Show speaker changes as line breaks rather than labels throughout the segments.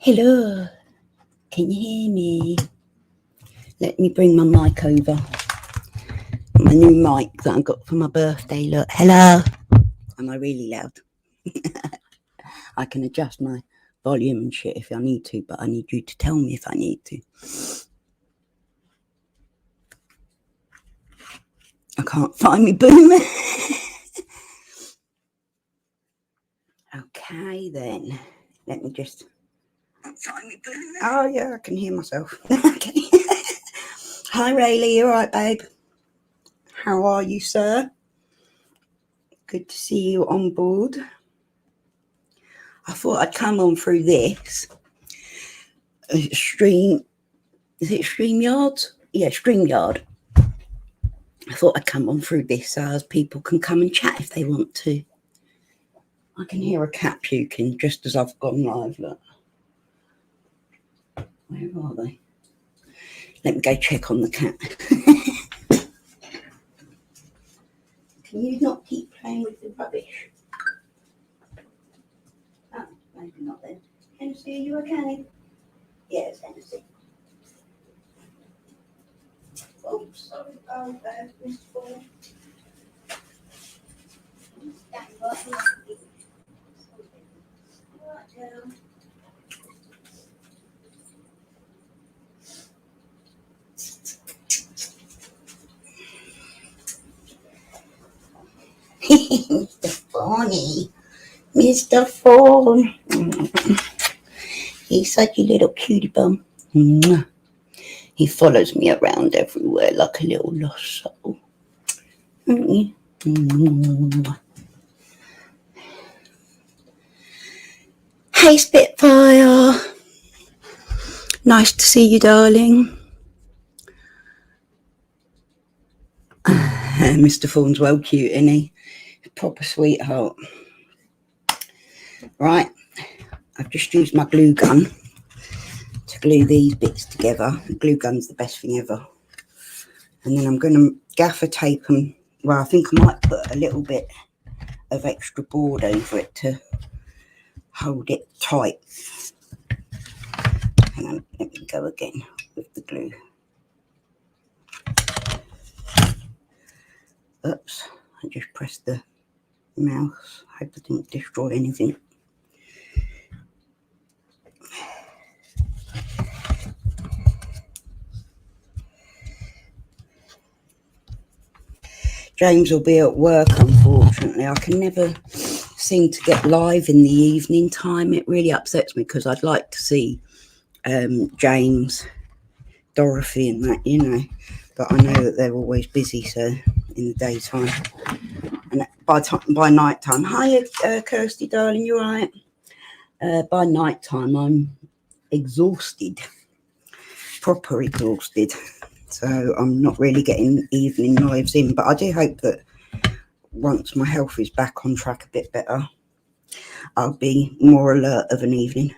Hello, can you hear me? Let me bring my mic over. My new mic that I got for my birthday. Look, hello. Am I really loud? I can adjust my volume and shit if I need to, but I need you to tell me if I need to. I can't find me boomer. Okay then. Let me just find me boomer. Oh yeah, I can hear myself. Okay. Hi Rayleigh, you alright babe? How are you, sir? Good to see you on board. I thought I'd come on through this stream. Is it StreamYard? Yeah, StreamYard. I thought I'd come on through this so as people can come and chat if they want to. I can hear a cat puking just as I've gone live. Look. Where are they? Let me go check on the cat. Can you not keep playing with the rubbish? Oh, maybe not then. Hennessy, are you okay? Yes, Hennessy. Oh, sorry about that, Mr. Ford. Stand right here. Right down. Mr. Fawny. Mr. Fawn. He's such a little cutie bum. He follows me around everywhere like a little lost soul. Hey Spitfire. Nice to see you, darling. Mr. Fawn's well cute, isn't he? Proper sweetheart. Right, I've just used my glue gun to glue these bits together. The glue gun's the best thing ever. And then I'm going to gaffer tape them. Well, I think I might put a little bit of extra board over it to hold it tight. Hang on, let me go again with the glue. Oops, I just pressed the mouse. Hope I didn't destroy anything. James will be at work, unfortunately. I can never seem to get live in the evening time. It really upsets me because I'd like to see James, Dorothy and that, you know. But I know that they're always busy, so in the daytime. And by night time, hi Kirsty, darling, you all right? By night time, I'm exhausted, proper exhausted. So I'm not really getting evening lives in, but I do hope that once my health is back on track a bit better, I'll be more alert of an evening.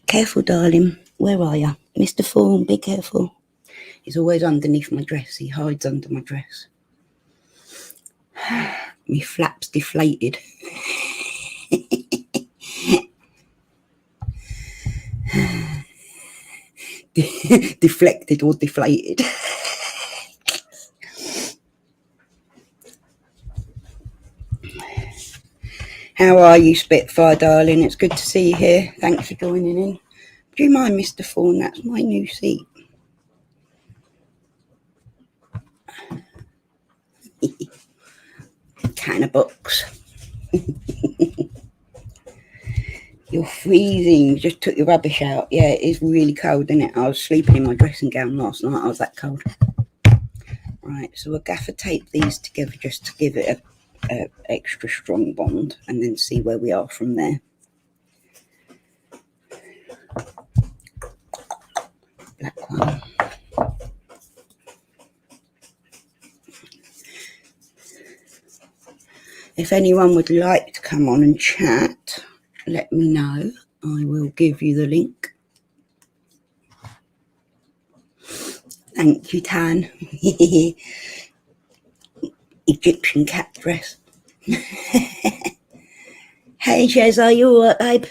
Careful, darling. Where are you? Mr. Fawn, be careful. He's always underneath my dress. He hides under my dress. My flap's deflated. Deflected or deflated. How are you, Spitfire, darling? It's good to see you here. Thanks for joining in. Do you mind, Mr. Fawn? That's my new seat. Can of box. You're freezing. You just took your rubbish out. Yeah, it is really cold, isn't it? I was sleeping in my dressing gown last night. I was that cold. Right, so we'll gaffer tape these together just to give it a extra strong bond and then see where we are from there. Black one. If anyone would like to come on and chat, let me know. I will give you the link. Thank you, Tan. Egyptian cat dress. Hey, Jez, are you alright, babe?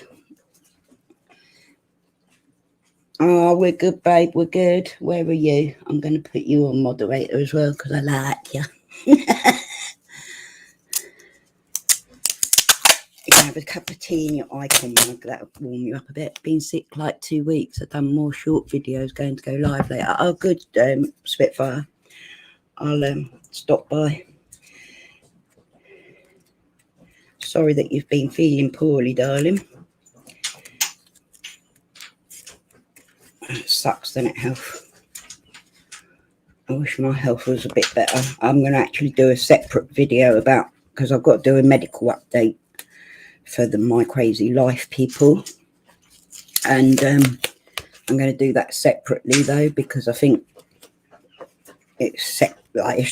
Oh, we're good, babe. We're good. Where are you? I'm going to put you on moderator as well because I like you. You can have a cup of tea in your icon mug. That'll warm you up a bit. Been sick like 2 weeks. I've done more short videos. Going to go live later. Oh, good, Spitfire. I'll stop by. Sorry that you've been feeling poorly, darling. It sucks, doesn't it, health? I wish my health was a bit better. I'm going to actually do a separate video about, because I've got to do a medical update for the My Crazy Life people. And I'm going to do that separately, though, because I think it's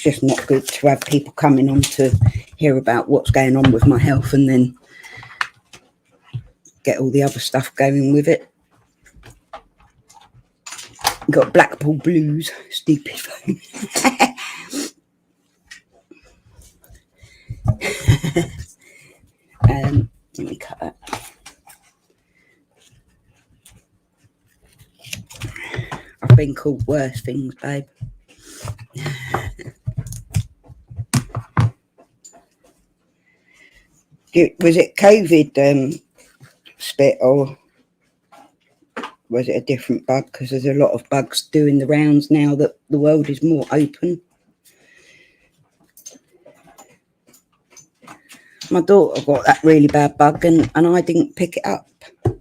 just not good to have people coming on to hear about what's going on with my health and then get all the other stuff going with it. Got Blackpool Blues, stupid phone. Let me cut that. I've been called worse things, babe. Was it COVID spit, or was it a different bug? Because there's a lot of bugs doing the rounds now that the world is more open. My daughter got that really bad bug and I didn't pick it up.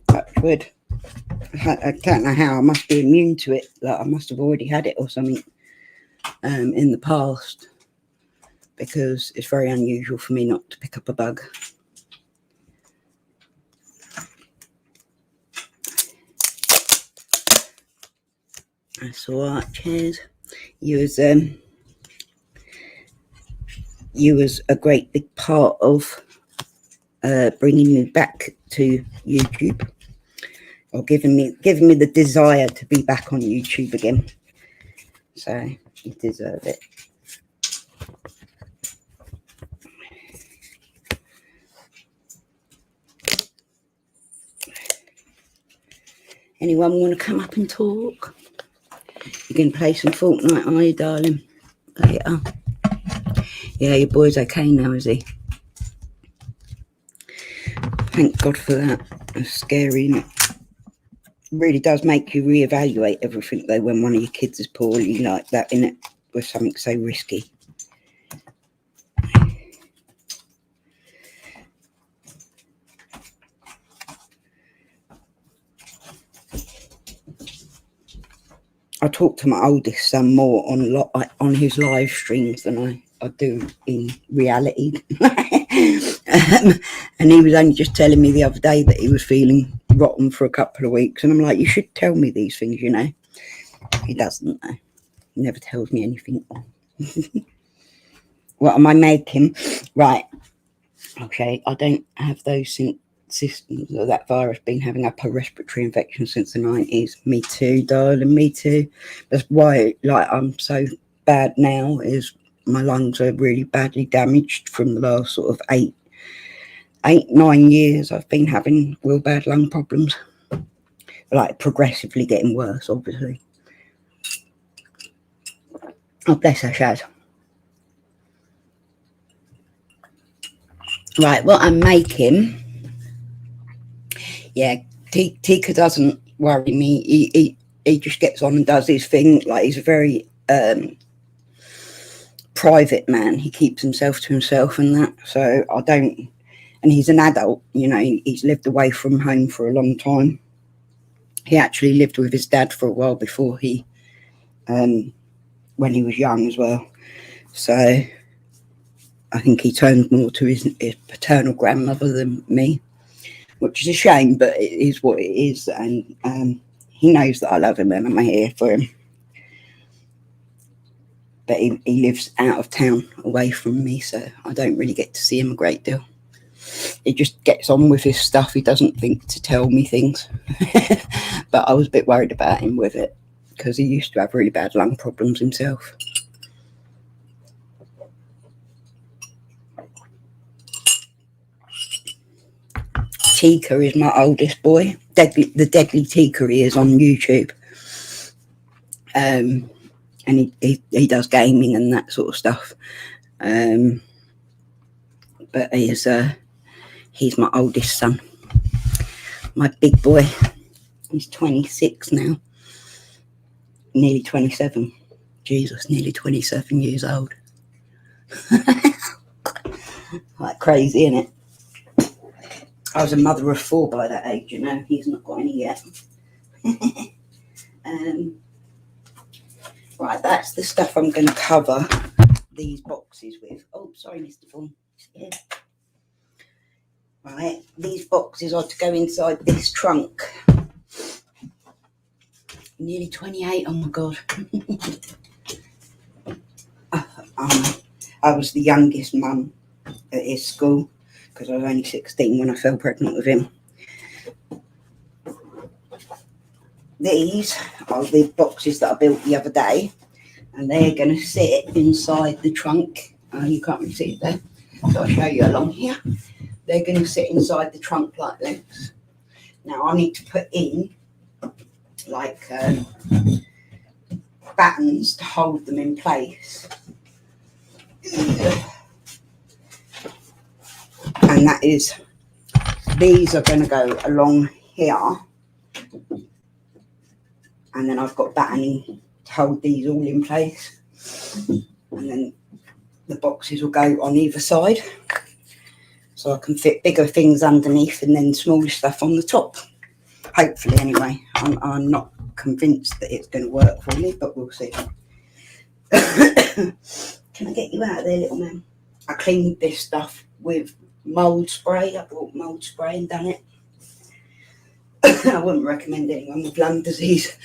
Touch wood. I don't know how. I must be immune to it. Like I must have already had it or something in the past, because it's very unusual for me not to pick up a bug. That's all right. Cheers. You was a great big part of bringing me back to YouTube, or giving me the desire to be back on YouTube again. So you deserve it. Anyone want to come up and talk? You can play some Fortnite, are you, darling? Later. Yeah, your boy's okay now, is he? Thank God for that. It's scary, isn't it? Really does make you reevaluate everything, though, when one of your kids is poorly like that, innit? With something so risky. I talk to my oldest son more on his live streams than I do in reality. And he was only just telling me the other day that he was feeling rotten for a couple of weeks. And I'm like, you should tell me these things, you know. He doesn't, though. He never tells me anything. What am I making? Right. Okay, I don't have those systems of that virus been having upper respiratory infection since the 90s. Me too, darling, me too. That's why, like, I'm so bad now, is my lungs are really badly damaged from the last sort of 9 years. I've been having real bad lung problems, like progressively getting worse, obviously. Oh, bless her, Shaz. Right, what I'm making, yeah, Tika doesn't worry me. He just gets on and does his thing. Like, he's a very private man. He keeps himself to himself and that. So I don't, and he's an adult, you know, he's lived away from home for a long time. He actually lived with his dad for a while before he, when he was young as well. So I think he turned more to his paternal grandmother than me, which is a shame, but it is what it is. And he knows that I love him and I'm here for him. But he lives out of town away from me, so I don't really get to see him a great deal. He just gets on with his stuff. He doesn't think to tell me things. But I was a bit worried about him with it, because he used to have really bad lung problems himself. Tika is my oldest boy. The Deadly Tika he is on YouTube. and he does gaming and that sort of stuff. But he's my oldest son, my big boy. He's 26 now, nearly 27. Jesus, nearly 27 years old. Like crazy, isn't it? I was a mother of 4 by that age, you know. He's not got any yet. Right, that's the stuff I'm going to cover these boxes with. Oh, sorry, Mr. Fawn. Yeah. Right, these boxes are to go inside this trunk. Nearly 28, oh my God. I was the youngest mum at his school because I was only 16 when I fell pregnant with him. These are the boxes that I built the other day, and they're going to sit inside the trunk. You can't really see it there, so I'll show you along here. They're going to sit inside the trunk like this. Now I need to put in like battens to hold them in place. And that is, these are going to go along here. And then I've got battening to hold these all in place. And then the boxes will go on either side. So I can fit bigger things underneath and then smaller stuff on the top. Hopefully, anyway. I'm not convinced that it's going to work for me, but we'll see. Can I get you out of there, little man? I cleaned this stuff with mould spray. I bought mould spray and done it. I wouldn't recommend anyone with lung disease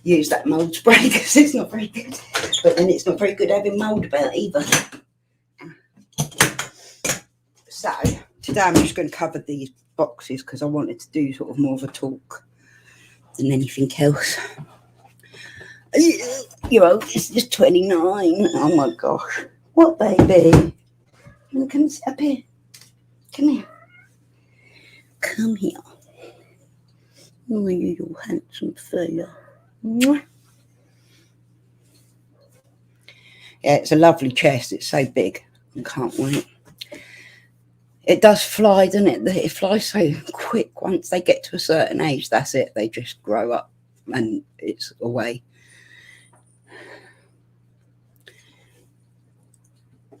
use that mould spray because it's not very good. But then it's not very good having mould about either. So today I'm just going to cover these boxes because I wanted to do sort of more of a talk than anything else. You're old, it's just 29. Oh my gosh. What, baby? Come sit up here. Come here. Come here. Oh, you little handsome fella. Yeah, it's a lovely chest. It's so big. I can't wait. It does fly, doesn't it? It flies so quick. Once they get to a certain age, that's it. They just grow up and it's away.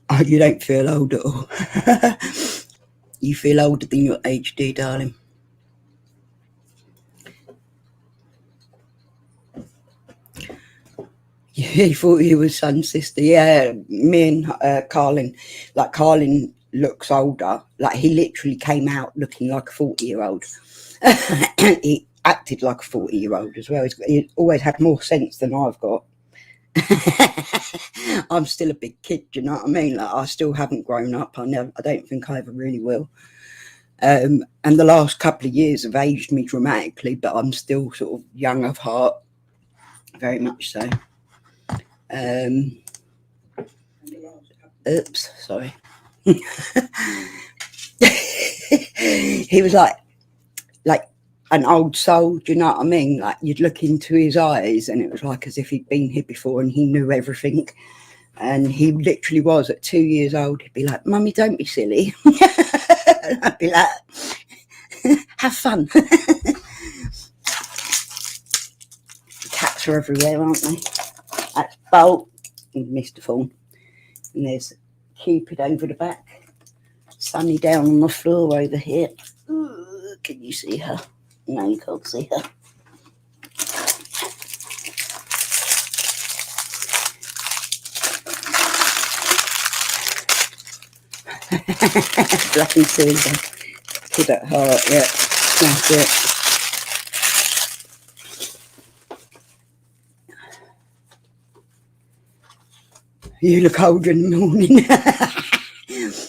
Oh, you don't feel old at all. You feel older than your age, do you, darling? He thought he was son, sister. Yeah, me and Carlin. Like, Carlin looks older. Like, he literally came out looking like a 40-year-old. He acted like a 40-year-old as well. He always had more sense than I've got. I'm still a big kid, do you know what I mean? Like, I still haven't grown up. I don't think I ever really will. And the last couple of years have aged me dramatically, but I'm still sort of young of heart, very much so. Oops, sorry. He was like an old soul, do you know what I mean? Like, you'd look into his eyes and it was like as if he'd been here before and he knew everything. And he literally was. At 2 years old, he'd be like, "Mummy, don't be silly." And I'd be like, "Have fun." Cats are everywhere, aren't they? That's Bolt and Mr. Fawn. And there's Cupid over the back. Sunny down on the floor over here. Ooh, can you see her? No, you can't see her. Black and silver. Kid at heart, yeah. That's it. You look older in the morning.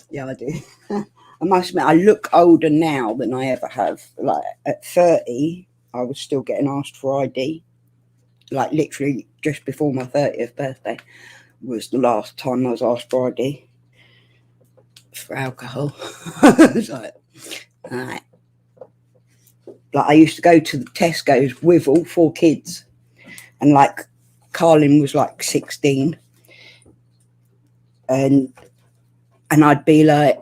Yeah, I do. I must admit, I look older now than I ever have. Like, at 30, I was still getting asked for ID. Like, literally just before my 30th birthday was the last time I was asked for ID for alcohol. It's like, all right. Like, I used to go to the Tesco's with all 4 kids, and like, Carlin was like 16, and I'd be like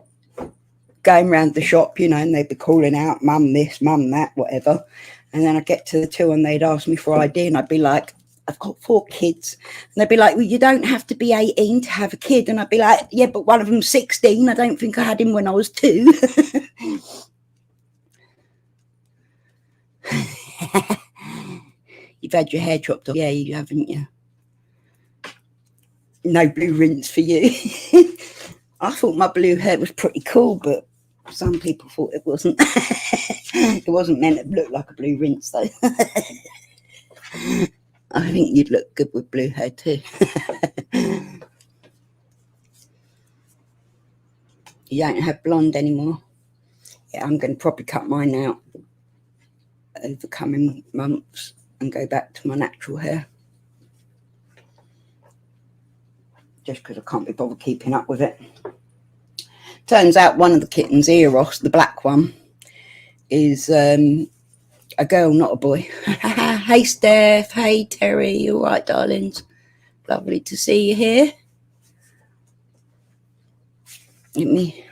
going around the shop, you know, and they'd be calling out, mum this, mum that, whatever. And then I'd get to the till and they'd ask me for ID, and I'd be like, I've got 4 kids. And they'd be like, well, you don't have to be 18 to have a kid. And I'd be like, yeah, but one of them's 16. I don't think I had him when I was 2. You've had your hair chopped off. Yeah, you haven't you? No blue rinse for you. I thought my blue hair was pretty cool, but some people thought it wasn't. It wasn't meant to look like a blue rinse, though. I think you'd look good with blue hair too. You don't have blonde anymore? Yeah, I'm going to probably cut mine out over coming months and go back to my natural hair. Just because I can't be bothered keeping up with it. Turns out one of the kittens, Eros, the black one, is a girl, not a boy. Hey, Steph. Hey, Terry. You all right, darlings? Lovely to see you here. Let me...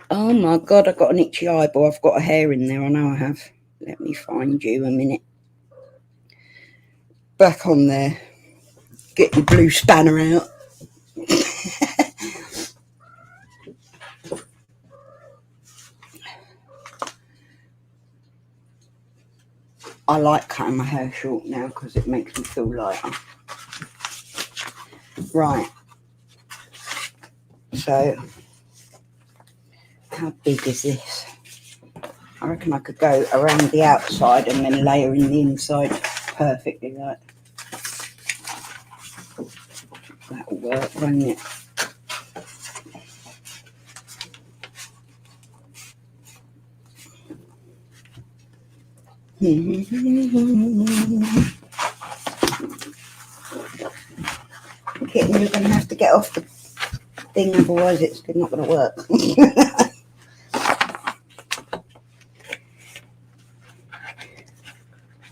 Oh, my God, I've got an itchy eyeball. I've got a hair in there. I know I have. Let me find you a minute. Back on there. Get your blue spanner out. I like cutting my hair short now because it makes me feel lighter. Right. So, how big is this? I reckon I could go around the outside and then layer in the inside perfectly, right? That'll work, won't it? Kitten, you're going to have to get off the thing, otherwise it's not going to work.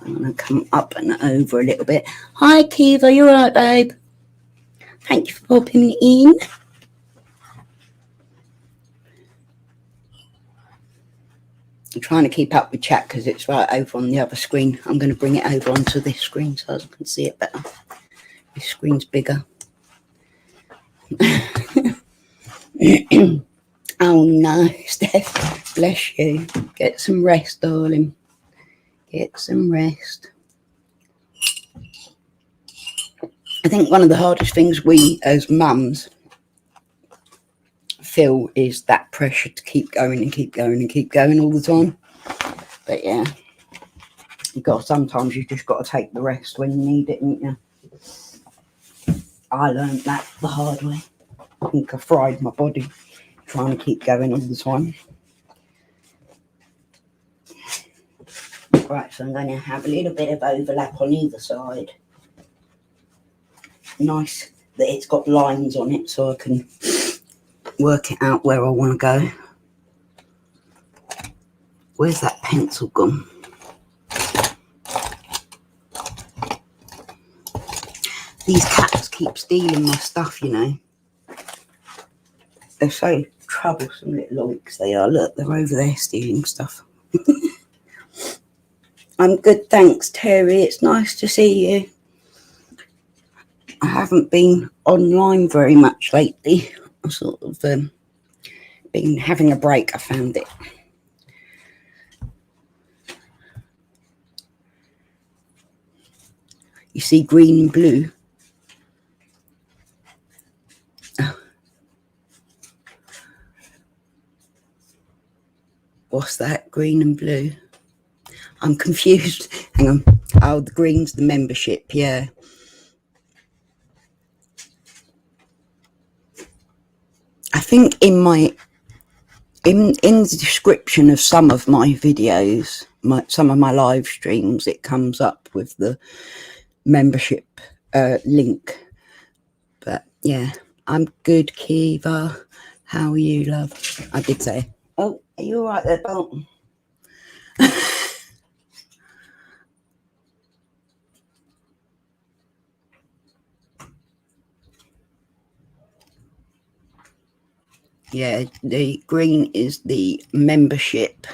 I'm going to come up and over a little bit. Hi, Kiva, you all right, babe? Thank you for popping in. I'm trying to keep up with chat because it's right over on the other screen. I'm going to bring it over onto this screen so I can see it better. This screen's bigger. Oh no, Steph, bless you. Get some rest, darling. Get some rest. I think one of the hardest things we as mums feel is that pressure to keep going and keep going and keep going all the time. But yeah, sometimes you just got to take the rest when you need it, ain't you? I learned that the hard way. I think I fried my body trying to keep going all the time. Right, so I'm going to have a little bit of overlap on either side. Nice that it's got lines on it so I can work it out where I want to go. Where's that pencil gone? These cats keep stealing my stuff, you know. They're so troublesome little oiks they are. Look, they're over there stealing stuff. I'm good, thanks, Terry. It's nice to see you. I haven't been online very much lately. I've sort of been having a break, I found it. You see green and blue? Oh. What's that, green and blue? I'm confused. Hang on. Oh, the green's the membership, yeah. I think in the description of some of my videos, some of my live streams, it comes up with the membership link. But yeah, I'm good, Kiva. How are you, love? I did say. Oh, are you all right there, Dalton? Yeah, the green is the membership.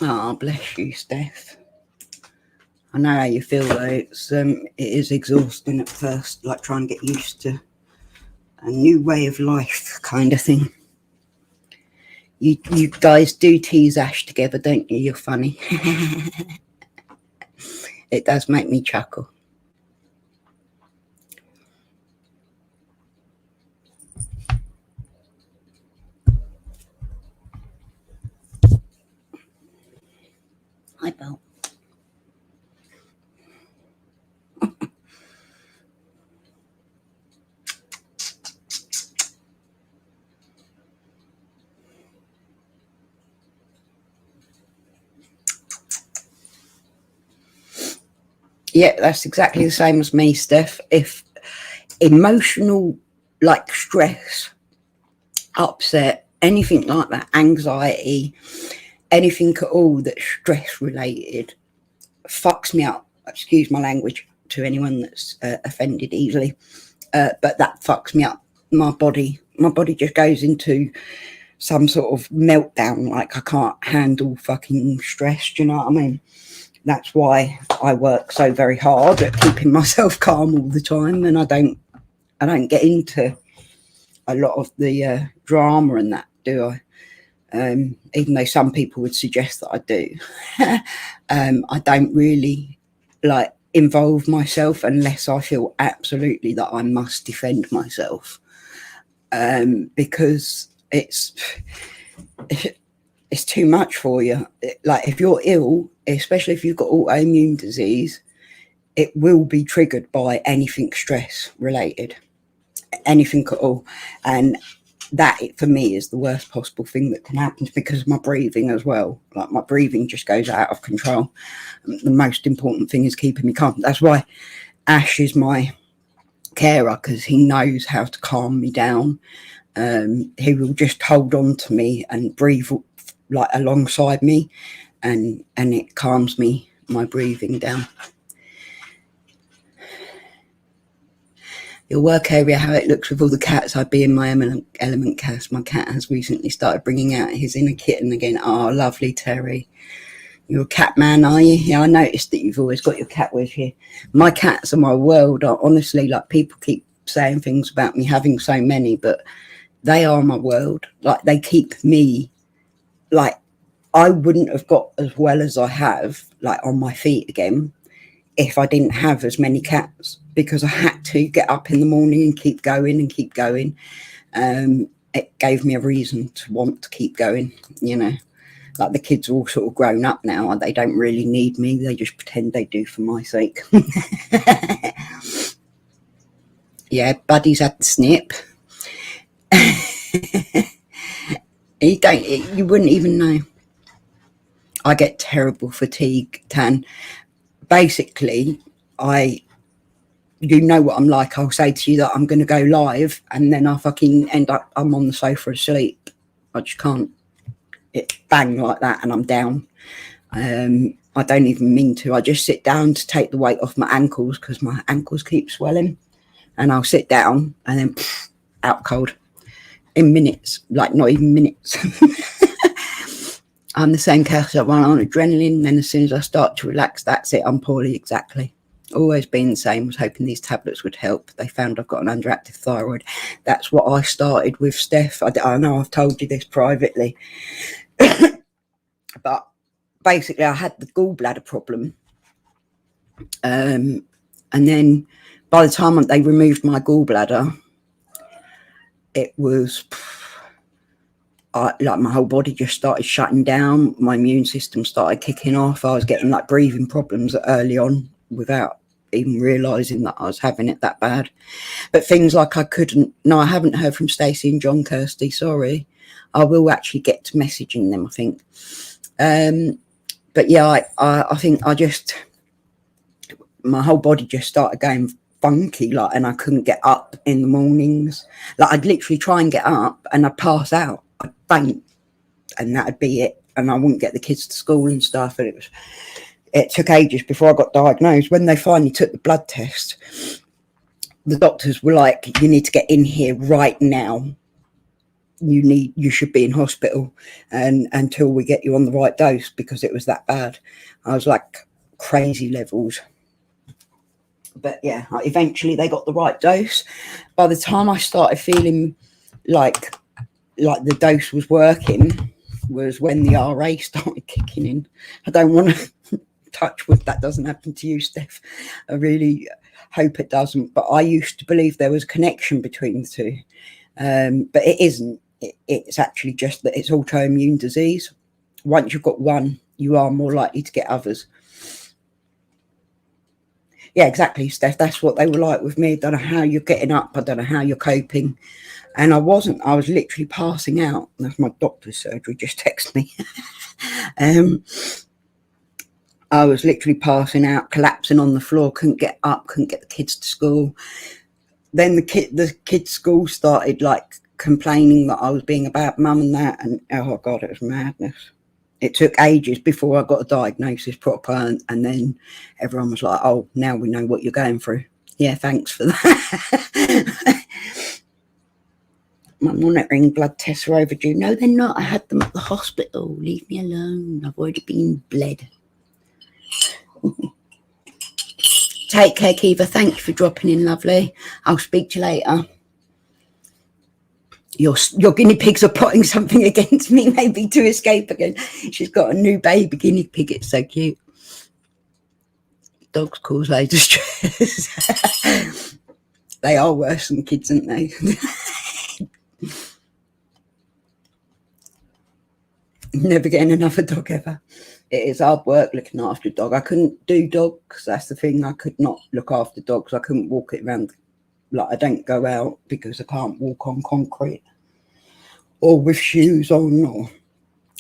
Oh, bless you, Steph. I know how you feel though. It is exhausting at first, like trying to get used to a new way of life kind of thing. You guys do tease Ash together, don't you? You're funny. It does make me chuckle. Hi, Bill. Yeah, that's exactly the same as me, Steph. If emotional, like stress, upset, anything like that, anxiety, anything at all that's stress related, fucks me up. Excuse my language to anyone that's offended easily, but that fucks me up. My body just goes into some sort of meltdown. Like I can't handle fucking stress. Do you know what I mean? That's why I work so very hard at keeping myself calm all the time, and I don't get into a lot of the drama and that, do I? Even though some people would suggest that I do. I don't really like involve myself unless I feel absolutely that I must defend myself, because it's too much for you. Like if you're ill, especially if you've got autoimmune disease, it will be triggered by anything stress related, anything at all. And that for me is the worst possible thing that can happen, because of my breathing as well. Like my breathing just goes out of control. The most important thing is keeping me calm. That's why Ash is my carer, because he knows how to calm me down. He will just hold on to me and breathe like alongside me, and it calms my breathing down. Your work area, how it looks with all the cats. I'd be in my element, Cass. My cat has recently started bringing out his inner kitten again. Oh, lovely, Terry. You're a cat man, are you? Yeah, I noticed that you've always got your cat with you. My cats are my world. Honestly, like people keep saying things about me having so many, but they are my world. Like they keep me, like I wouldn't have got as well as I have, like on my feet again, if I didn't have as many cats, because I had to get up in the morning and keep going and keep going. It gave me a reason to want to keep going, you know. Like the kids are all sort of grown up now and they don't really need me. They just pretend they do for my sake. Yeah, Buddy's had the snip. You wouldn't even know. I get terrible fatigue, Tan. Basically, you know what I'm like. I'll say to you that I'm going to go live and then I fucking end up, I'm on the sofa asleep. I just can't. It bang like that and I'm down. I don't even mean to. I just sit down to take the weight off my ankles because my ankles keep swelling, and I'll sit down and then out cold in minutes, like not even minutes. I'm the same case. I run on adrenaline, then as soon as I start to relax, that's it. I'm poorly. Exactly. Always been the same. Was hoping these tablets would help. They found I've got an underactive thyroid. That's what I started with, Steph. I know I've told you this privately. But basically I had the gallbladder problem, and then by the time they removed my gallbladder, it was like my whole body just started shutting down. My immune system started kicking off. I was getting like breathing problems early on without even realizing that I was having it that bad. But things like I haven't heard from Stacey and John Kirsty. Sorry, I will actually get to messaging them, I think. But yeah, I think my whole body just started going funky, like, and I couldn't get up in the mornings. Like I'd literally try and get up and I'd pass out, I'd faint, and that'd be it. And I wouldn't get the kids to school and stuff. And it took ages before I got diagnosed. When they finally took the blood test, the doctors were like, you need to get in here right now. You should be in hospital and until we get you on the right dose, because it was that bad. I was like crazy levels. But yeah, eventually they got the right dose. By the time I started feeling like the dose was working was when the RA started kicking in. I don't want to touch wood that doesn't happen to you, Steph. I really hope it doesn't. But I used to believe there was a connection between the two. But it isn't. It's actually just that it's autoimmune disease. Once you've got one, you are more likely to get others. Yeah, exactly, Steph. That's what they were like with me. I don't know how you're getting up. I don't know how you're coping. And I wasn't. I was literally passing out. That's my doctor's surgery just texted me. I was literally passing out, collapsing on the floor, couldn't get up, couldn't get the kids to school. Then the kids' school started like complaining that I was being a bad mum and that, and oh God, it was madness. It took ages before I got a diagnosis proper, and then everyone was like, oh, now we know what you're going through. Yeah, thanks for that. My monitoring blood tests are overdue. No, they're not. I had them at the hospital. Leave me alone. I've already been bled. Take care, Kiva. Thank you for dropping in, lovely. I'll speak to you later. Your guinea pigs are plotting something against me, maybe to escape again. She's got a new baby guinea pig. It's so cute. Dogs cause loads of stress. They are worse than kids, aren't they? Never getting another dog ever. It is hard work looking after a dog. I couldn't do dogs. That's the thing. I could not look after dogs. I couldn't walk it around. Like, I don't go out because I can't walk on concrete or with shoes on, or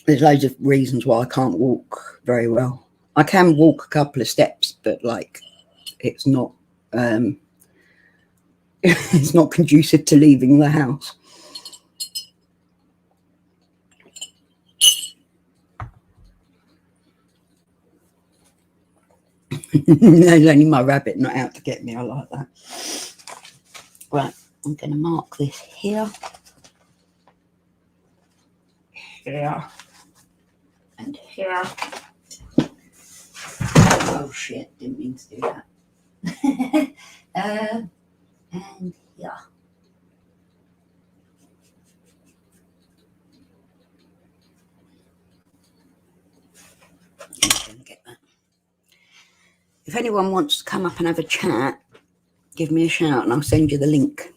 there's loads of reasons why I can't walk very well. I can walk a couple of steps, but like it's not it's not conducive to leaving the house. There's only my rabbit not out to get me. I like that. Right, I'm going to mark this here, here, and here. Oh shit, didn't mean to do that. And here. Get that. If anyone wants to come up and have a chat, give me a shout and I'll send you the link.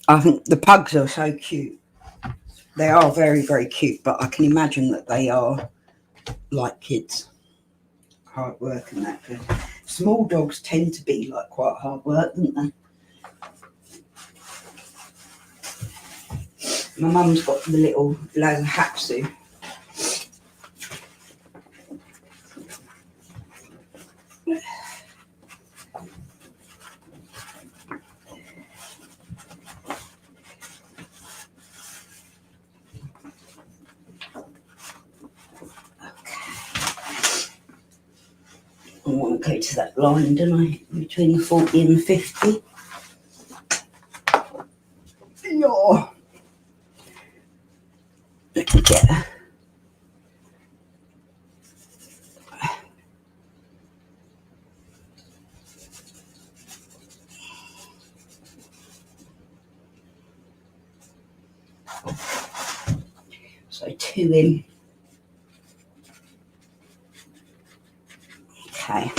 I think the pugs are so cute. They are very, very cute, but I can imagine that they are like kids. Hard work and that. Small dogs tend to be like quite hard work, don't they? My mum's got the little Lhasa I want to go to that line, don't I? Between the 40 and the 50. Yeah. Let me get her. So 2 in. Okay.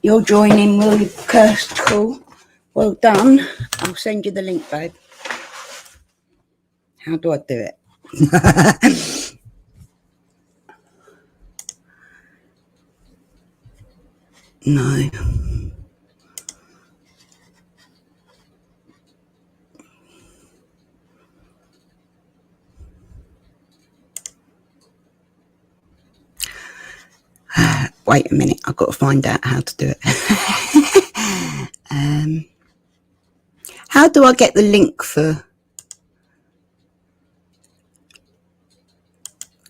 You're joining, will you, Kirst? Cool. Well done. I'll send you the link, babe. How do I do it? No. Wait a minute, I've got to find out how to do it. How do I get the link for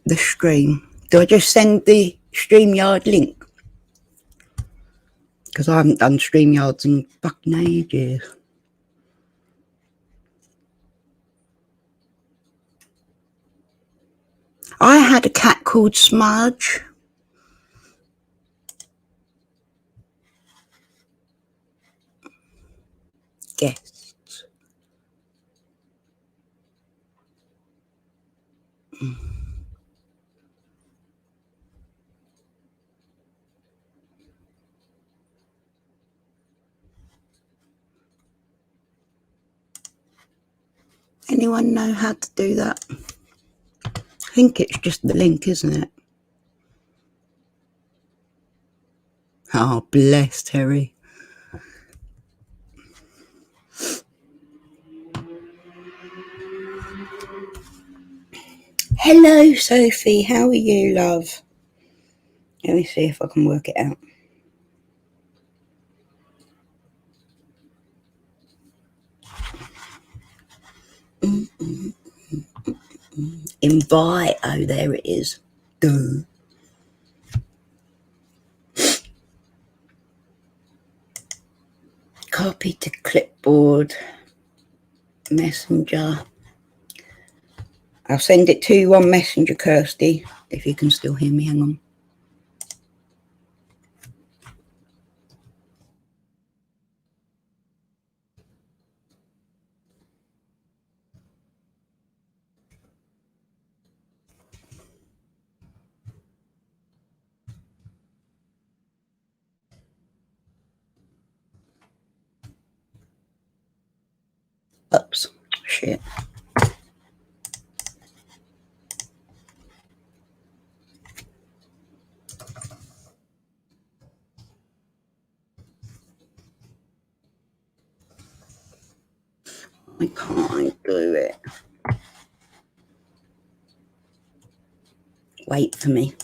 the stream. Do I just send the StreamYard link? Because I haven't done StreamYards in fucking ages. I had a cat called Smudge. Guests. Anyone know how to do that? I think it's just the link, isn't it? Oh, bless Terry. Hello, Sophie. How are you, love? Let me see if I can work it out. Invite. Oh, there it is. Duh. Copy to clipboard. Messenger. I'll send it to you on Messenger, Kirsty, if you can still hear me. Hang on. Oops. Shit. I can't do it. Wait for me.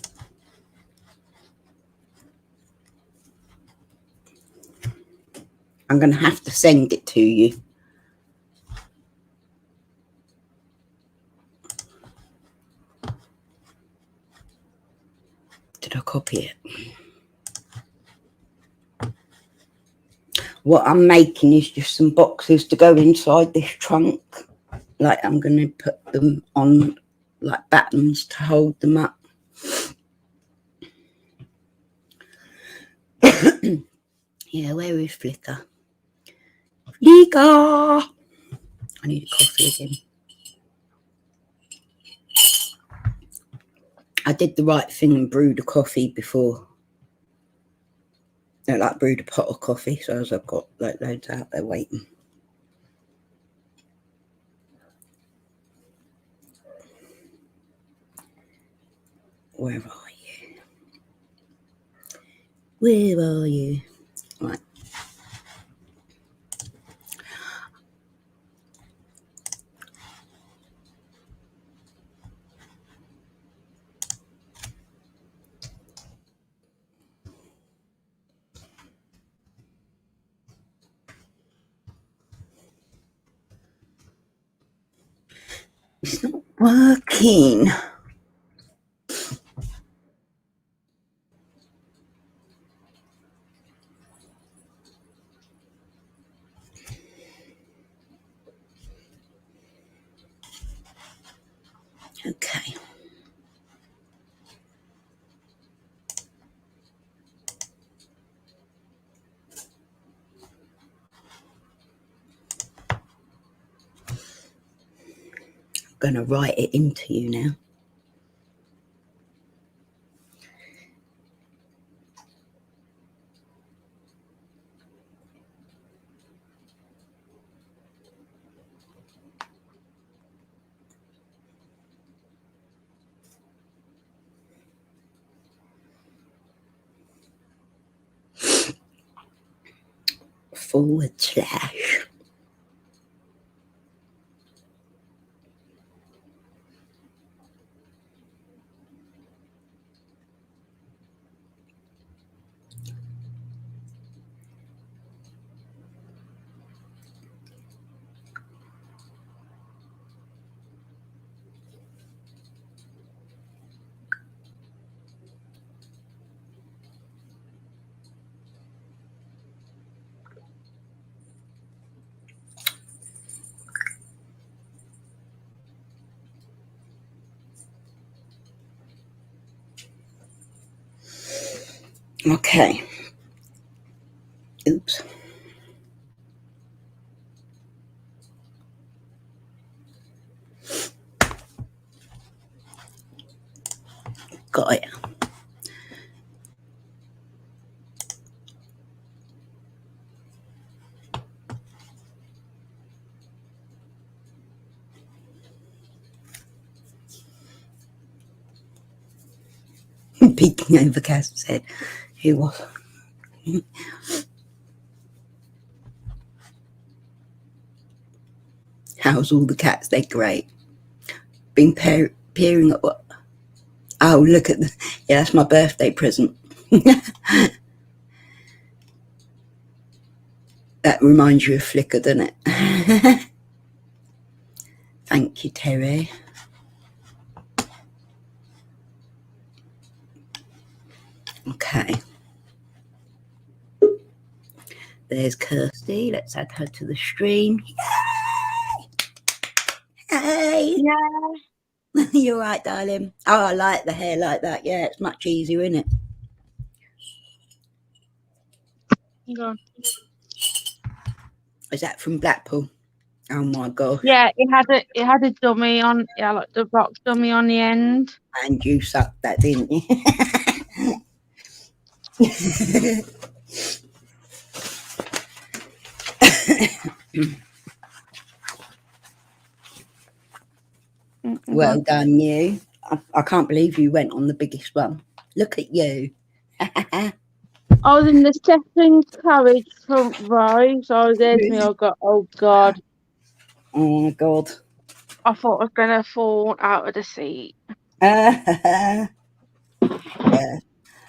I'm going to have to send it to you. Did I copy it? What I'm making is just some boxes to go inside this trunk. Like I'm going to put them on like battens to hold them up. Yeah, where is Flicker? Flicker! I need a coffee again. I did the right thing and brewed a coffee before. No, like brewed a pot of coffee, so as I've got like loads out there waiting. Where are you? Where are you? Right. It's not working. Okay. I'm going to write it into you now. // Okay. Oops. Got it. Peeking over Cass's head. He was. How's all the cats? They're great. Been peering at what? Oh, look at the. Yeah, that's my birthday present. That reminds you of Flickr, doesn't it? Thank you, Terry. Okay. There's Kirsty. Let's add her to the stream. Yay! Hey!
Yeah.
You're right, darling. Oh, I like the hair like that. Yeah, it's much easier, isn't it?
Go.
Is that from Blackpool? Oh my gosh.
Yeah, it had a dummy on, yeah, like the box dummy on the end.
And you sucked that, didn't you? Well done, you. I can't believe you went on the biggest one. Look at you.
I was in the second carriage front row, so there's me. I got, oh God.
Oh my God.
I thought I was going to fall out of the seat.
Yeah.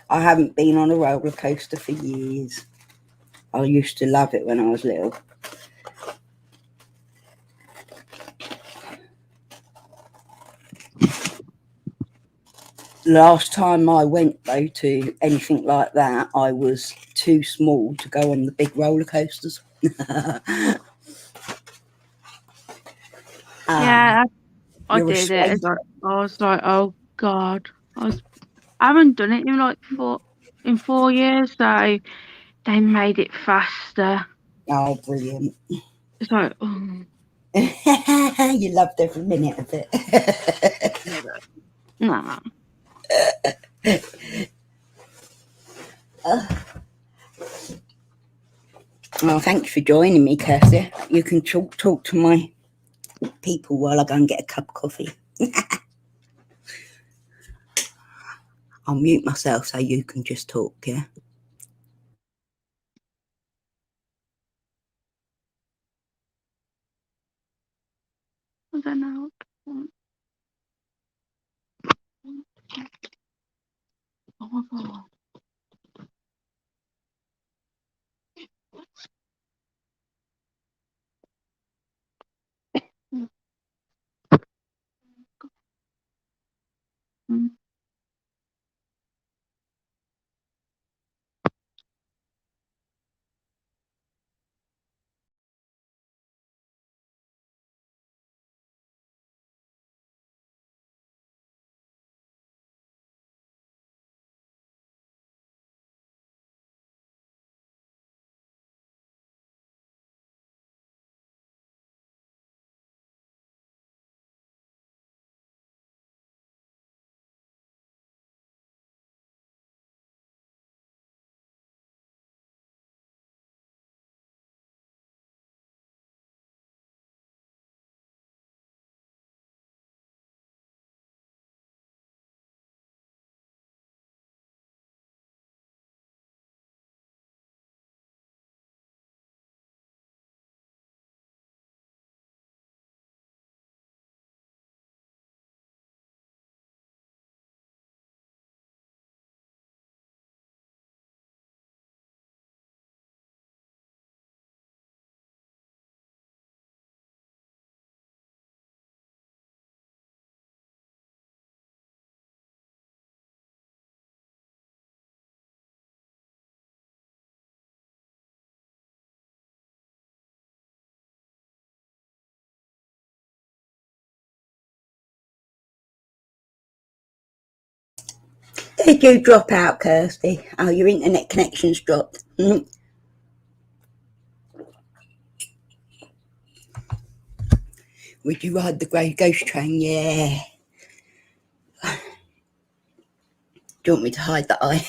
I haven't been on a roller coaster for years. I used to love it when I was little. Last time I went, though, to anything like that, I was too small to go on the big roller coasters.
Yeah, I
you're a
did it.
sweet.
I was like, oh God. I haven't done it in like 4 years, so they made it faster.
Oh, brilliant.
It's like, oh.
You loved every minute of it.
Nah.
Well, thank you for joining me, Kirsty. You can talk to my people while I go and get a cup of coffee. I'll mute myself so you can just talk, yeah?
I don't know. Oh my God. Mm.
did you drop out, Kirsty? Oh, your internet connection's dropped. Would you ride the grey ghost train? Yeah. Do you want me to hide that eye?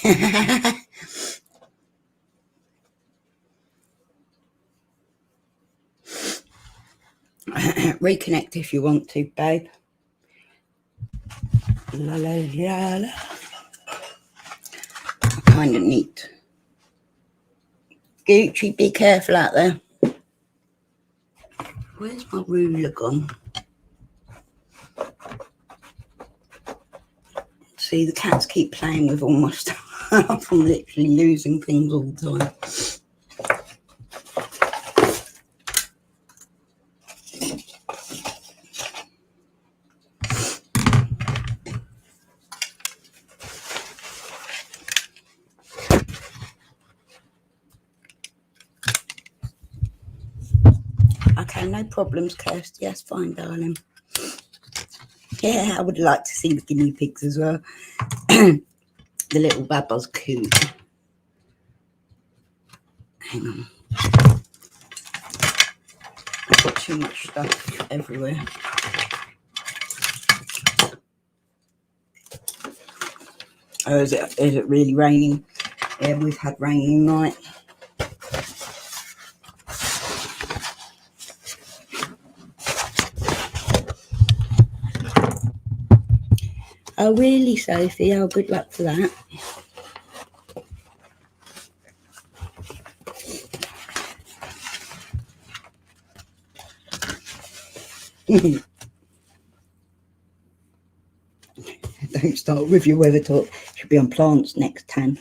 Reconnect if you want to, babe. La la la la. Kind of neat. Gucci, be careful out there. Where's my ruler gone? See, the cats keep playing with all my stuff. I'm literally losing things all the time. Okay, no problems, Kirsty. Yes, fine, darling. Yeah, I would like to see the guinea pigs as well. The little Baba's cute. Hang on. I've got too much stuff everywhere. Oh, is it really raining? Yeah, we've had rain all night. Oh, really, Sophie? Oh, good luck for that. Don't start with your weather talk. Should be on plants next time.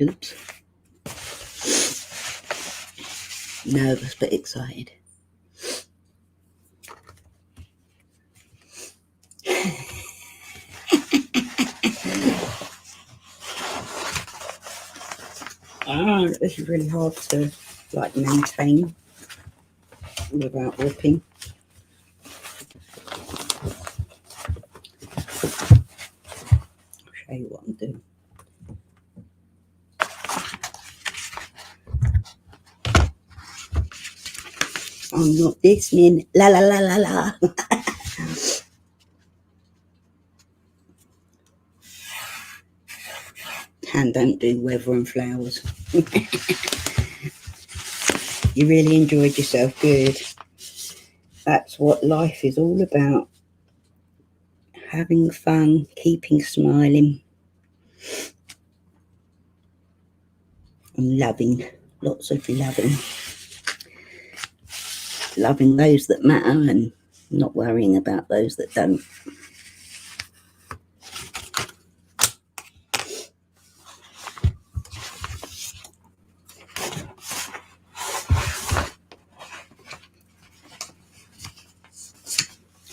Oops. Nervous but excited. This is really hard to maintain without whipping. I'll show you what I'm doing. I'm not listening. La la la la la. And don't do weather and flowers. You really enjoyed yourself. Good. That's what life is all about. Having fun, keeping smiling, and loving. Lots of loving. Loving those that matter and not worrying about those that don't.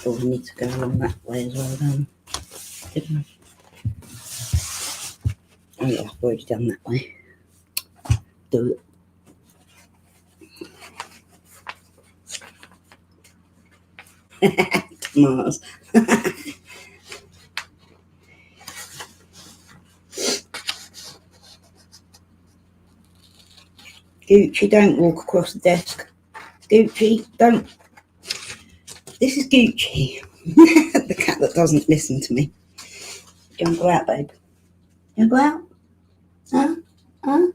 Oh, we need to go along that way as well then. Didn't I? Oh yeah, I've already done that way. Do it. Tomatoes. Gucci, don't walk across the desk. Gucci, don't. This is Gucci. The cat that doesn't listen to me. Don't go out, babe. Don't go out. Huh? Huh?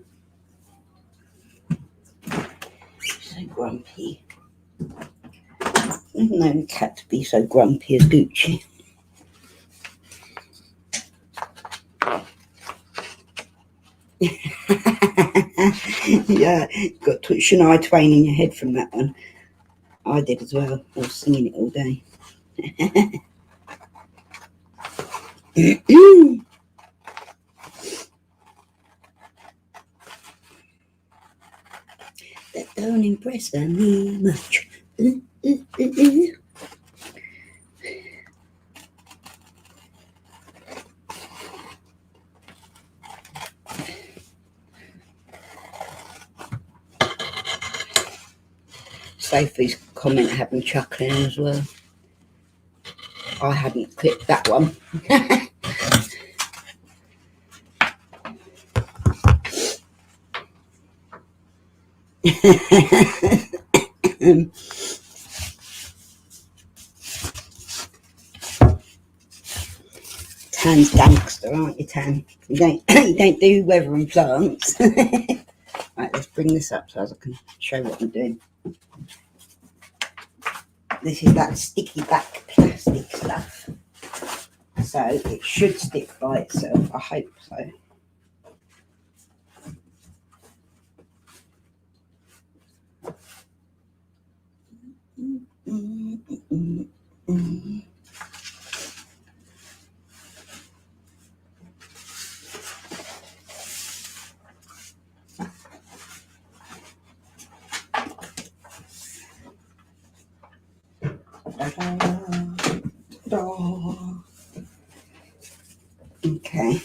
So grumpy. I've known a cat to be so grumpy as Gucci. Yeah, got Shania Twain in your head from that one. I did as well. I was singing it all day. That don't impress me much. Sophie's comment had me chuckling as well. I hadn't clipped that one. Tan's gangster, aren't you, Tan? You don't do weather and plants. Right, let's bring this up so I can show what I'm doing. This is that sticky back plastic stuff, so it should stick by itself. I hope so. Okay.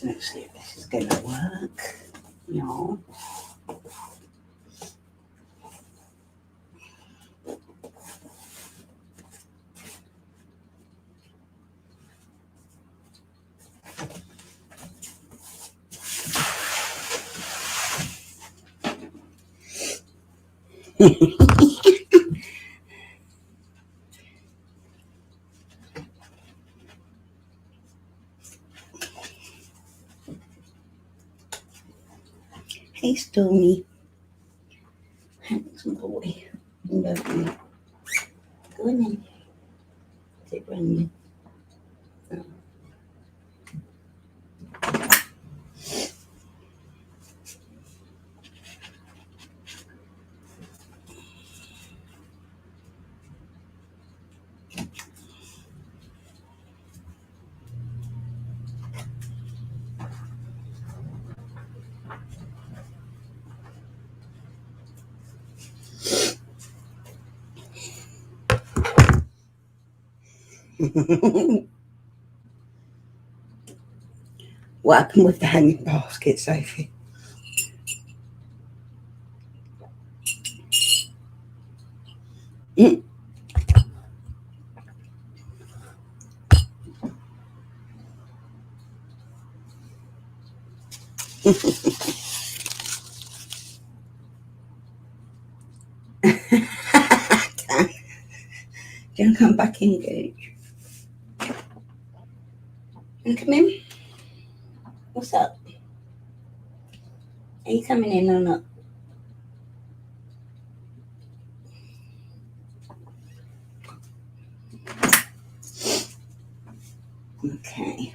Let's see if this is going to work. No. Hey, Stormy. Handsome boy. Lovely. Go on then. Sit round you. What happened with the hanging basket, Sophie? Mm. Do you want to come back in, Gooch? You come in? What's up? Are you coming in or not? Okay.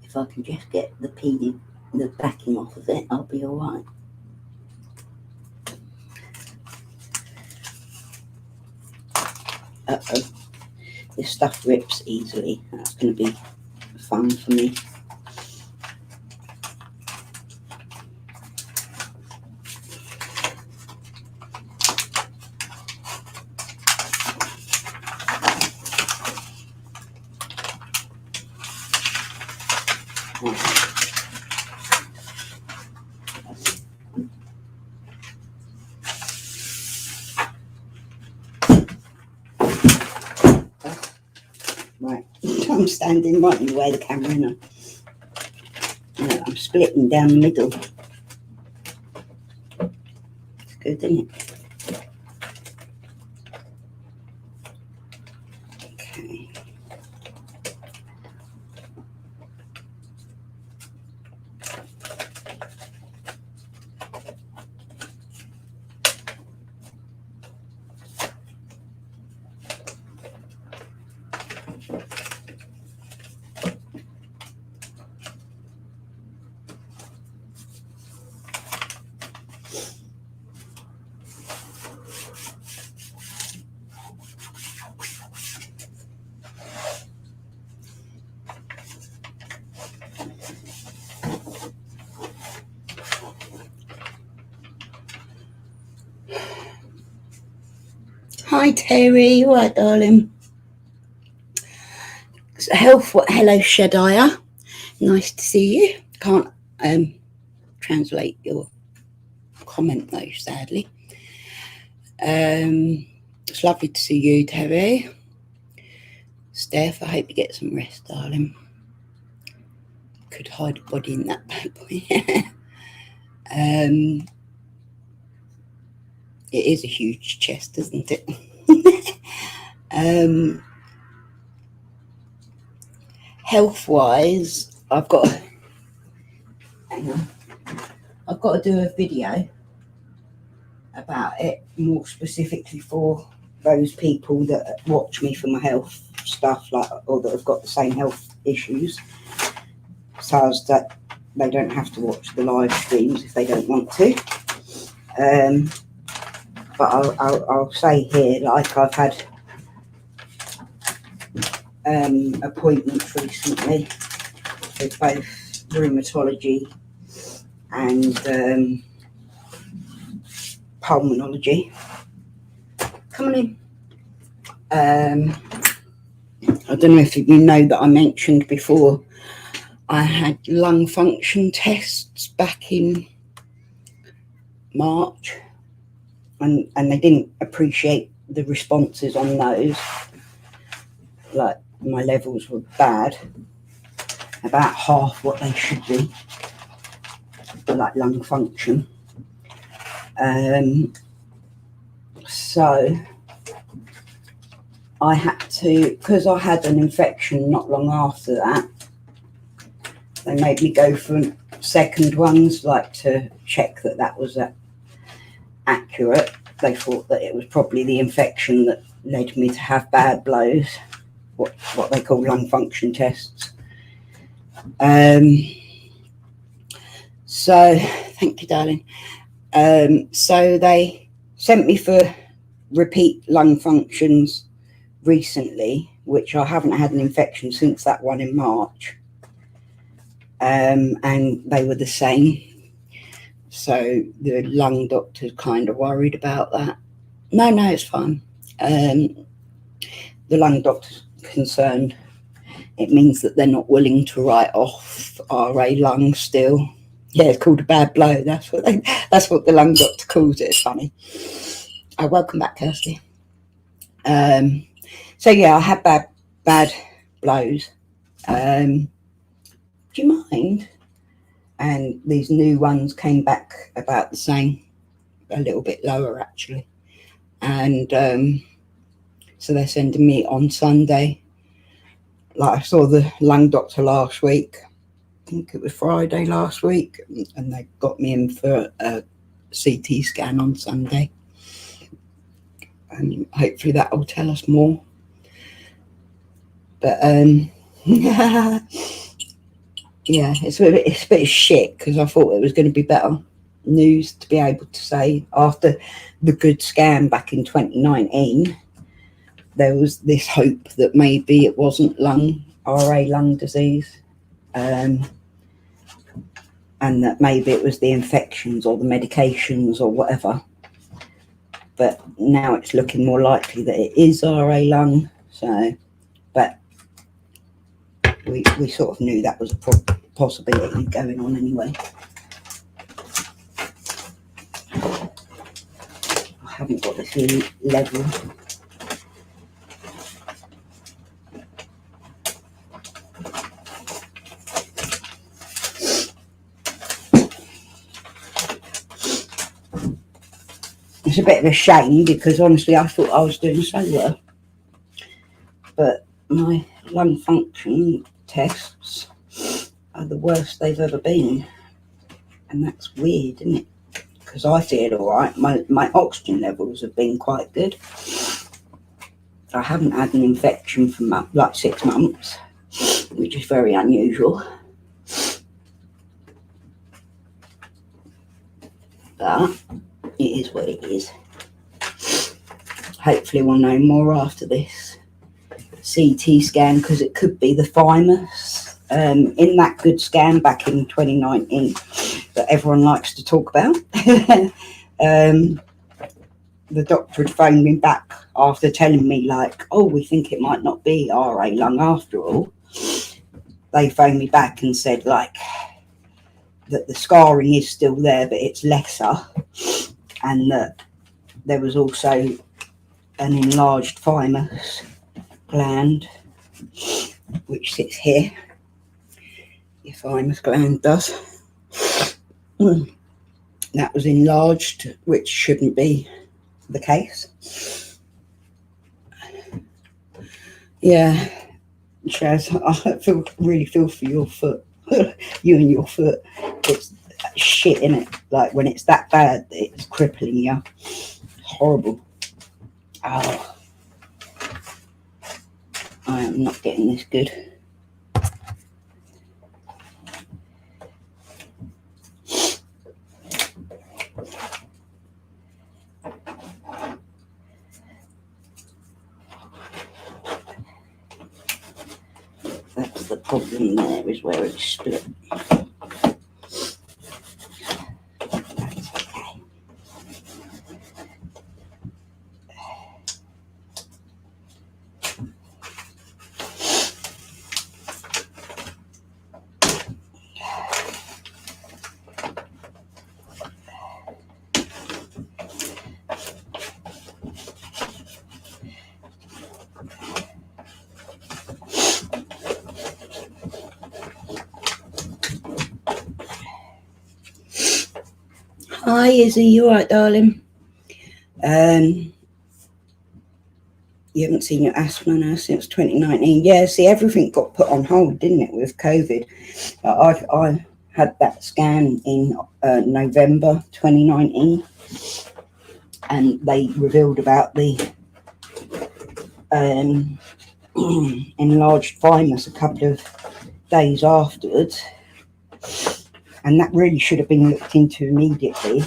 If I can just get the backing off of it, I'll be all right. Uh-oh. This stuff rips easily. That's going to be fun for me. Right, I'm standing right in the way of the camera now. I'm splitting down the middle. It's good, isn't it? Okay. Hi Terry, all right darling. Hello Shadiah, nice to see you. Can't translate your comment though, sadly. It's lovely to see you, Terry. Steph, I hope you get some rest, darling. Could hide a body in that bad boy. It is a huge chest, isn't it? Health-wise, I've got to do a video about it, more specifically for those people that watch me for my health stuff, like, or that have got the same health issues, so as that they don't have to watch the live streams if they don't want to. But I'll say here, like, I've had appointments recently with both rheumatology and pulmonology. Come on in. I don't know if you know that I mentioned before, I had lung function tests back in March, and they didn't appreciate the responses on those. Like, my levels were bad, about half what they should be for like lung function. So I had to, because I had an infection not long after that, they made me go for second ones, like, to check that that was accurate. They thought that it was probably the infection that led me to have bad blows, what they call lung function tests. So thank you, darling. So they sent me for repeat lung functions recently, which I haven't had an infection since that one in March, and they were the same. So the lung doctor's kind of worried about that. No, it's fine. The lung doctor's concerned. It means that they're not willing to write off RA lung still. Yeah, it's called a bad blow. That's what the lung doctor calls it. It's funny. Oh, welcome back, Kirsty. So yeah, I had bad blows. Do you mind? And these new ones came back about the same, a little bit lower actually. And so they're sending me on Sunday. Like, I saw the lung doctor last week. I think it was Friday last week, and they got me in for a CT scan on Sunday. And hopefully that will tell us more. But yeah, it's a bit of shit, because I thought it was going to be better news to be able to say after the good scan back in 2019. There was this hope that maybe it wasn't RA lung disease, and that maybe it was the infections or the medications or whatever. But now it's looking more likely that it is RA lung. So, but we sort of knew that was a possibility going on anyway. I haven't got this level. It's a bit of a shame, because honestly I thought I was doing so well, but my lung function tests are the worst they've ever been, and that's weird, isn't it? Because I feel all right. My oxygen levels have been quite good. I haven't had an infection for like 6 months, which is very unusual. But it is what it is. Hopefully we'll know more after this CT scan, because it could be the thymus in that good scan back in 2019 that everyone likes to talk about. the doctor had phoned me back after telling me, like, oh, we think it might not be RA lung after all. They phoned me back and said, like, that the scarring is still there, but it's lesser, and that there was also an enlarged thymus gland, which sits here. Your thymus gland does. That was enlarged, which shouldn't be the case. Yeah, Chaz, I really feel for your foot. You and your foot. It's shit, innit? Like, when it's that bad, it's crippling you. Horrible. Oh, I am not getting this good. That's the problem there, is where it's split. Hi, Izzy, you alright, darling? You haven't seen your asthma now since 2019. Yeah, see, everything got put on hold, didn't it, with COVID? I had that scan in November 2019, and they revealed about the enlarged thymus a couple of days afterwards. And that really should have been looked into immediately,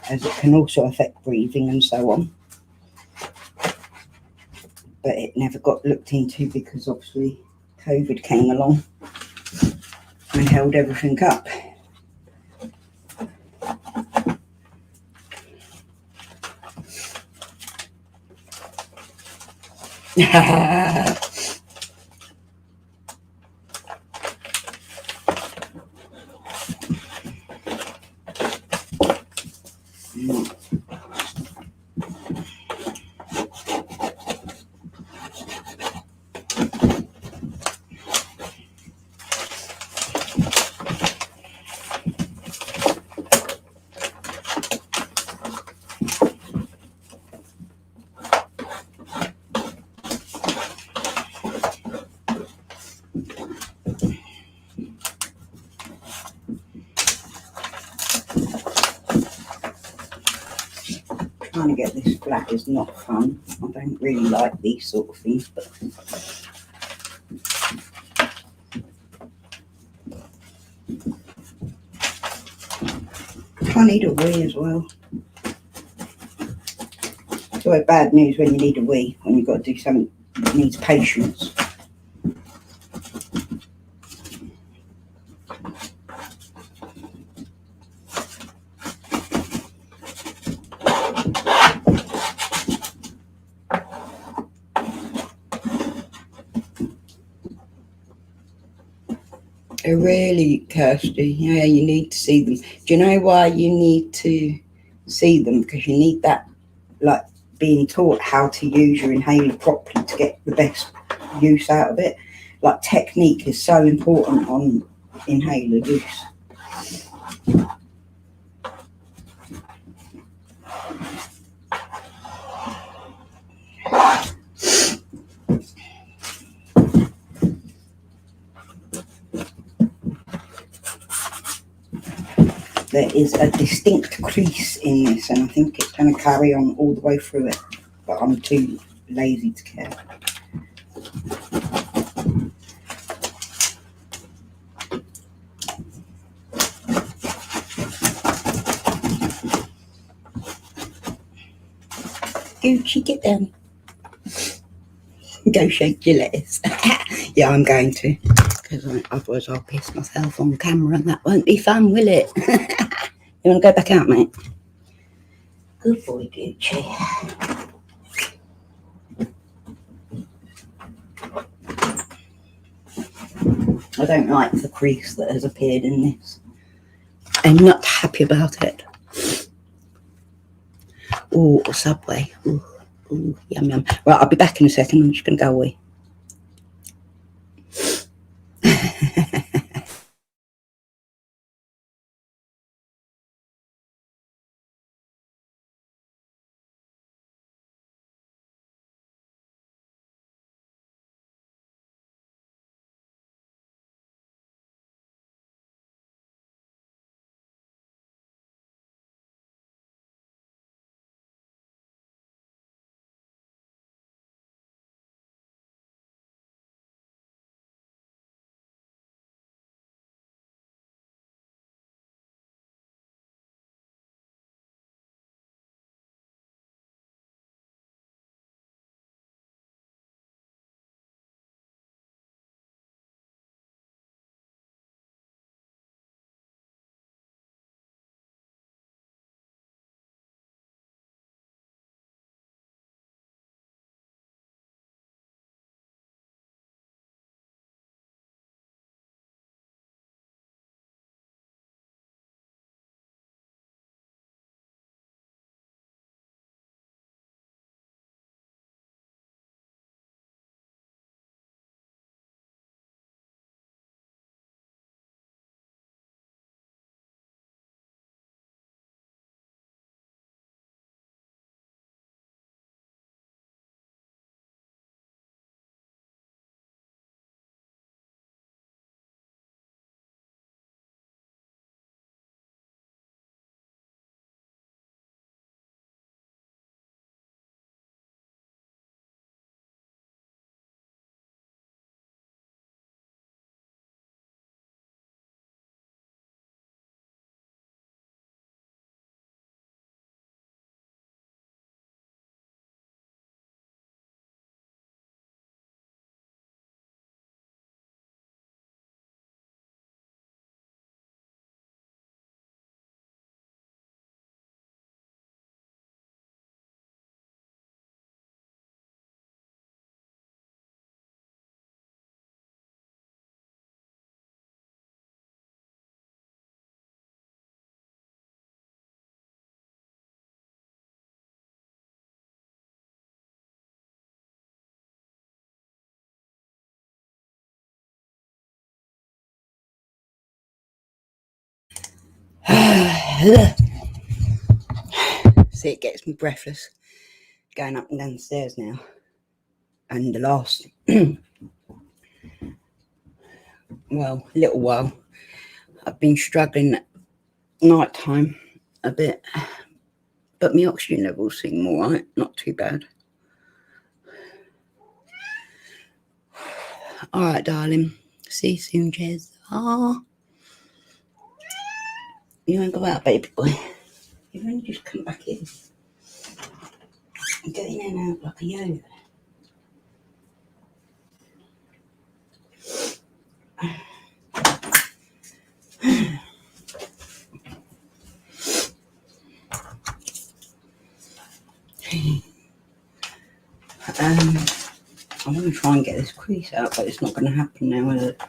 as it can also affect breathing and so on. But it never got looked into because obviously COVID came along and held everything up. Trying to get this flat is not fun. I don't really like these sort of things, but I need a wee as well. It's always bad news when you need a wee, when you've got to do something that needs patience. Really, Kirsty, yeah, you need to see them. Do you know why you need to see them? Because you need that, like, being taught how to use your inhaler properly to get the best use out of it. Like, technique is so important on inhaler use. There is a distinct crease in this, and I think it's going to carry on all the way through it, but I'm too lazy to care. Gucci, get down. Go shake your lettuce. Yeah, I'm going to, because otherwise I'll piss myself on camera and that won't be fun, will it? You want to go back out, mate? Good boy, Gucci. I don't like the crease that has appeared in this. I'm not happy about it. Oh, Subway. Ooh, ooh, yum, yum. Right, I'll be back in a second. I'm just going to go away. See, it gets me breathless going up and down the stairs now. And the last, well, little while, I've been struggling at night time a bit, but my oxygen levels seem all right, not too bad. All right, darling. See you soon, Jez. Ah, you ain't go out, baby boy. You've only just come back in. I'm getting in and out like a yo. I want to try and get this crease out, but it's not going to happen now, is it?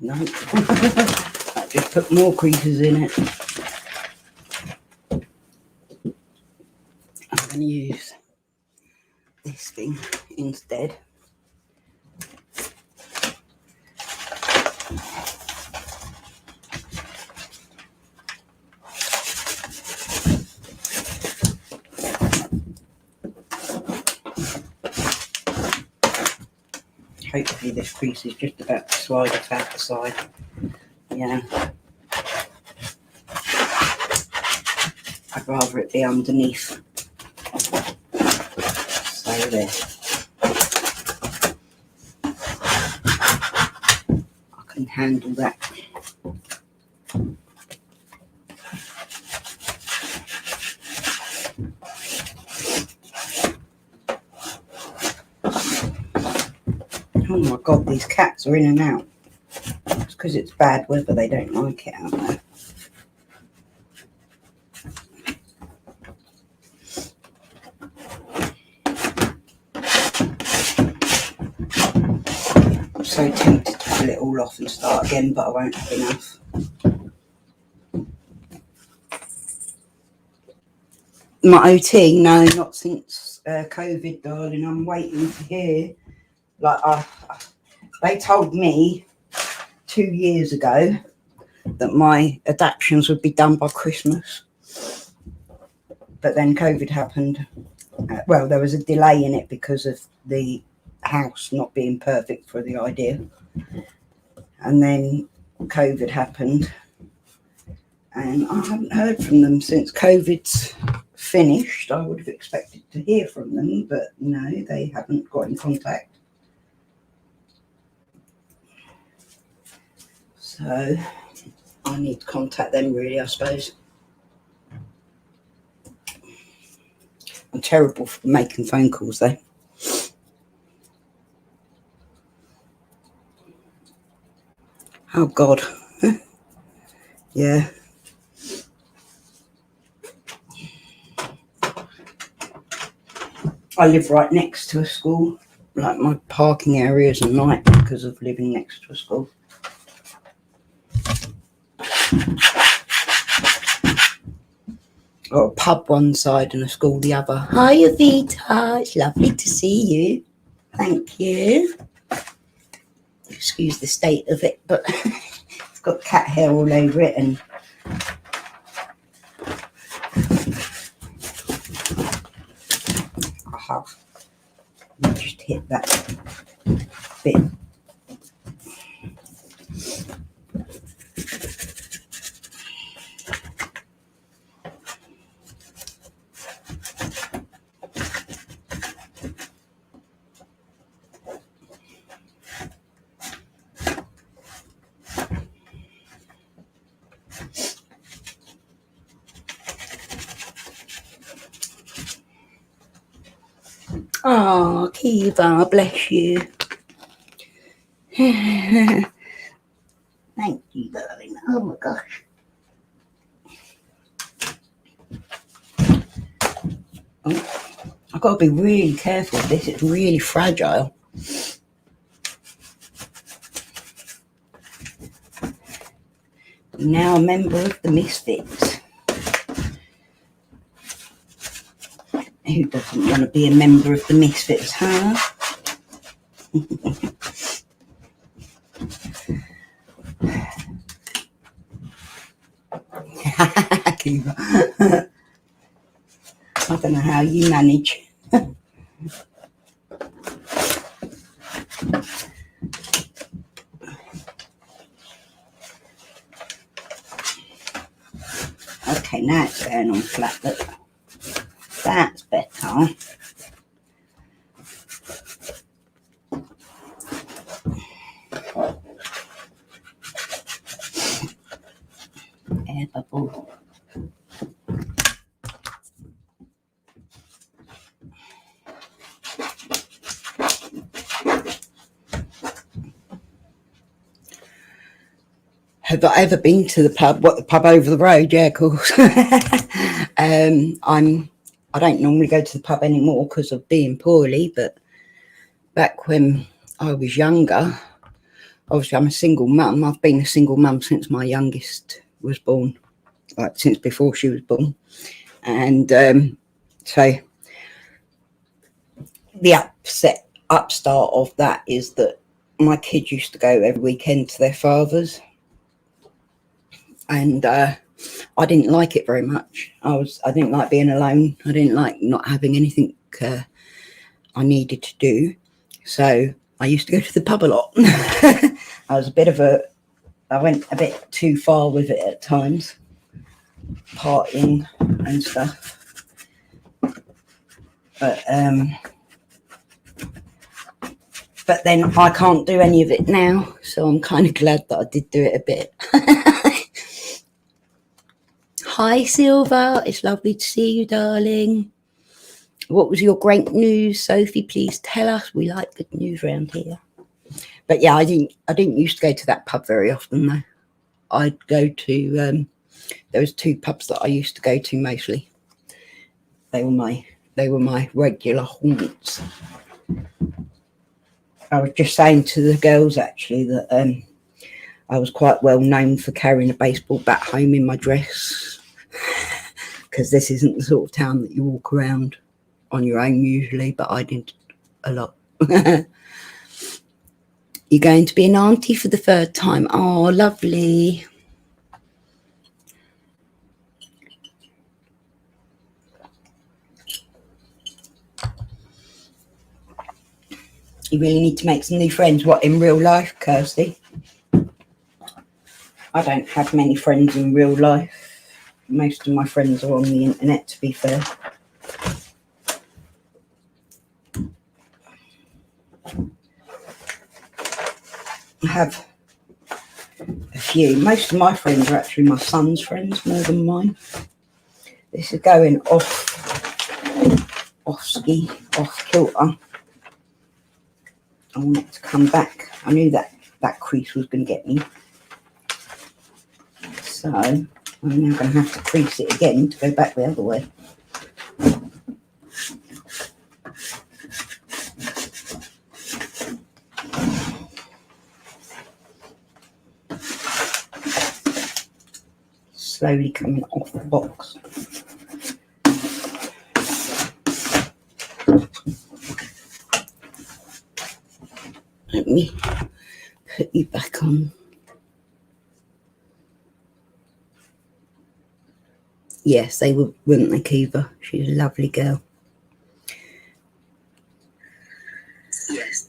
No. That just put more creases in it. I'm going to use this thing instead. Hopefully this crease is just about to slide off out the side. Yeah. I'd rather it be underneath. So there. I can handle that. Oh my God, these cats are in and out. It's because it's bad weather, they don't like it out there. I'm so tempted to pull it all off and start again, but I won't have enough. My OT, no, not since COVID, darling. I'm waiting to hear. Like, they told me 2 years ago that my adaptions would be done by Christmas. But then COVID happened. Well, there was a delay in it because of the house not being perfect for the idea. And then COVID happened. And I haven't heard from them since COVID's finished. I would have expected to hear from them, but no, they haven't got in contact. So I need to contact them, really, I suppose. I'm terrible for making phone calls, though. Oh, God. Yeah. I live right next to a school. Like, my parking area is a night because of living next to a school. Got a pub one side and a school the other. Hiya, Vita. It's lovely to see you. Thank you. Excuse the state of it, but it's got cat hair all over it, and I have just hit that bit. Oh, Kiva, bless you. Thank you, darling. Oh my gosh. Oh, I've got to be really careful with this. It's really fragile. I'm now a member of the Misfits. Who doesn't want to be a member of the Misfits, huh? Kiva. I don't know how you manage. Okay, now it's going on flat. Look. That's better. Air bubble. Have I ever been to the pub? What, the pub over the road? Yeah, of course. I don't normally go to the pub anymore because of being poorly, but back when I was younger, obviously I'm a single mum. I've been a single mum since my youngest was born, like since before she was born. And so the upstart of that is that my kids used to go every weekend to their father's. And I didn't like it very much. I didn't like being alone. I didn't like not having anything I needed to do. So I used to go to the pub a lot. I went a bit too far with it at times, partying and stuff. But then I can't do any of it now. So I'm kind of glad that I did do it a bit. Hi, Silva. It's lovely to see you, darling. What was your great news, Sophie? Please tell us. We like good news around here. But yeah, I didn't used to go to that pub very often though. I'd go to there was 2 pubs that I used to go to mostly. They were my regular haunts. I was just saying to the girls actually that I was quite well known for carrying a baseball bat home in my dress, because this isn't the sort of town that you walk around on your own usually, but I did a lot. You're going to be an auntie for the 3rd time. Oh, lovely. You really need to make some new friends. What, in real life, Kirsty? I don't have many friends in real life. Most of my friends are on the internet, to be fair. I have a few. Most of my friends are actually my son's friends more than mine. This is going off kilter. I want it to come back. I knew that crease was going to get me. So I'm now going to have to crease it again to go back the other way. Slowly coming off the box. Let me put you back on. Yes, they would, wouldn't they, Kiva? She's a lovely girl. Yes.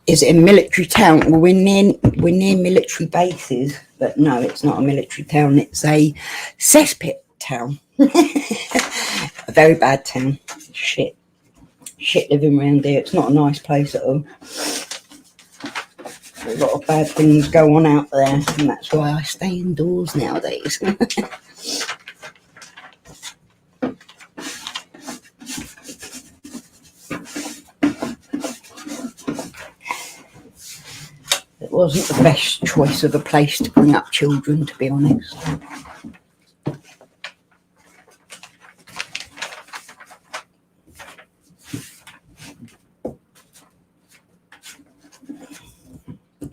Is it a military town? Well, we're near military bases, but no, it's not a military town. It's a cesspit town. A very bad town. Shit living around here. It's not a nice place at all. A lot of bad things go on out there, and that's why I stay indoors nowadays. It wasn't the best choice of a place to bring up children, to be honest.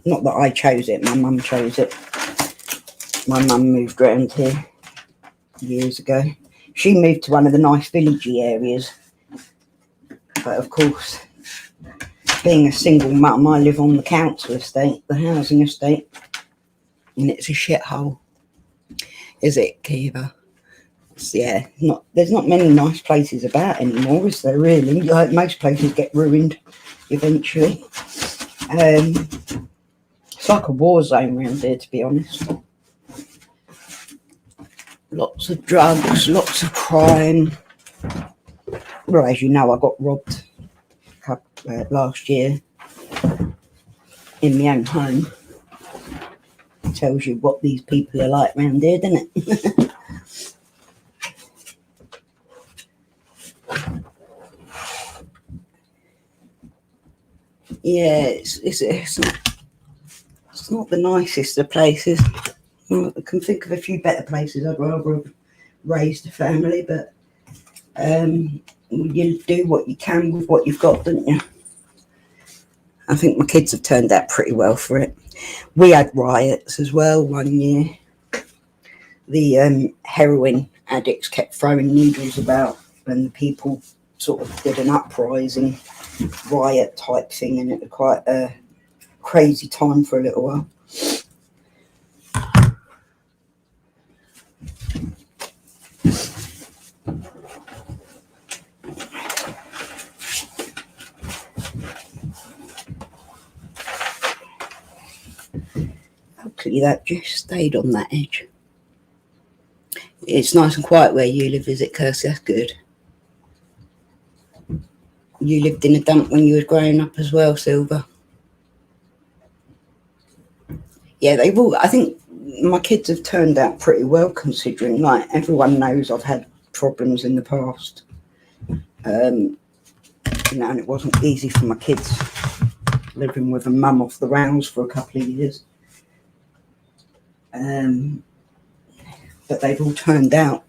Not that I chose it, my mum chose it. My mum moved around here years ago. She moved to one of the nice villagey areas. But of course, being a single mum, I live on the council estate, the housing estate. And it's a shithole. Is it, Kiva? Yeah, there's not many nice places about anymore, is there really? Like most places get ruined eventually. It's like a war zone around here, to be honest. Lots of drugs, lots of crime. Well, as you know, I got robbed last year in my own home. It tells you what these people are like around here, doesn't it? Yeah, it's not the nicest of places. I can think of a few better places I'd rather have raised a family, but you do what you can with what you've got, don't you? I think my kids have turned out pretty well for it. We had riots as well one year. The heroin addicts kept throwing needles about, and the people sort of did an uprising riot type thing, and it was quite a crazy time for a little while. Hopefully that just stayed on that edge. It's nice and quiet where you live, is it, Kirsty? That's good. You lived in a dump when you were growing up as well, Silver. Yeah, they will. I think my kids have turned out pretty well, considering, like, everyone knows I've had problems in the past. And it wasn't easy for my kids living with a mum off the rails for a couple of years. But they've all turned out.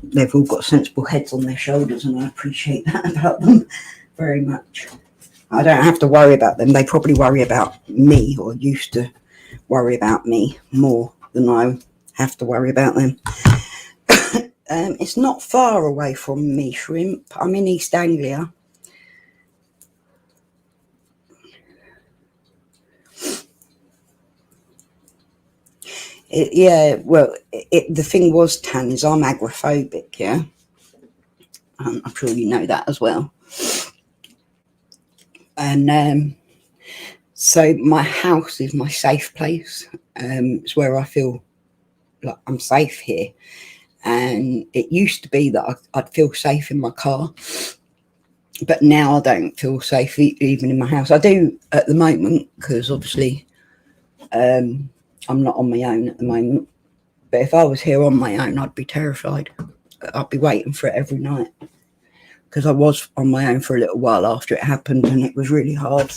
They've all got sensible heads on their shoulders, and I appreciate that about them very much. I don't have to worry about them. They probably worry about me, or used to worry about me more than I have to worry about them. It's not far away from me, Shrimp. I'm in East Anglia. The thing was, Tan, is I'm agoraphobic, yeah? I'm sure you know that as well. And so my house is my safe place. It's where I feel like I'm safe here. And it used to be that I'd feel safe in my car, but now I don't feel safe even in my house. I do at the moment, because obviously I'm not on my own at the moment. But if I was here on my own, I'd be terrified. I'd be waiting for it every night, because I was on my own for a little while after it happened, and it was really hard.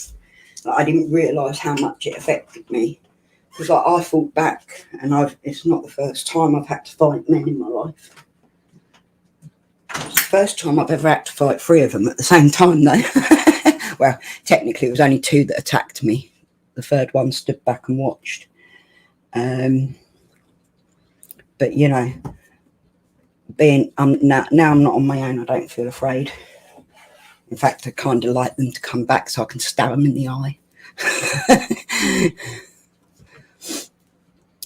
I didn't realise how much it affected me, because I thought back, and it's not the first time I've had to fight men in my life. It's the first time I've ever had to fight 3 of them at the same time, though. Well, technically it was only 2 that attacked me. The 3rd one stood back and watched. But now I'm not on my own, I don't feel afraid. In fact, I kind of like them to come back so I can stab them in the eye.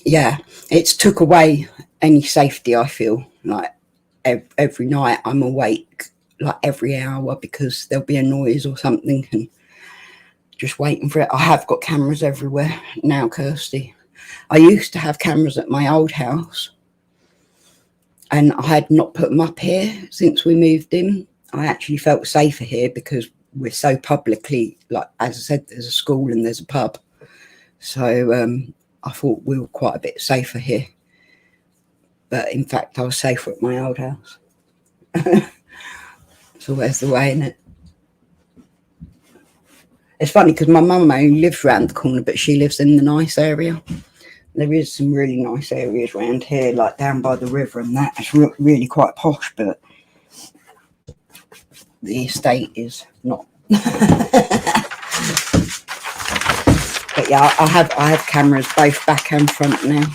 Yeah, it's took away any safety, I feel. Like every night I'm awake, like every hour, because there'll be a noise or something, and just waiting for it. I have got cameras everywhere now, Kirsty. I used to have cameras at my old house, and I had not put them up here since we moved in. I actually felt safer here because we're so publicly, like, as I said, there's a school and there's a pub. So I thought we were quite a bit safer here. But in fact, I was safer at my old house. It's always the way, isn't it? It's funny because my mum only lives round the corner, but she lives in the nice area. There is some really nice areas around here, like down by the river and that. It's really quite posh, but the estate is not. But yeah, I have cameras both back and front now.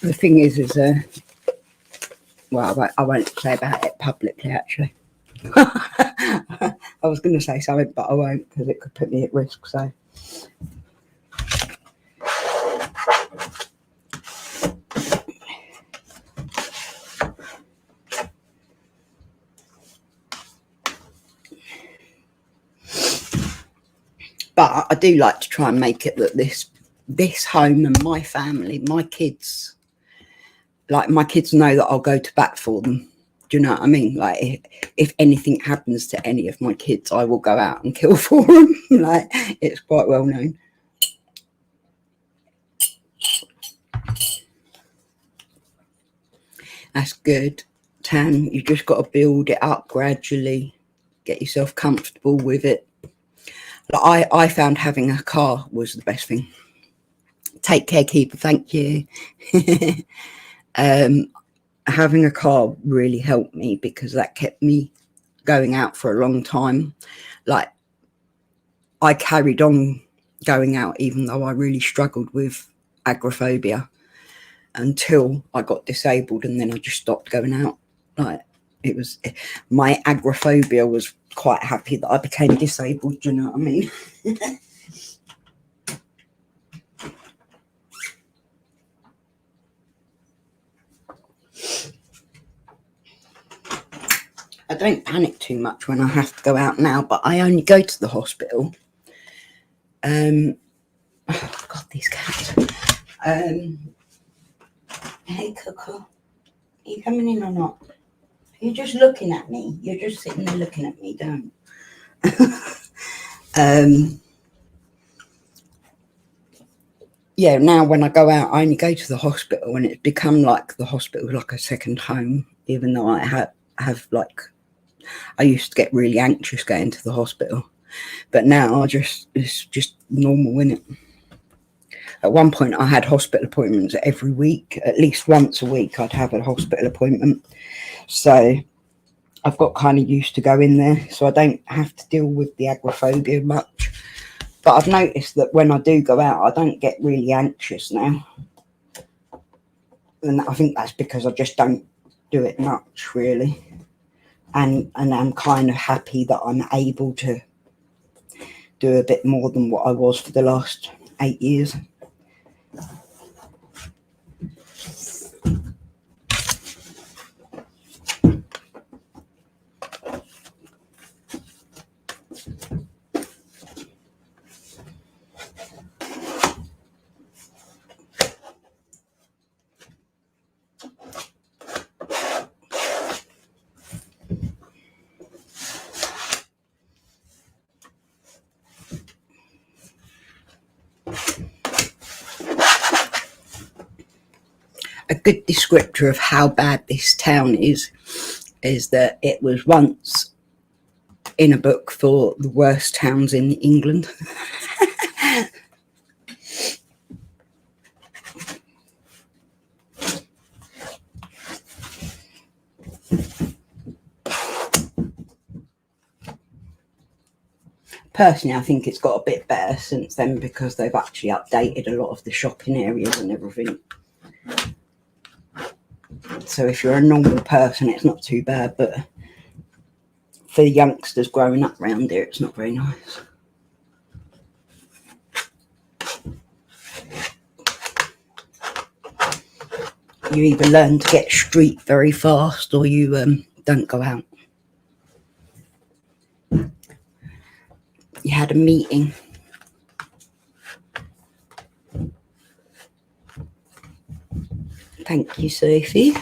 The thing is well, I won't say about it publicly, actually. I was going to say something, but I won't, because it could put me at risk. So but I do like to try and make it that this home and my family, my kids, like, my kids know that I'll go to bat for them. Do you know what I mean? Like, if anything happens to any of my kids, I will go out and kill for them. Like, it's quite well known. That's good, Tan. You just got to build it up gradually, get yourself comfortable with it. Like, I found having a car was the best thing. Take care, keeper. Thank you. Having a car really helped me, because that kept me going out for a long time. Like, I carried on going out even though I really struggled with agoraphobia until I got disabled, and then I just stopped going out. Like, it was, my agoraphobia was quite happy that I became disabled. Do you know what I mean? I don't panic too much when I have to go out now, but I only go to the hospital. Oh God, these cats. Hey, Coco, are you coming in or not? You're just looking at me. You're just sitting there looking at me, don't. Yeah, now when I go out, I only go to the hospital, and it's become like the hospital, like a second home, even though I have like, I used to get really anxious going to the hospital, but now it's just normal, isn't it? At one point I had hospital appointments every week, at least once a week I'd have a hospital appointment. So I've got kind of used to going there, so I don't have to deal with the agoraphobia much. But I've noticed that when I do go out, I don't get really anxious now. And I think that's because I just don't do it much, really. And I'm kind of happy that I'm able to do a bit more than what I was for the last 8 years. A good descriptor of how bad this town is that it was once in a book for the worst towns in England. Personally, I think it's got a bit better since then, because they've actually updated a lot of the shopping areas and everything. So if you're a normal person, it's not too bad, but for the youngsters growing up around here, it's not very nice. You either learn to get street very fast, or you don't go out. You had a meeting. Thank you, Sophie.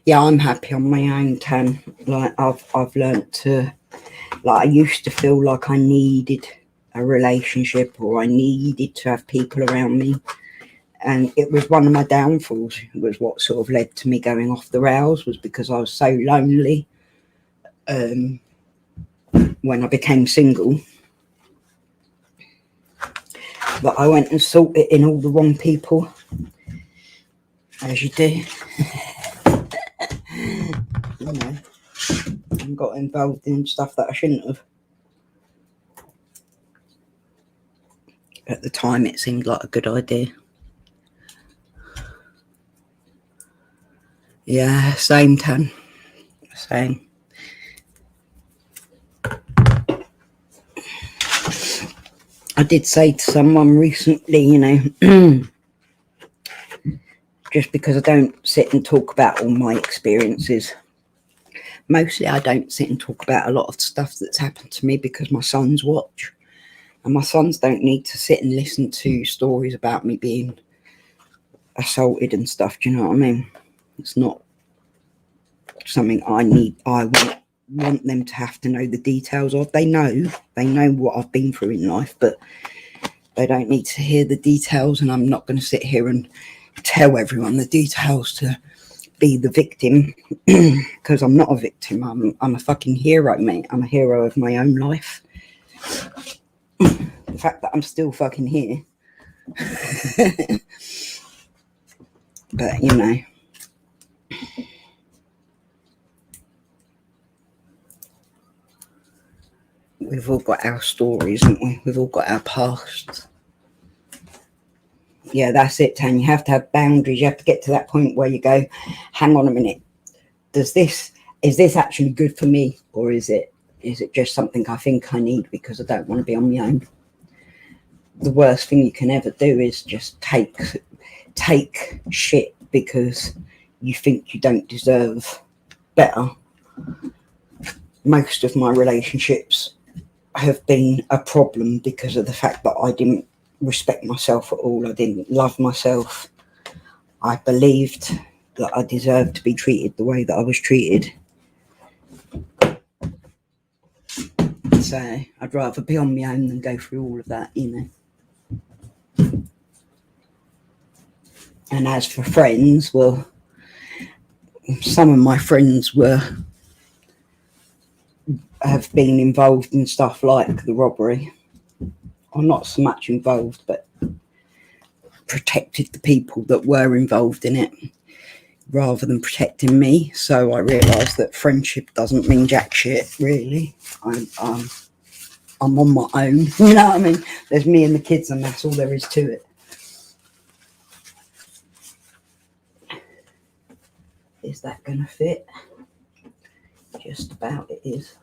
Yeah, I'm happy on my own, Tam. Like I've learnt to, like, I used to feel like I needed a relationship, or I needed to have people around me, and it was one of my downfalls. It was what sort of led to me going off the rails, was because I was so lonely when I became single, that I went and sought it in all the wrong people, as you do. You know, and got involved in stuff that I shouldn't have. At the time, it seemed like a good idea. Yeah, same, Tan. Same. I did say to someone recently, you know, just because I don't sit and talk about all my experiences. Mostly I don't sit and talk about a lot of stuff that's happened to me because my sons watch. And my sons don't need to sit and listen to stories about me being assaulted and stuff. Do you know what I mean? It's not something I want them to have to know the details of. They know what I've been through in life, but they don't need to hear the details. And I'm not going to sit here and tell everyone the details to be the victim, because I'm not a victim. I'm a fucking hero, mate. I'm a hero of my own life. The fact that I'm still fucking here. But, you know, we've all got our stories, haven't we? We've all got our past. Yeah, that's it, Tan. You have to have boundaries. You have to get to that point where you go, hang on a minute. Is this actually good for me? Or is it just something I think I need because I don't want to be on my own? The worst thing you can ever do is just take shit because you think you don't deserve better. Most of my relationships have been a problem because of the fact that I didn't respect myself at all. I didn't love myself. I believed that I deserved to be treated the way that I was treated. So I'd rather be on my own than go through all of that, you know. And as for friends, well, some of my friends have been involved in stuff like the robbery, or not so much involved, but protected the people that were involved in it rather than protecting me. So I realised that friendship doesn't mean jack shit, really. I'm on my own, you know what I mean? There's me and the kids, and that's all there is to it. Is that gonna fit? Just about it is.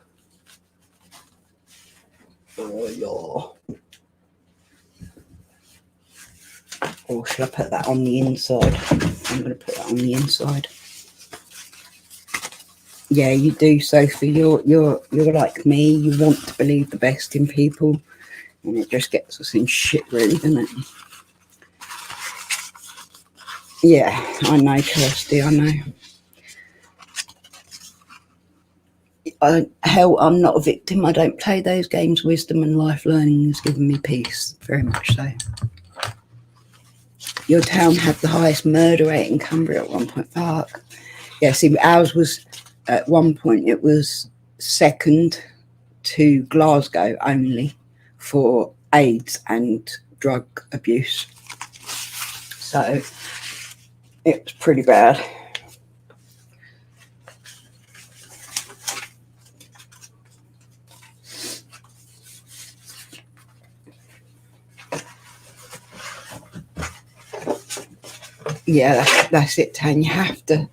Oh yeah. Or should I put that on the inside? I'm gonna put that on the inside. Yeah, you do, Sophie. You're like me. You want to believe the best in people, and it just gets us in shit, really, doesn't it? Yeah, I know, Kirsty. I know. Hell, I'm not a victim. I don't play those games. Wisdom and life learning has given me peace, very much so. Your town had the highest murder rate in Cumbria at one point. Fuck. Yeah, see, ours was, at one point, it was second to Glasgow only for AIDS and drug abuse. So it was pretty bad. Yeah, that's it, Tan. You have to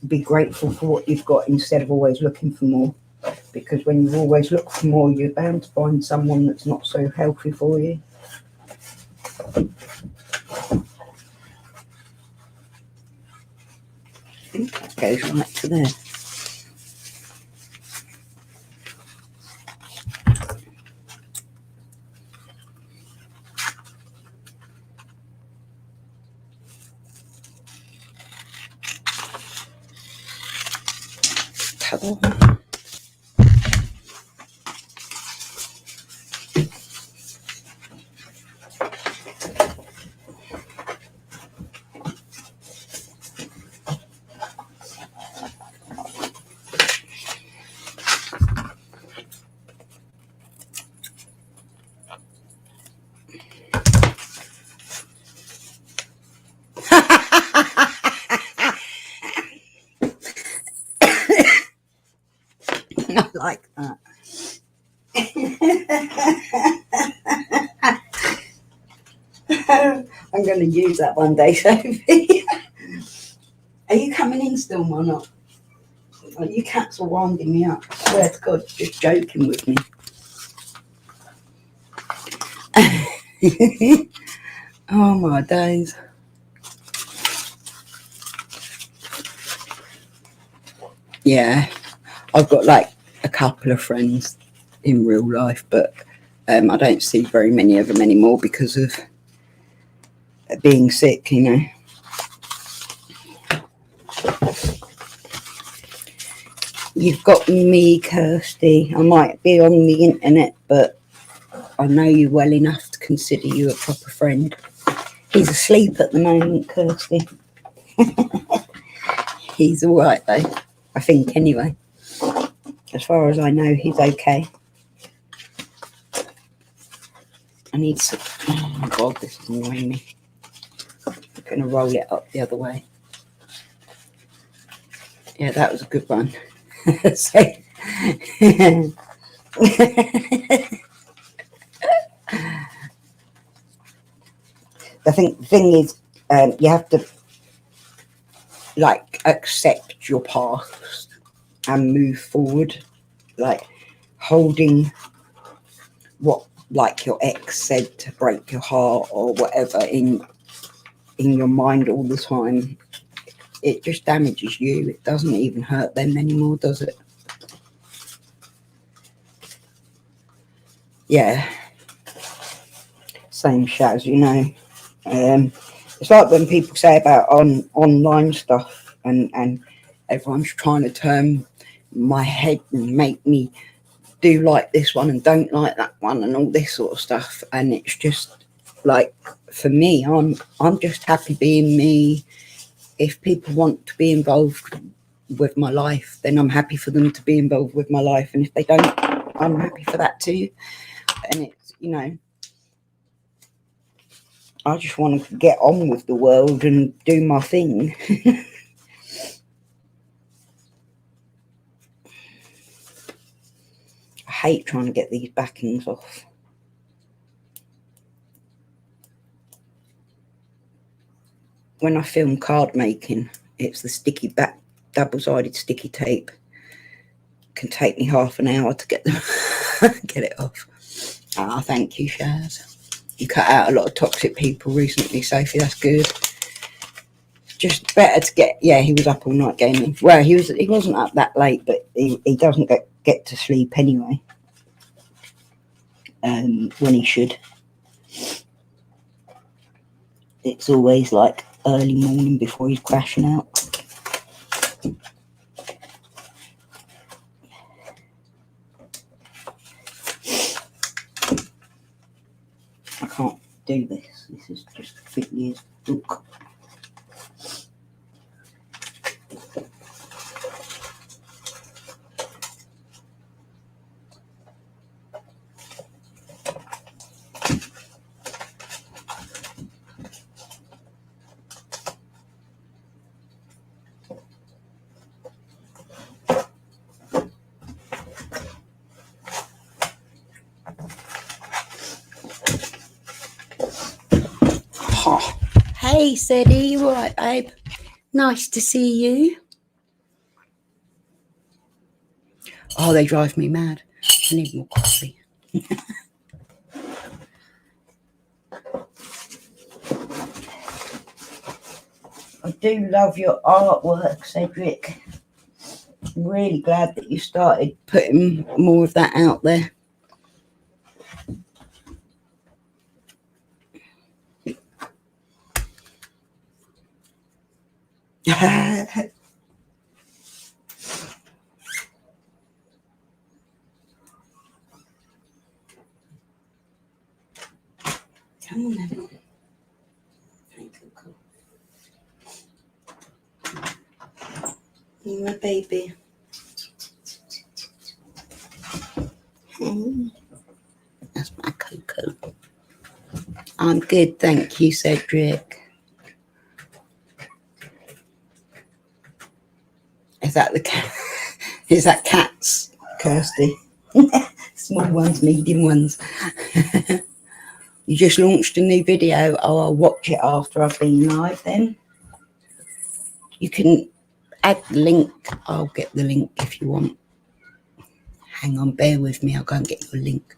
be grateful for what you've got instead of always looking for more. Because when you always look for more, you're bound to find someone that's not so healthy for you. I think that goes right to there. Ta-da. I like that. I'm going to use that one day, Sophie. Are you coming in still or not? Oh, you cats are winding me up. I swear to God, just joking with me. Oh my days. Yeah, I've got like a couple of friends in real life, but I don't see very many of them anymore because of being sick, you know. You've got me, Kirsty. I might be on the internet, but I know you well enough to consider you a proper friend. He's asleep at the moment, Kirsty. He's all right, though. I think, anyway. As far as I know, he's okay. I need to... Oh, my God, this is annoying me. I'm going to roll it up the other way. Yeah, that was a good one. So... I think the thing is, you have to accept your past and move forward, holding what your ex said to break your heart or whatever in your mind all the time. It just damages you. It doesn't even hurt them anymore, does it? Yeah, same Shaz, you know. It's like when people say about online stuff, and everyone's trying to turn my head and make me do like this one and don't like that one and all this sort of stuff. And it's just like, for me, I'm just happy being me. If people want to be involved with my life, then I'm happy for them to be involved with my life, and if they don't, I'm happy for that too. And it's, you know, I just want to get on with the world and do my thing. I hate trying to get these backings off. When I film card making, it's the sticky back, double-sided sticky tape. It can take me half an hour to get them get it off. Ah, thank you, Shaz. You cut out a lot of toxic people recently, Sophie. That's good. Just better to get. Yeah, he was up all night gaming. Well, he wasn't up that late, but he doesn't get to sleep anyway. When he should. It's always like early morning before he's crashing out. I can't do this. This is just thickly as book. Oh. Hey, Sadie, you right, babe? Nice to see you. Oh, they drive me mad. I need more coffee. I do love your artwork, Cedric. I'm really glad that you started putting more of that out there. Come on then. Thank you, cool. You my baby. Hey. That's my Coco. I'm good, thank you, Cedric. Is that the cat? Is that cats, Kirsty? Small ones, medium ones. You just launched a new video. Oh, I'll watch it after I've been live then. You can add the link. I'll get the link if you want. Hang on, bear with me. I'll go and get your link.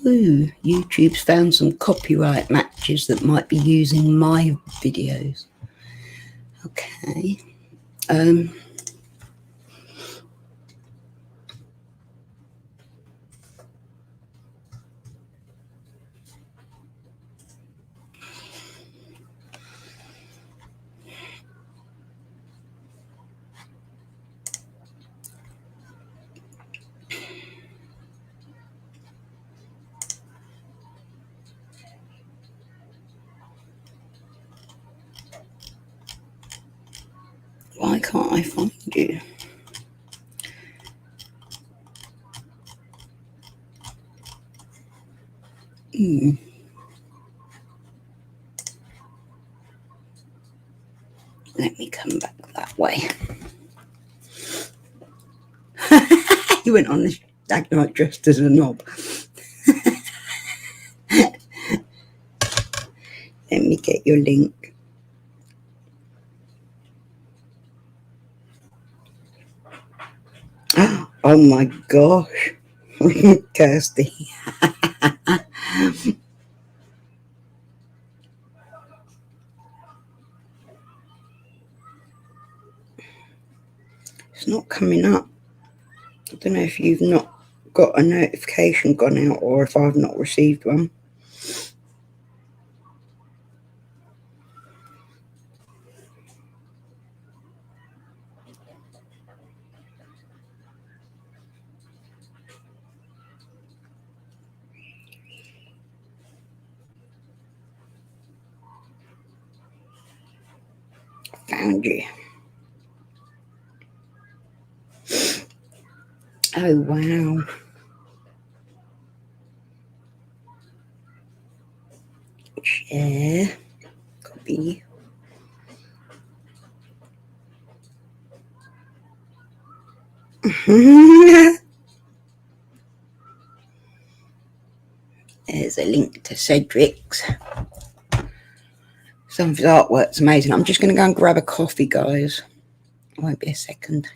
Ooh, YouTube's found some copyright matches that might be using my videos. Okay. Why can't I find you? Let me come back that way. You went on this dag night dressed as a knob. Let me get your link. Oh my gosh. Kirsty. It's not coming up. I don't know if you've not got a notification gone out or if I've not received one. Found you. Oh wow. Share. Copy. There's a link to Cedric's. Some of his artwork's amazing. I'm just going to go and grab a coffee, guys. It won't be a second.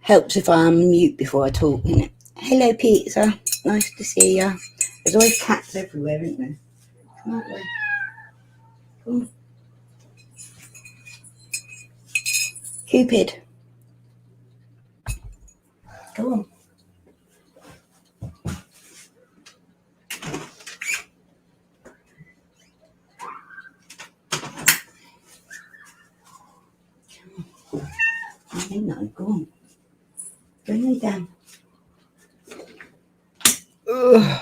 Helps if I unmute before I talk, isn't it? Hello, Pizza. Nice to see ya. There's always cats everywhere, isn't there? Come on, boy. Come on. Cupid. Go on. I know. Go on. Go lay down. Ugh.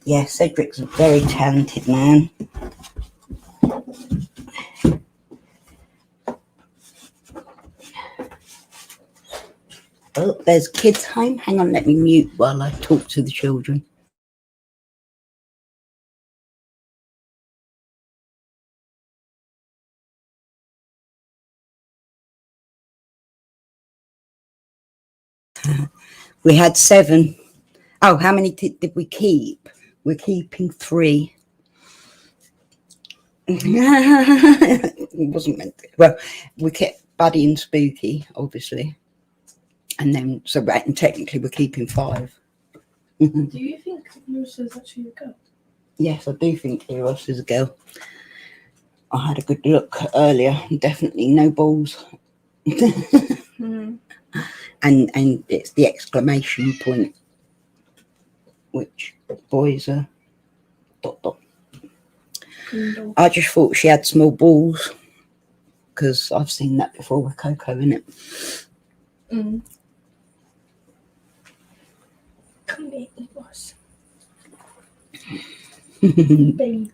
Yeah, Cedric's a very talented man. Oh, there's kids home. Hang on, let me mute while I talk to the children. We had 7. Oh, how many did we keep? We're keeping 3. It wasn't meant to. Well, we kept Buddy and Spooky, obviously. And then, so and technically we're keeping 5.
Do you think Eros is actually a girl?
Yes, I do think Eros is a girl. I had a good look earlier. Definitely no balls. And it's the exclamation point, which boys are ... I just thought she had small balls because I've seen that before with Coco, innit?
Come here, Eros. Baby.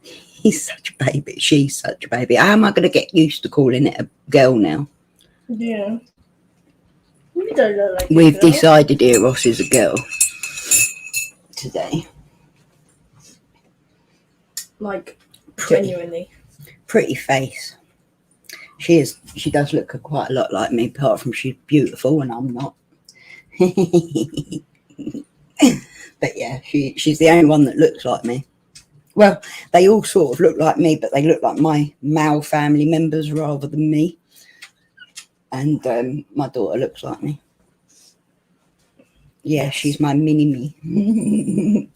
He's such a baby. She's such a baby. How am I going to get used to calling it a girl now?
Yeah. We don't look like
We've decided Eros is a girl today.
Like, genuinely.
Pretty face. She is. She does look quite a lot like me, apart from she's beautiful and I'm not. But yeah, she's the only one that looks like me. Well, they all sort of look like me, but they look like my male family members rather than me. And my daughter looks like me. Yeah, yes. She's my mini-me.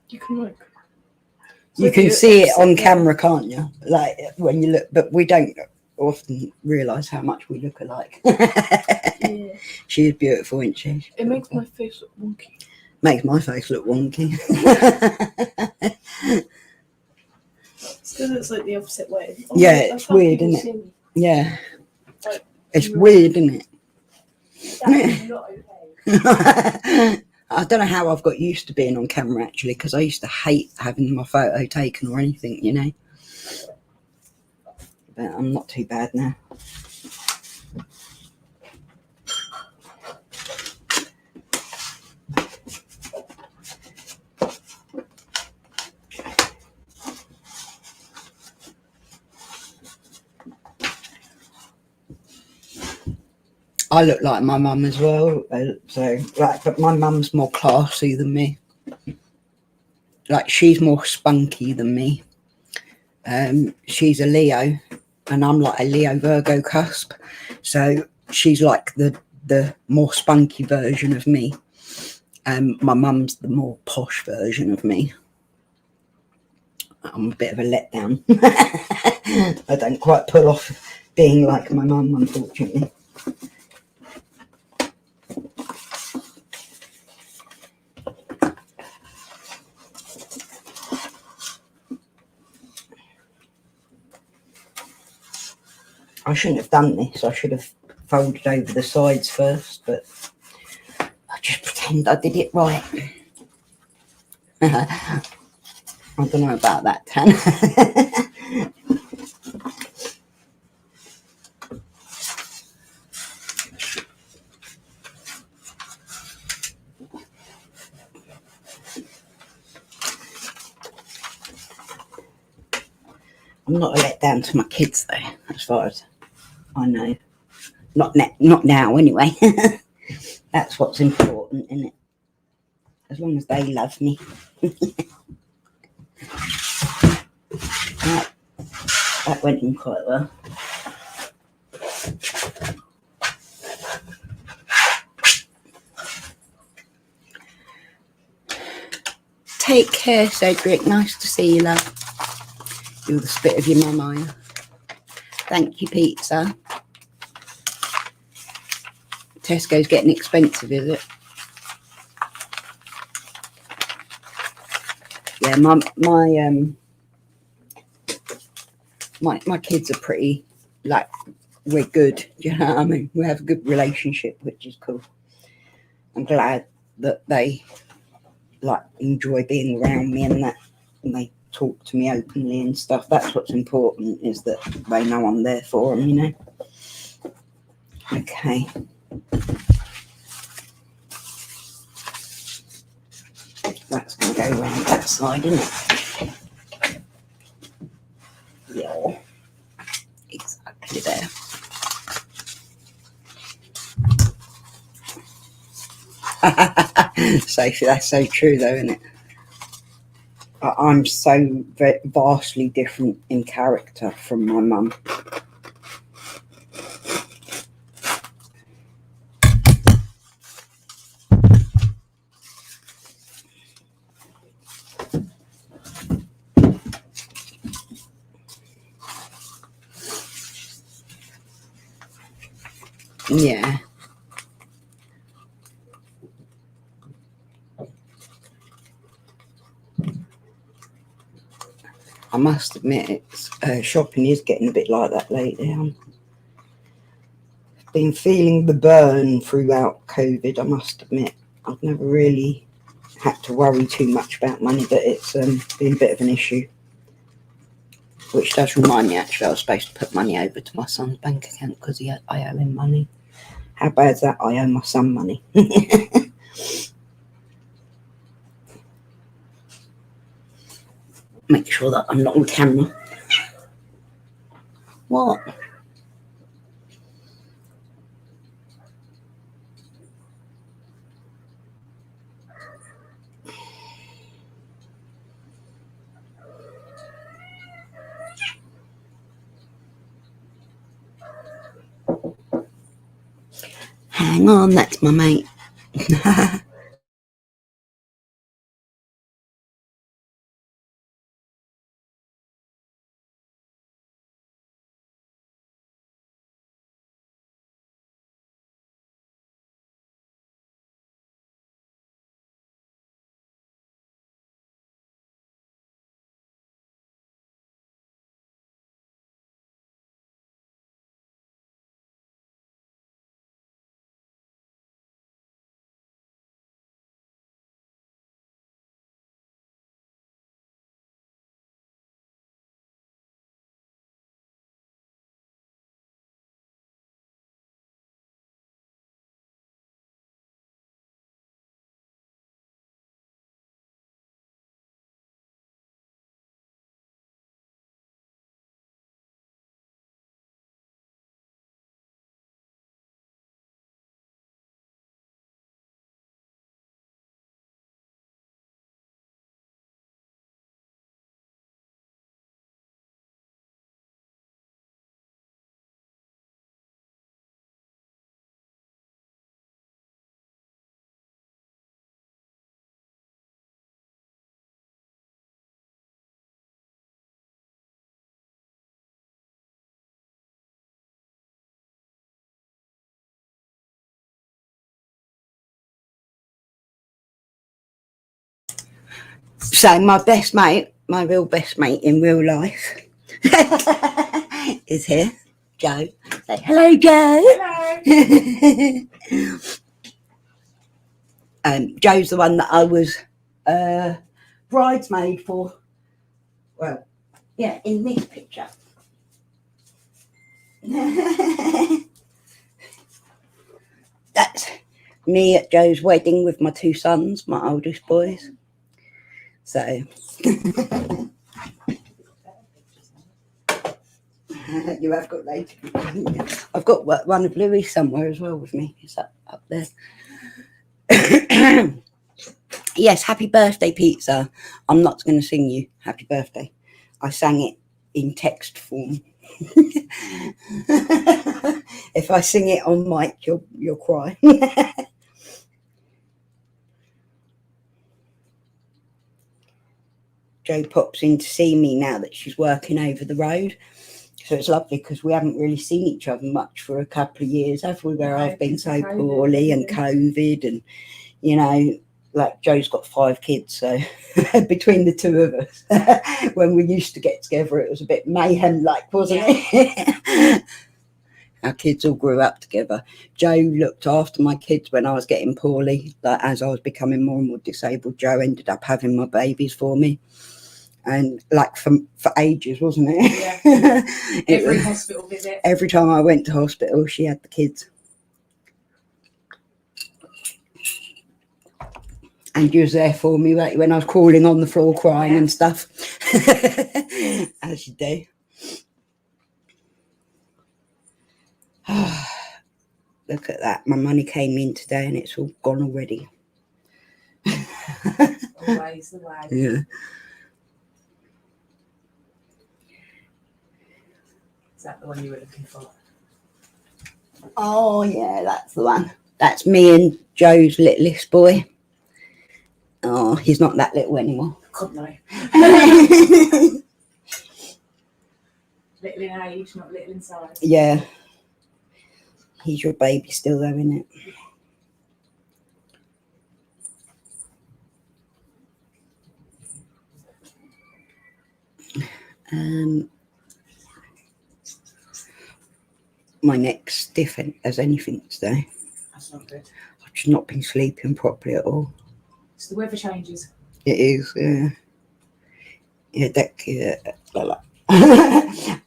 You can look.
You can see it on camera, can't you? Like when you look, but we don't often realise how much we look alike.
Yeah.
She is beautiful, isn't she?
It makes my face look wonky.
Makes my face look wonky.
It's because it's like the opposite way.
Oh, yeah, it's weird, isn't it? Yeah. Like, it's weird, isn't it?
That's not okay.
I don't know how I've got used to being on camera, actually, because I used to hate having my photo taken or anything, you know. But I'm not too bad now. I look like my mum as well, so like, but my mum's more classy than me. Like, she's more spunky than me. She's a Leo, and I'm like a Leo Virgo cusp. So she's like the more spunky version of me. My mum's the more posh version of me. I'm a bit of a letdown. I don't quite pull off being like my mum, unfortunately. I shouldn't have done this. I should have folded over the sides first, but I just pretend I did it right. I don't know about that, Tan. I'm not a letdown to my kids, though, as far as I know. Not now, anyway. That's what's important, isn't it? As long as they love me. That went in quite well. Take care, Cedric. Nice to see you, love. You're the spit of your mum, are you? Thank you, pizza. Tesco's getting expensive, is it? Yeah, my kids are pretty, like, we're good. Do you know what I mean? We have a good relationship, which is cool. I'm glad that they like enjoy being around me and that, and they talk to me openly and stuff. That's what's important, is that they know I'm there for them, you know. Okay. That's going to go around that side, isn't it? Yeah. Exactly there. Sophie, that's so true though, isn't it? I'm so vastly different in character from my mum. Yeah. I must admit, it's shopping is getting a bit like that lately. I've been feeling the burn throughout COVID, I must admit. I've never really had to worry too much about money, but it's been a bit of an issue. Which does remind me, actually, I was supposed to put money over to my son's bank account because I owe him money. How bad's that? I owe my son money. Make sure that I'm not on camera. What? Hang on, that's my mate. So my best mate, my real best mate in real life is here, Joe. Say hello, Joe. Hello. Joe's the one that I was bridesmaid for. Well, yeah, in this picture. That's me at Joe's wedding with my two sons, my oldest boys. So you have got later. I've got one of Louis somewhere as well with me. It's up there. Yes, happy birthday, pizza. I'm not going to sing you happy birthday. I sang it in text form. If I sing it on mic, you'll cry. Jo pops in to see me now that she's working over the road. So it's lovely because we haven't really seen each other much for a couple of years, have we? Where I've been so poorly and COVID, and you know, like Joe's got 5 kids, so between the two of us, when we used to get together, it was a bit mayhem like, wasn't it? Our kids all grew up together. Joe looked after my kids when I was getting poorly. Like, as I was becoming more and more disabled, Joe ended up having my babies for me. And like for ages, wasn't it?
Yeah. Every hospital visit.
Every time I went to hospital, she had the kids. And you was there for me when I was crawling on the floor crying and stuff. As you do. Look at that. My money came in today and it's all gone already.
Always the way.
Yeah.
Is that the one you were looking for?
Oh, yeah, that's the one. That's me and Joe's littlest boy. Oh, he's not that little anymore.
God, no. Little in age, not little in size.
Yeah. He's your baby still, though, isn't it? My neck's stiff as anything today.
That's not good.
I've just not been sleeping properly at all.
It's the weather changes.
It is, yeah.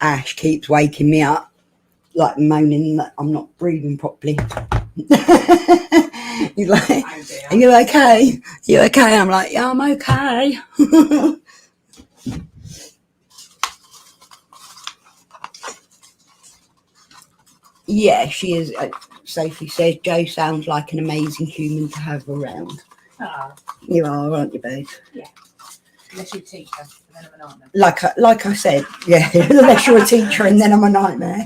Ash keeps waking me up, like moaning that I'm not breathing properly. He's like,
Oh dear.
"Are you okay? Are you okay?" I'm like, "Yeah, I'm okay." Yeah, she is. Sophie says Joe sounds like an amazing human to have around.
Oh,
You are, aren't you, babe?
unless you're a teacher, then I'm a nightmare.
Like I said, yeah. Unless you're a teacher, and then I'm a nightmare.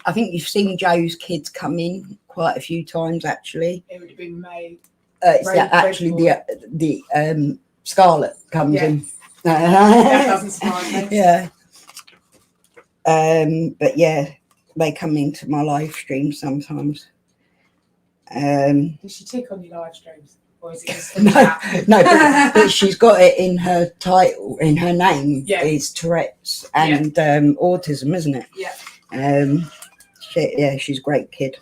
I think you've seen Joe's kids come in quite a few times, actually.
It would have been May.
It's
Very
actually the Scarlet comes
Yeah.
in.
That doesn't surprise me.
Yeah. But yeah, they come into my live stream sometimes.
Does she tick on your live streams? Or is it just
No, but she's got it in her title, in her name.
Yeah.
Is Tourette's and autism, isn't it?
Yeah.
She's a great kid,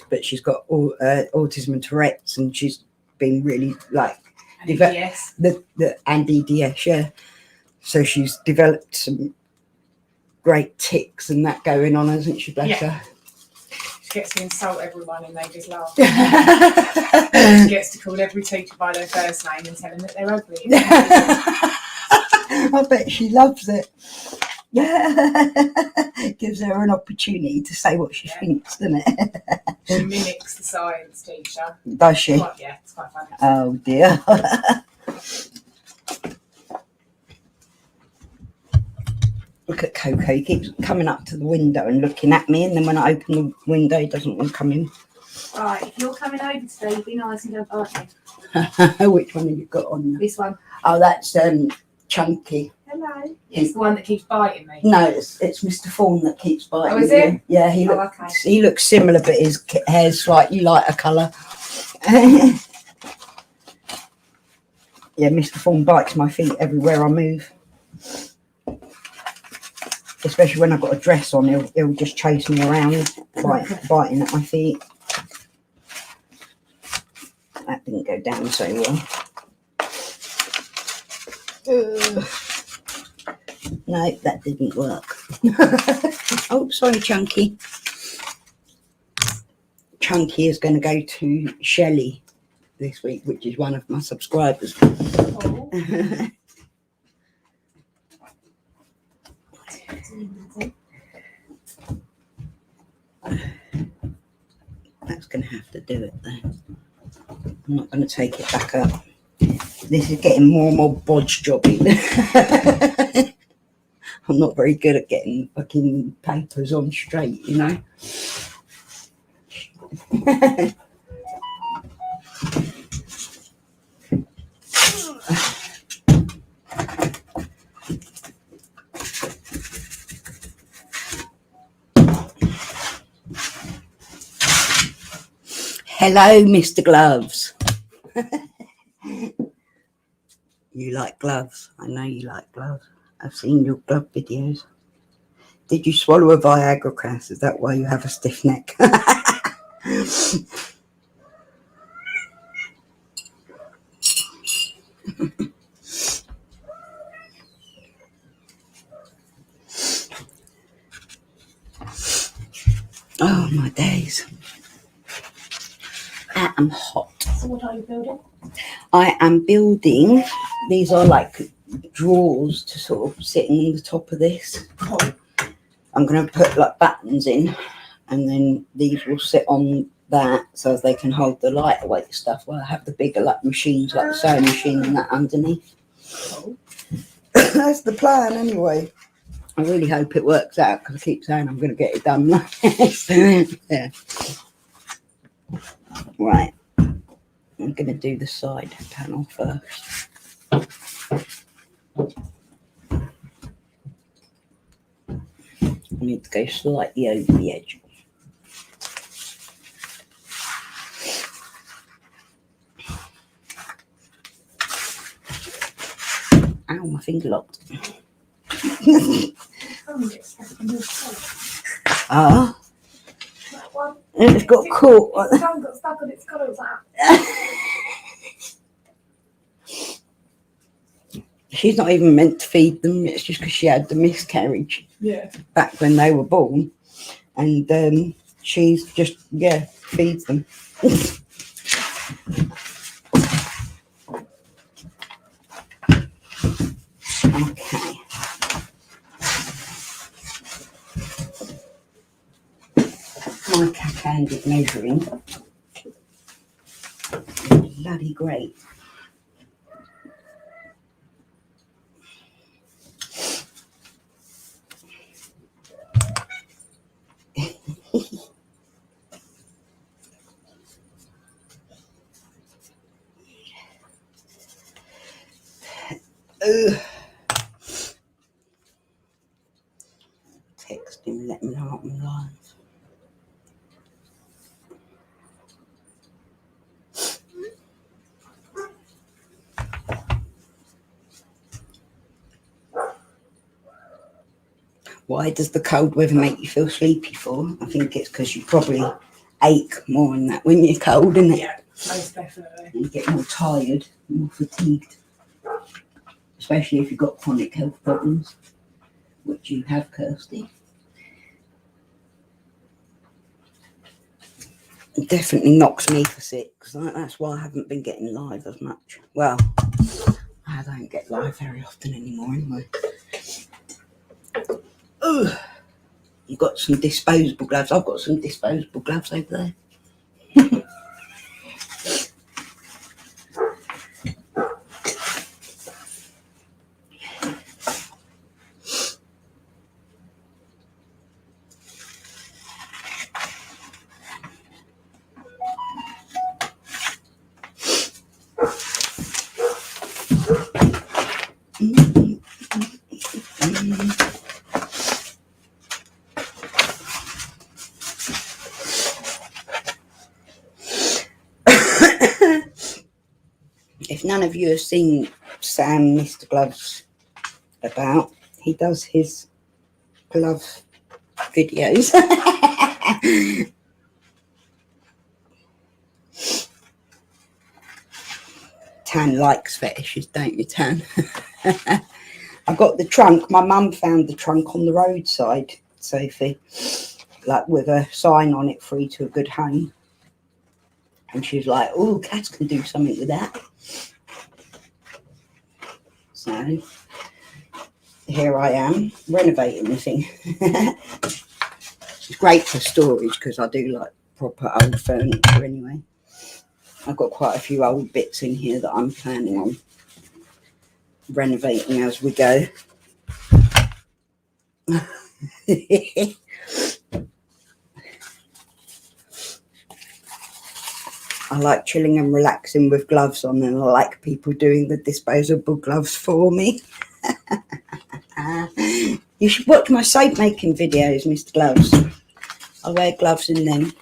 but she's got autism and Tourette's, and she's been really like
And EDS.
and EDS, yeah. So she's developed some great tics and that going on, hasn't she, bless her?
She gets to insult everyone and they just laugh. She gets to call every teacher by their first name and tell them that they're ugly.
I bet she loves it. Gives her an opportunity to say what she thinks, doesn't it?
She mimics the science teacher.
Does she?
It's quite funny.
Oh dear. Look at Coco. He keeps coming up to the window and looking at me, and then when I open the window, he doesn't want to come in.
Right, if you're coming over today, be nice and don't bite me.
Which one have you got on?
This one.
Oh, that's Chunky.
Hello. It's the one that keeps biting me.
No, it's Mr. Fawn that keeps biting.
Oh, is
you.
it?
Yeah, he looks similar, but his hair's slightly lighter colour. Yeah, Mr. Fawn bites my feet everywhere I move. Especially when I've got a dress on, he'll just chase me around, biting at my feet. That didn't go down so well. No, that didn't work. Oh, sorry, Chunky. Chunky is going to go to Shelley this week, which is one of my subscribers.
Oh.
That's going to have to do it though. I'm not going to take it back up. This is getting more and more bodge jobby. I'm not very good at getting fucking papers on straight, you know. Hello, Mr. Gloves. You like gloves? I know you like gloves. I've seen your glove videos. Did you swallow a Viagra, Cass? Is that why you have a stiff neck? Oh my days. I am hot.
So what are you building?
I am building, these are like drawers to sort of sit in the top of this.
Oh.
I'm going to put like buttons in, and then these will sit on that so they can hold the lighter weight stuff. Well, I have the bigger like machines, like the sewing machine and that underneath.
Oh.
That's the plan anyway. I really hope it works out because I keep saying I'm going to get it done. Yeah. Right. I'm going to do the side panel first. I need to go slightly over the edge. Ow, my finger locked. Ah,
That one.
it's got caught.
Its tongue got stuck on its collar. Was that?
She's not even meant to feed them. It's just because she had the miscarriage
Yeah.
back when they were born, and she's just feeds them. Okay. My cat-handed measuring. Bloody great. Text him, let me know I'm live. Why does the cold weather make you feel sleepy for? I think it's because you probably ache more than that when you're cold, isn't it?
Yeah, most definitely.
You get more tired, more fatigued. Especially if you've got chronic health problems, which you have, Kirsty. It definitely knocks me for six. That's why I haven't been getting live as much. Well, I don't get live very often anymore anyway. Ugh. You've got some disposable gloves. I've got some disposable gloves over there. If none of you have seen Sam Mr. Gloves about, he does his glove videos. Tan likes fetishes, don't you, Tan? I got the trunk. My mum found the trunk on the roadside, Sophie, like with a sign on it, free to a good home. And she's like, oh, Cass can do something with that. So here I am, renovating the thing. It's great for storage because I do like proper old furniture anyway. I've got quite a few old bits in here that I'm planning on renovating as we go. I like chilling and relaxing with gloves on, and I like people doing the disposable gloves for me. You should watch my soap making videos, Mr. Gloves. I wear gloves in them.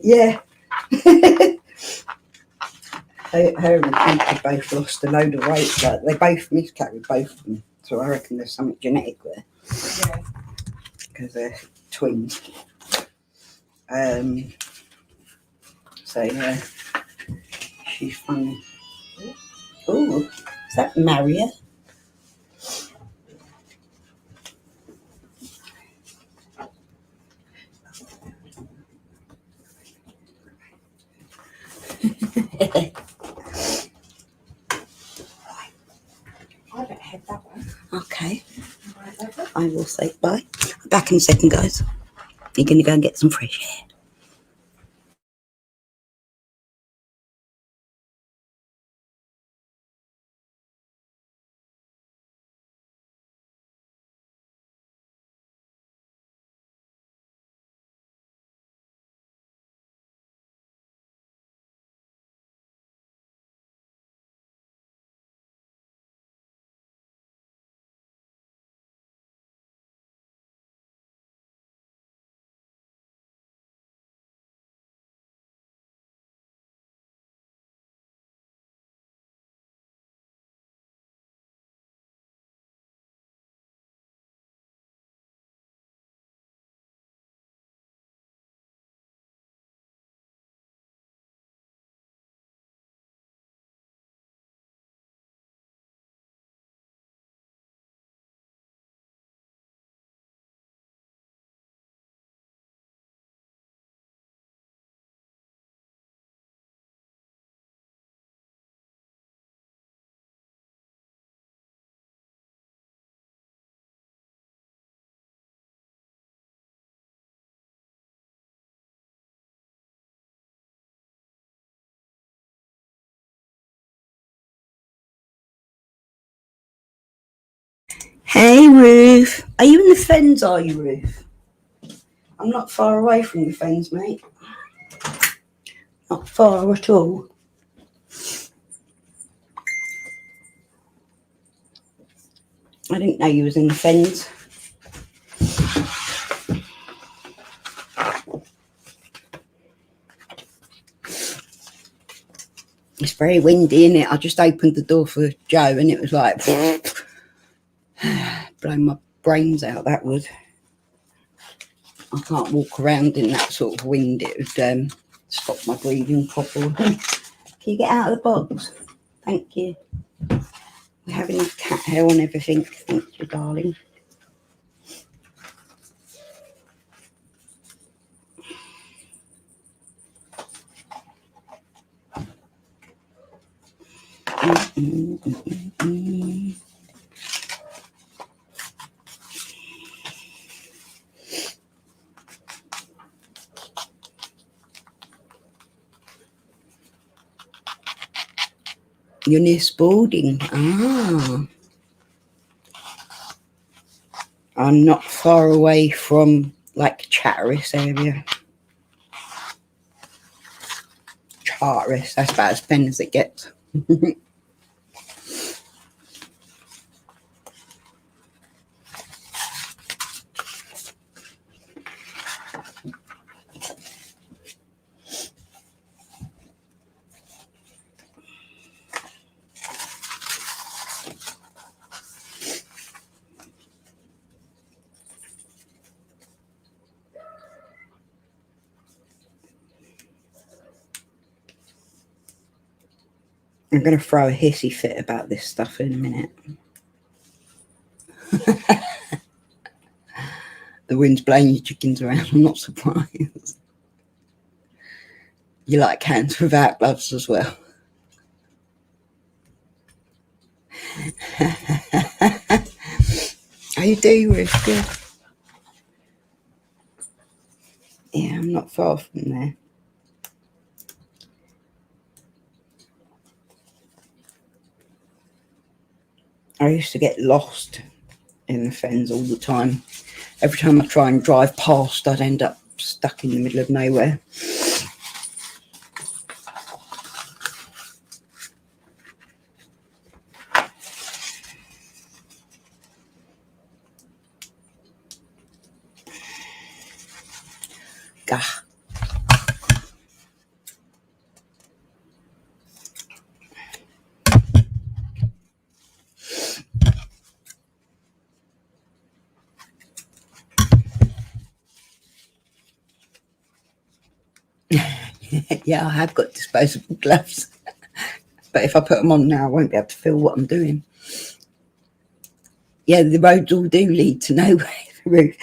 Yeah. Her and Pinky both lost a load of weight. Like they both miscarried, both of them. So I reckon there's something genetic there
Yeah.
because they're twins. So yeah, she's funny. Oh, is that Maria?
I better head that way.
Okay,
Right, lovely.
I will say bye. Back in a second, guys. You're gonna go and get some fresh air. Hey, Ruth. Are you in the fens, are you, Ruth? I'm not far away from the fens, mate. Not far at all. I didn't know you was in the fens. It's very windy, isn't it? I just opened the door for Joe and it was like blowing my brains out, that would. I can't walk around in that sort of wind. It would stop my breathing properly. Can you get out of the box? Thank you. We're having a cat hair on everything. Thank you, darling. You're near Spalding. Ah. I'm not far away from like Chatteris area. Charteris, that's about as thin as it gets. I'm going to throw a hissy fit about this stuff in a minute. The wind's blowing your chickens around, I'm not surprised. You like hands without gloves as well. How you do, Ruth? Good. Yeah, I'm not far from there. I used to get lost in the fens all the time. Every time I try and drive past, I'd end up stuck in the middle of nowhere. Gah. Yeah, I have got disposable gloves. But if I put them on now, I won't be able to feel what I'm doing. Yeah, the roads all do lead to nowhere. The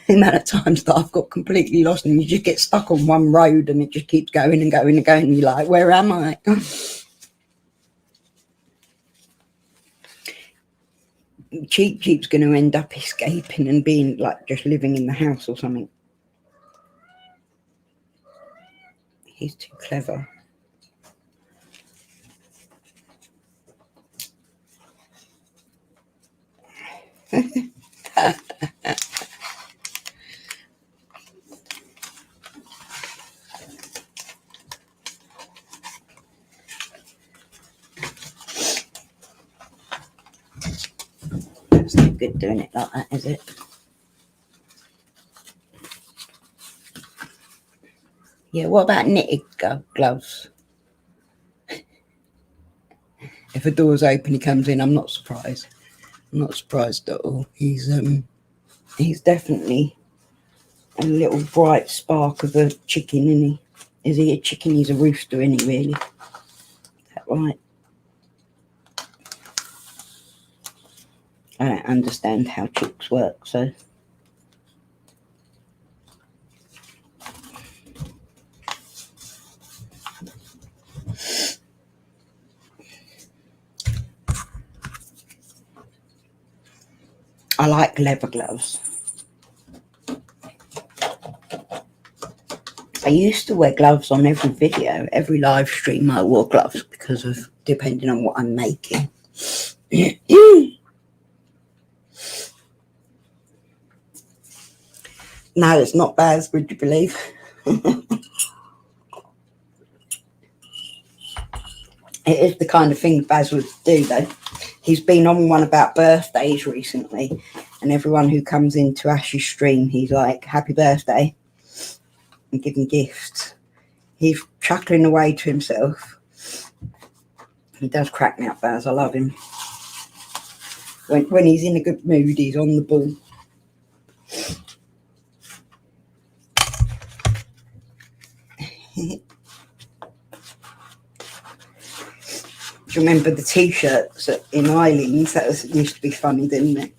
amount of times that I've got completely lost and you just get stuck on one road and it just keeps going and going and going. And you're like, where am I? Cheap's going to end up escaping and being like just living in the house or something. He's too clever. It's no good doing it like that, is it? Yeah, what about knitted gloves? If a door's open, he comes in. I'm not surprised. I'm not surprised at all. He's definitely a little bright spark of a chicken, isn't he? Is he a chicken? He's a rooster, isn't he, really? Is that right? I don't understand how chicks work, so... I like leather gloves. I used to wear gloves on every video, every live stream I wore gloves because of depending on what I'm making. No, it's not Baz, would you believe? It is the kind of thing Baz would do, though. He's been on one about birthdays recently, and everyone who comes into Ash's stream, he's like, happy birthday, and giving gifts. He's chuckling away to himself. He does crack me up, Baz. I love him. When he's in a good mood, he's on the ball. Do you remember the T-shirts in Eileen's? Used to be funny, didn't it?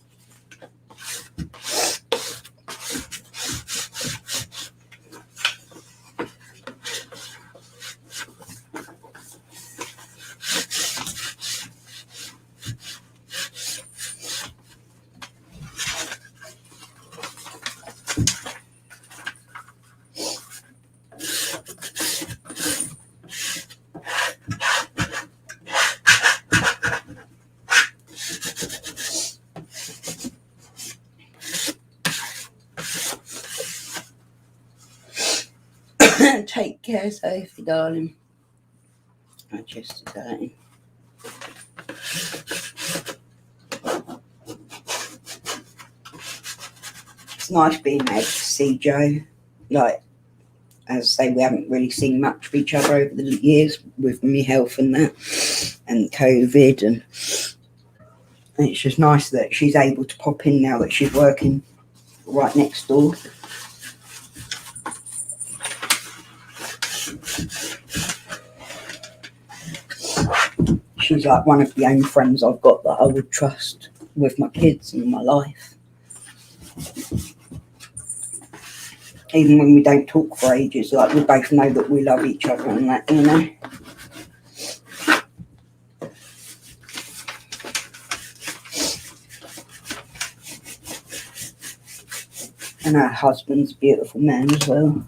Take care, Sophie, darling. I just today. It's nice being able to see Joe. Like, as I say, we haven't really seen much of each other over the years with my health and that, and COVID, and it's just nice that she's able to pop in now that she's working right next door. She's like one of the only friends I've got that I would trust with my kids and my life. Even when we don't talk for ages, like we both know that we love each other and that, you know. And her husband's a beautiful man as well.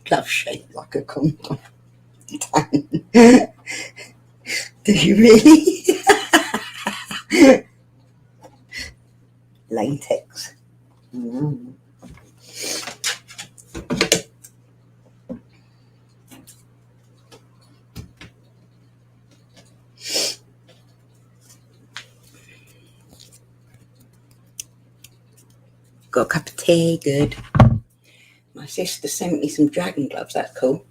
glove shaped like a condom. Do you really? Latex. Mm. Got a cup of tea, good. My sister sent me some dragon gloves, that's cool.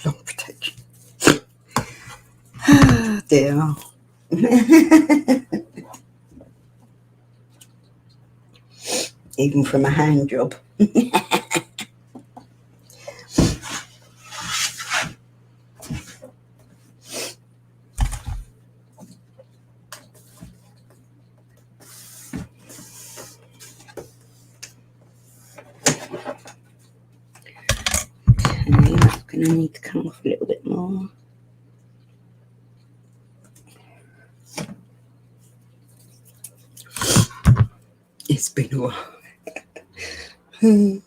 Long protection. Oh dear. Even from a hand job. Okay, that's going to need to come off a little bit more. It's been a while. There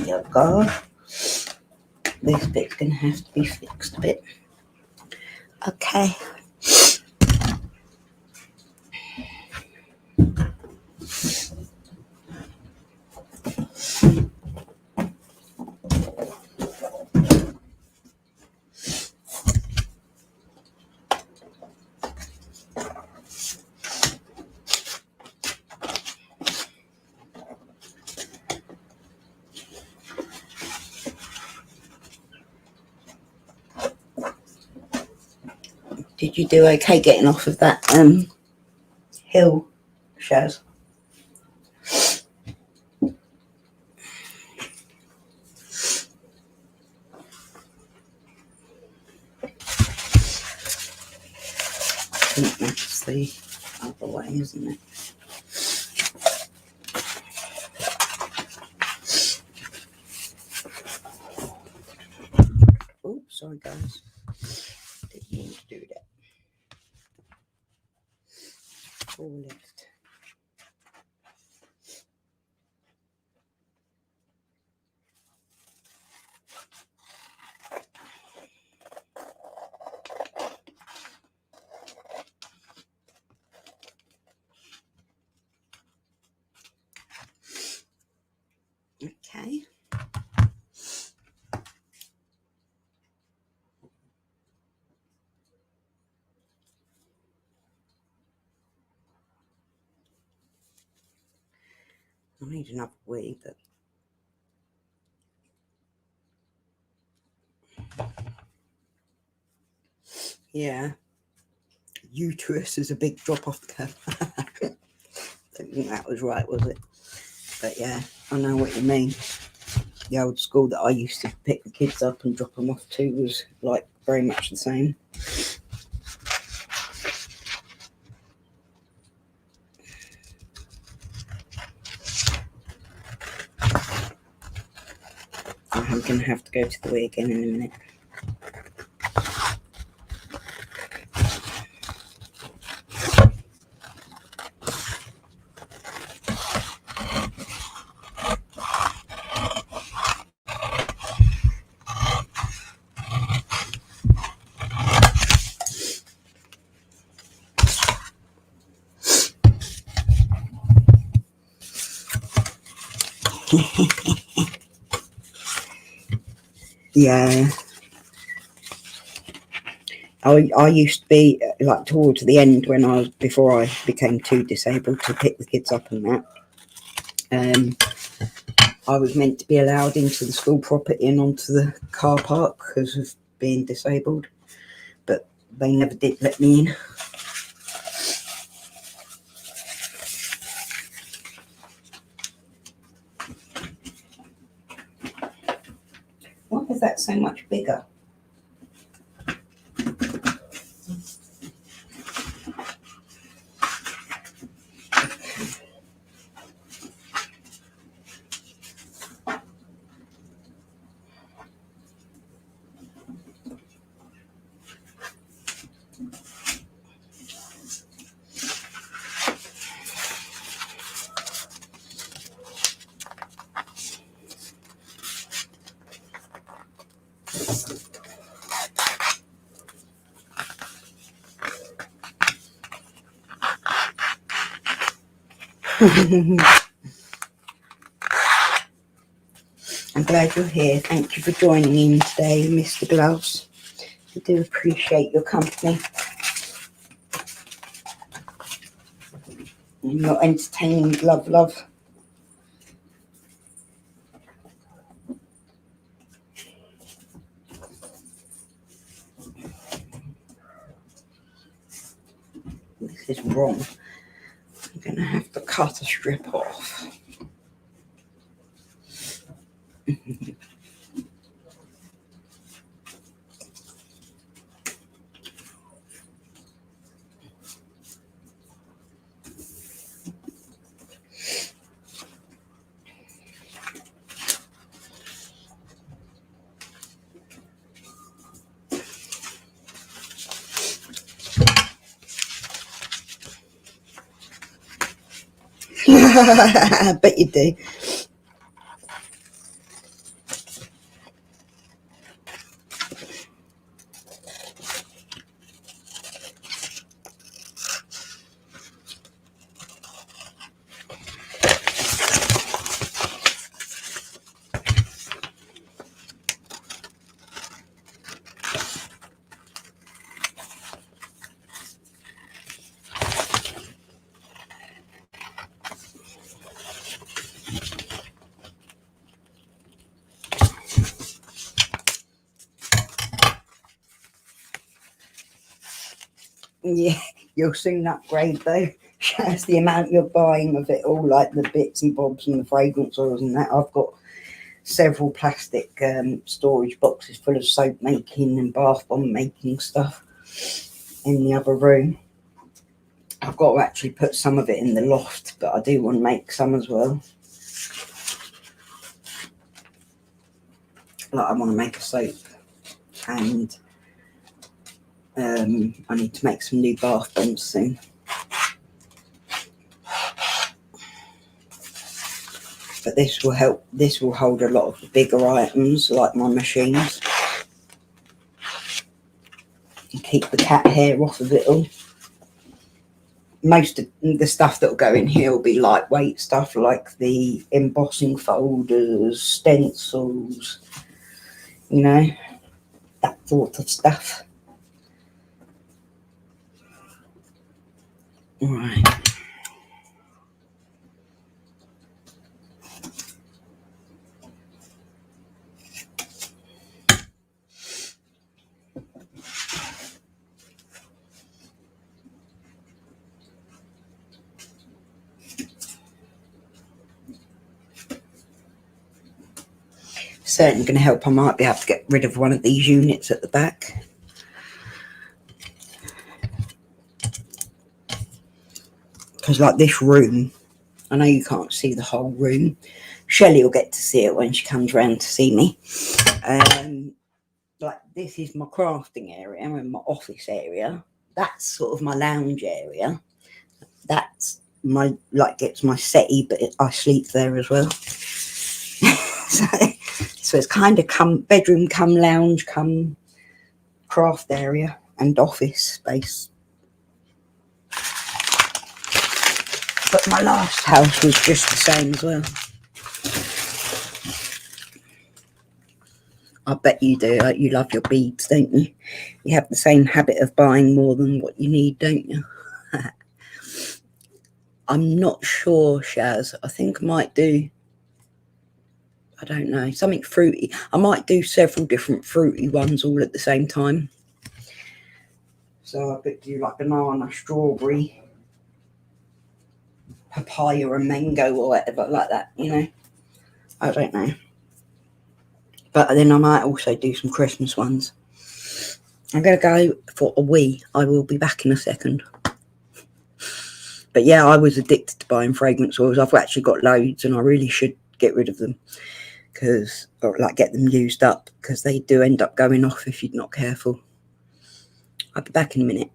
you go. This bit's going to have to be fixed a bit. Okay. Did you do okay getting off of that hill, Shaz? I think that's the other way, isn't it? Oh, sorry guys. Didn't mean to do that. All left. Okay. I need another wig, but yeah, uterus is a big drop off curve. Don't think that was right, was it? But yeah, I know what you mean. The old school that I used to pick the kids up and drop them off to was like very much the same. I'm going to have to go to the way again in a minute. Yeah. I used to be like towards the end before I became too disabled to pick the kids up and that. I was meant to be allowed into the school property and onto the car park because of being disabled, but they never did let me in. Why is that so much bigger? I'm glad you're here. Thank you for joining in today, Mr. Gloves. I do appreciate your company and your entertaining love. This is wrong. I'm going to have to cut a strip off. I bet you do. Yeah, you'll soon upgrade though. Shows the amount you're buying of it all, like the bits and bobs and the fragrance oils and that. I've got several plastic storage boxes full of soap making and bath bomb making stuff in the other room. I've got to actually put some of it in the loft, but I do want to make some as well. Like I want to make a soap, and I need to make some new bath bombs soon. But this will help. This will hold a lot of the bigger items, like my machines, and keep the cat hair off of it all. Most of the stuff that will go in here will be lightweight stuff, like the embossing folders, stencils, you know, that sort of stuff. All right. Certainly going to help. I might be able to get rid of one of these units at the back. Because like this room, I know you can't see the whole room. Shelley will get to see it when she comes round to see me. Like this is my crafting area and my office area. That's sort of my lounge area. That's my, like, gets my settee, but I sleep there as well. So it's kind of bedroom, come lounge, come craft area and office space. But my last house was just the same as well. I bet you do. You love your beads, don't you? You have the same habit of buying more than what you need, don't you? I'm not sure, Shaz. I think I might do, I don't know, something fruity. I might do several different fruity ones all at the same time. So I could do like banana, strawberry, papaya and mango or whatever like that, you know. I don't know. But then I might also do some Christmas ones. I'm going to go for a wee. I will be back in a second. But yeah, I was addicted to buying fragrance oils. I've actually got loads and I really should get rid of them. Or like get them used up, because they do end up going off if you're not careful. I'll be back in a minute.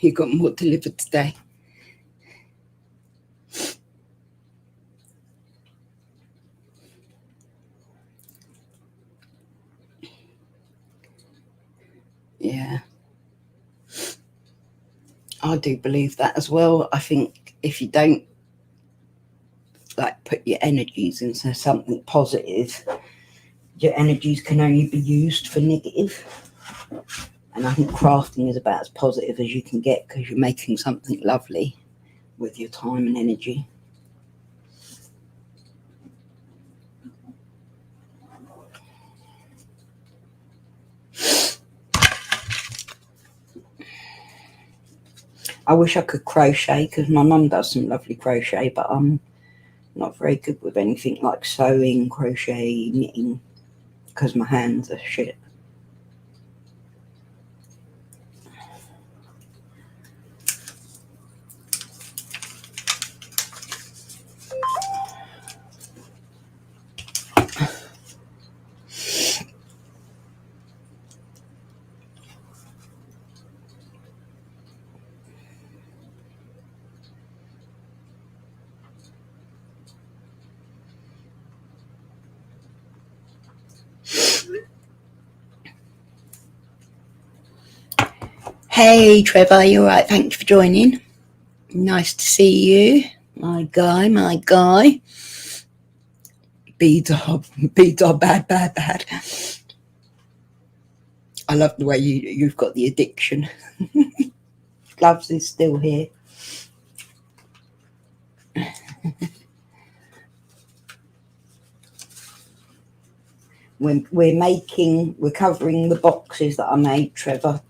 You got more delivered today. Yeah, I do believe that as well. I think if you don't like put your energies into something positive, your energies can only be used for negative. And I think crafting is about as positive as you can get, because you're making something lovely with your time and energy. I wish I could crochet, because my mum does some lovely crochet, but I'm not very good with anything like sewing, crochet, knitting, because my hands are shit. Hey Trevor, you alright? Thank you for joining. Nice to see you, my guy, my guy. B-Dob, bad. I love the way you've got the addiction. Gloves is still here. We're covering the boxes that I made, Trevor.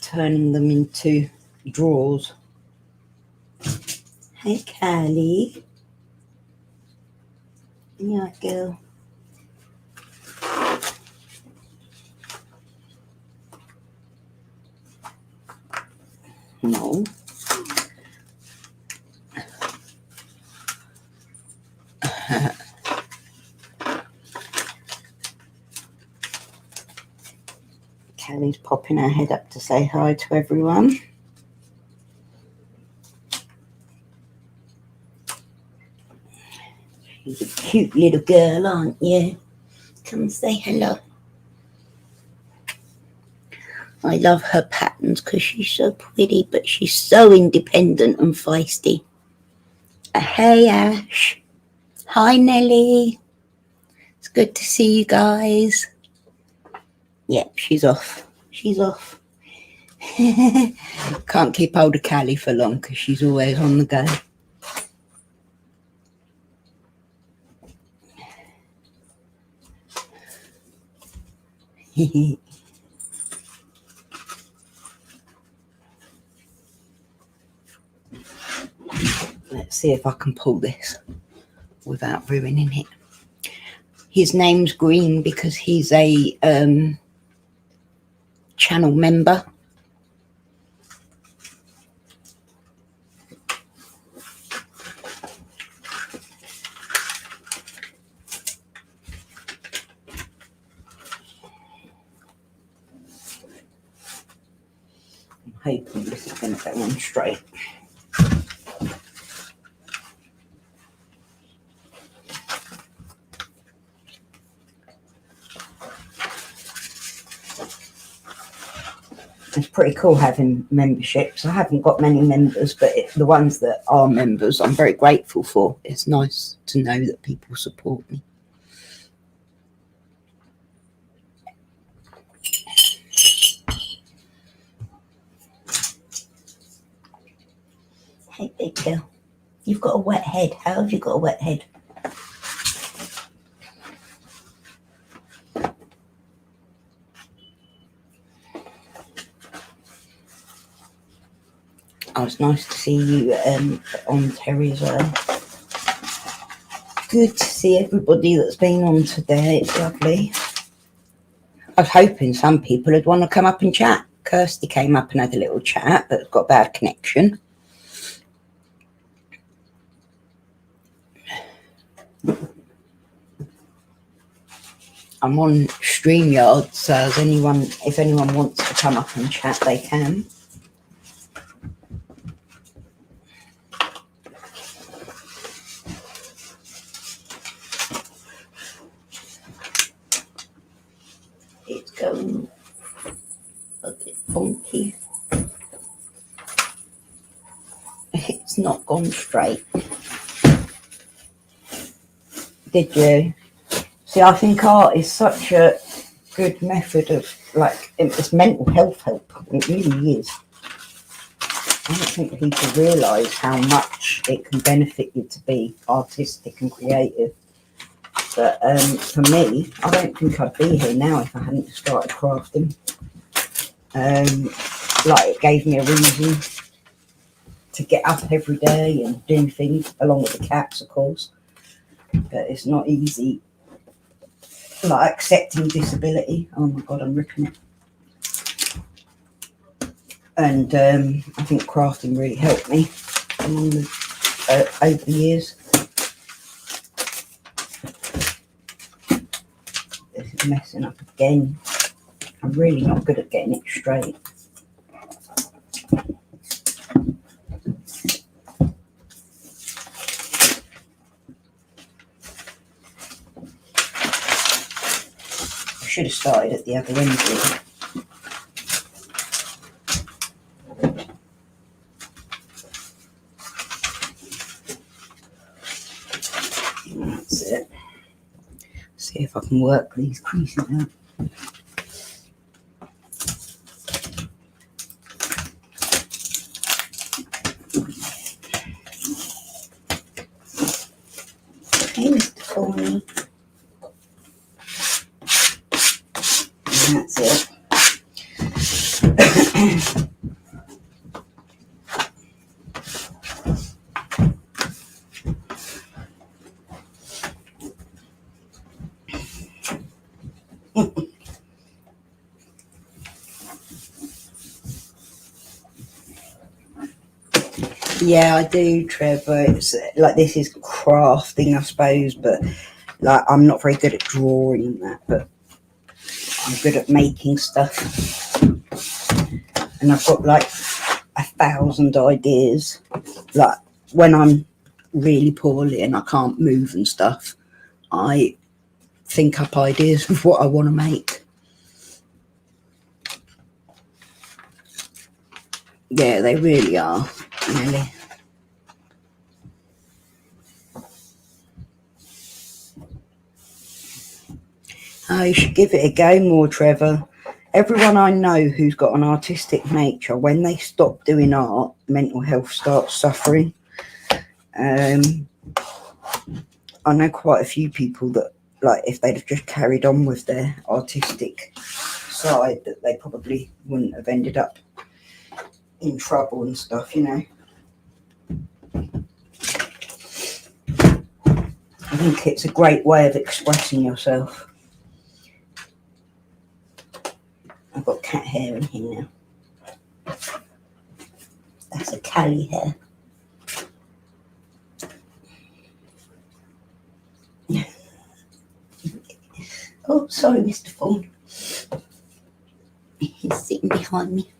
Turning them into drawers. Hey, Callie. Yeah, girl. No. Callie's popping her head up to say hi to everyone. She's a cute little girl, aren't you? Come say hello. I love her patterns because she's so pretty, but she's so independent and feisty. Hey, Ash. Hi, Nelly. It's good to see you guys. Yep, she's off. She's off. Can't keep hold of Callie for long because she's always on the go. Let's see if I can pull this without ruining it. His name's Green because he's a channel member. I'm hoping this is going to go on straight. It's pretty cool having memberships. I haven't got many members, but the ones that are members, I'm very grateful for. It's nice to know that people support me. Hey, big girl. You've got a wet head. How have you got a wet head? Oh, it's nice to see you on Terry as well. Good to see everybody that's been on today. It's lovely. I was hoping some people would want to come up and chat. Kirsty came up and had a little chat, but it's got a bad connection. I'm on StreamYard, so if anyone wants to come up and chat, they can. It's going a bit funky. It's not gone straight. Did you? See, I think art is such a good method of, like, it's mental health help. It really is. I don't think people realise how much it can benefit you to be artistic and creative. But for me, I don't think I'd be here now if I hadn't started crafting. Like, it gave me a reason to get up every day and do things, along with the cats, of course. But it's not easy, like accepting disability. Oh my God, I'm ripping it. And I think crafting really helped me over the years. This is messing up again. I'm really not good at getting it straight. I should have started at the other end really. See if I can work these creases out. Okay, Mr. Corny. And that's it. Yeah, I do, Trevor. It's like, this is crafting, I suppose, but like, I'm not very good at drawing and that, but I'm good at making stuff. And I've got like 1,000 ideas. Like, when I'm really poorly and I can't move and stuff, I think up ideas of what I want to make. Yeah, they really are, really. Oh, you should give it a go more, Trevor. Everyone I know who's got an artistic nature, when they stop doing art, mental health starts suffering. I know quite a few people that, like, if they'd have just carried on with their artistic side, that they probably wouldn't have ended up in trouble and stuff, you know. I think it's a great way of expressing yourself. I've got cat hair in here now. That's a Callie hair. Oh, sorry, Mr. Fawn. He's sitting behind me.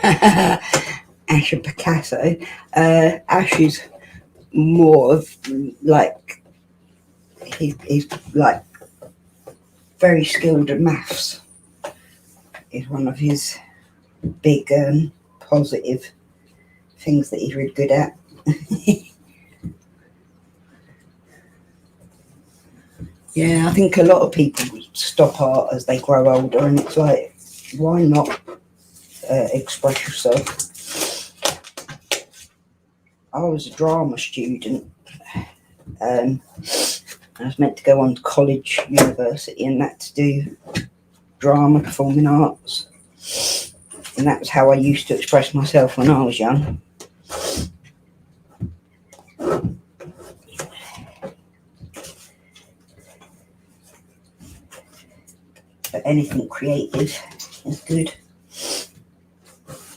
Ash and Picasso. Ash is more of like, he's like very skilled at maths. Is one of his big positive things that he's really good at. Yeah, I think a lot of people stop art as they grow older, and it's like, why not express yourself? I was a drama student. I was meant to go on to college, university, and that to do drama, performing arts. And that was how I used to express myself when I was young. But anything creative is good.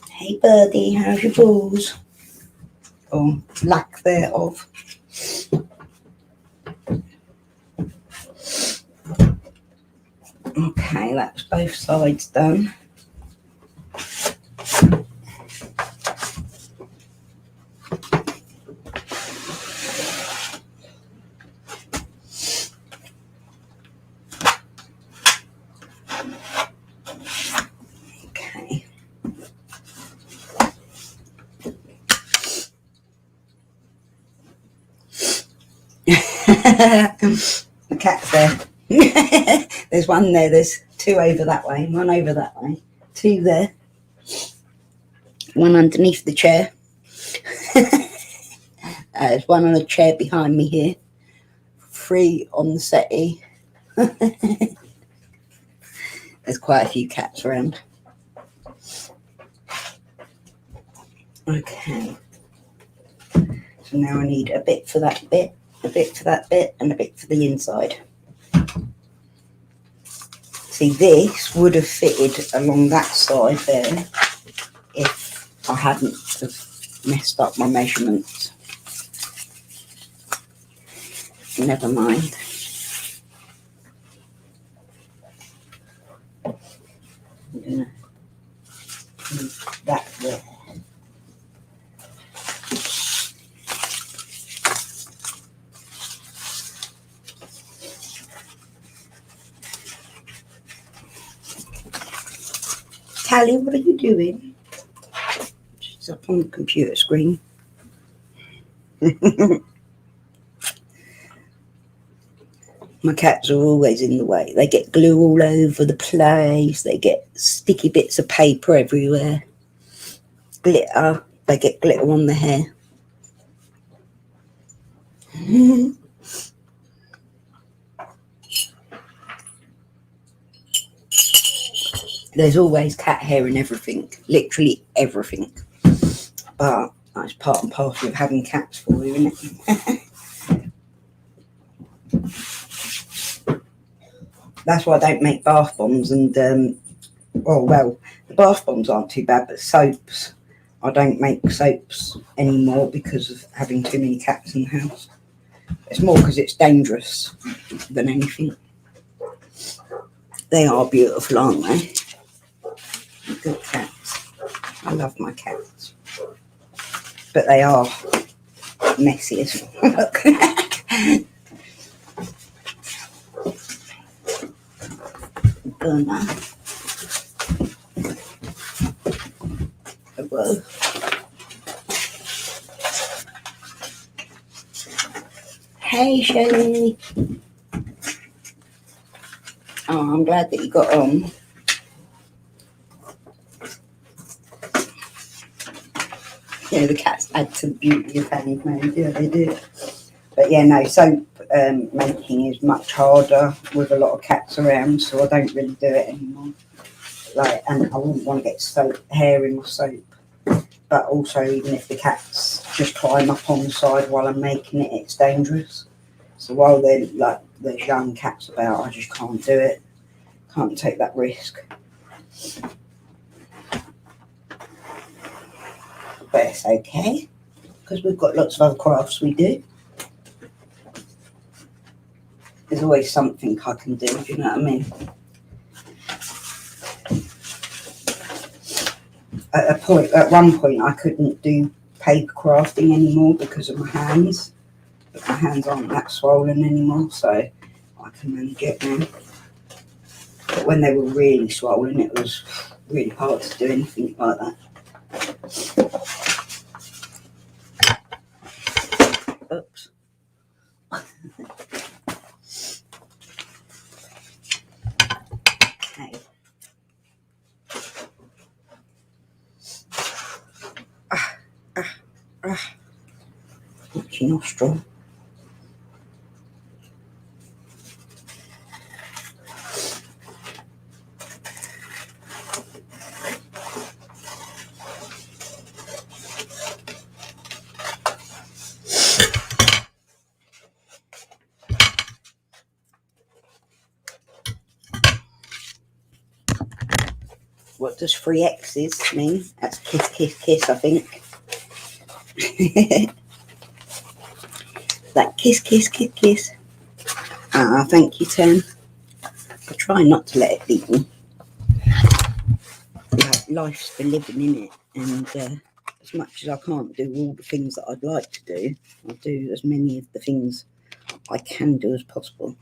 Hey birdie, how's your balls? Or lack thereof. Okay, that's both sides done. Okay. The cat's there. There's one there, there's two over that way, one over that way, two there, one underneath the chair. There's one on the chair behind me here, three on the settee. There's quite a few cats around. Okay, so now I need a bit for that bit, a bit for that bit, and a bit for the inside. See, this would have fitted along that side there if I hadn't have messed up my measurements. Never mind. I'm gonna move that there. Callie, what are you doing? She's up on the computer screen. My cats are always in the way. They get glue all over the place. They get sticky bits of paper everywhere. Glitter. They get glitter on the hair. There's always cat hair in everything. Literally everything. But that's part and parcel of having cats for you, isn't it? That's why I don't make bath bombs and, oh, well, the bath bombs aren't too bad, but soaps, I don't make soaps anymore because of having too many cats in the house. It's more because it's dangerous than anything. They are beautiful, aren't they? Good cats. I love my cats. But they are messy as fuck. Well. Hey, Shelley. Oh, I'm glad that you got on. Yeah, the cats add to the beauty of handmade. Yeah, they do. But yeah, no, soap making is much harder with a lot of cats around, so I don't really do it anymore. Like, and I wouldn't want to get soap hair in my soap. But also, even if the cats just climb up on the side while I'm making it, it's dangerous. So while there's young cats about, I just can't do it. Can't take that risk. But it's okay, because we've got lots of other crafts we do. There's always something I can do, do you know what I mean? At one point, I couldn't do paper crafting anymore because of my hands. But my hands aren't that swollen anymore, so I can manage it now. But when they were really swollen, it was really hard to do anything like that. Oops. Okay. Watch your nostril. What does 3 X's mean? That's kiss, kiss, kiss, I think. That kiss, kiss, kiss, kiss. Ah, thank you, Tim. I try not to let it beat me. Like, life's for living, innit? And as much as I can't do all the things that I'd like to do, I'll do as many of the things I can do as possible.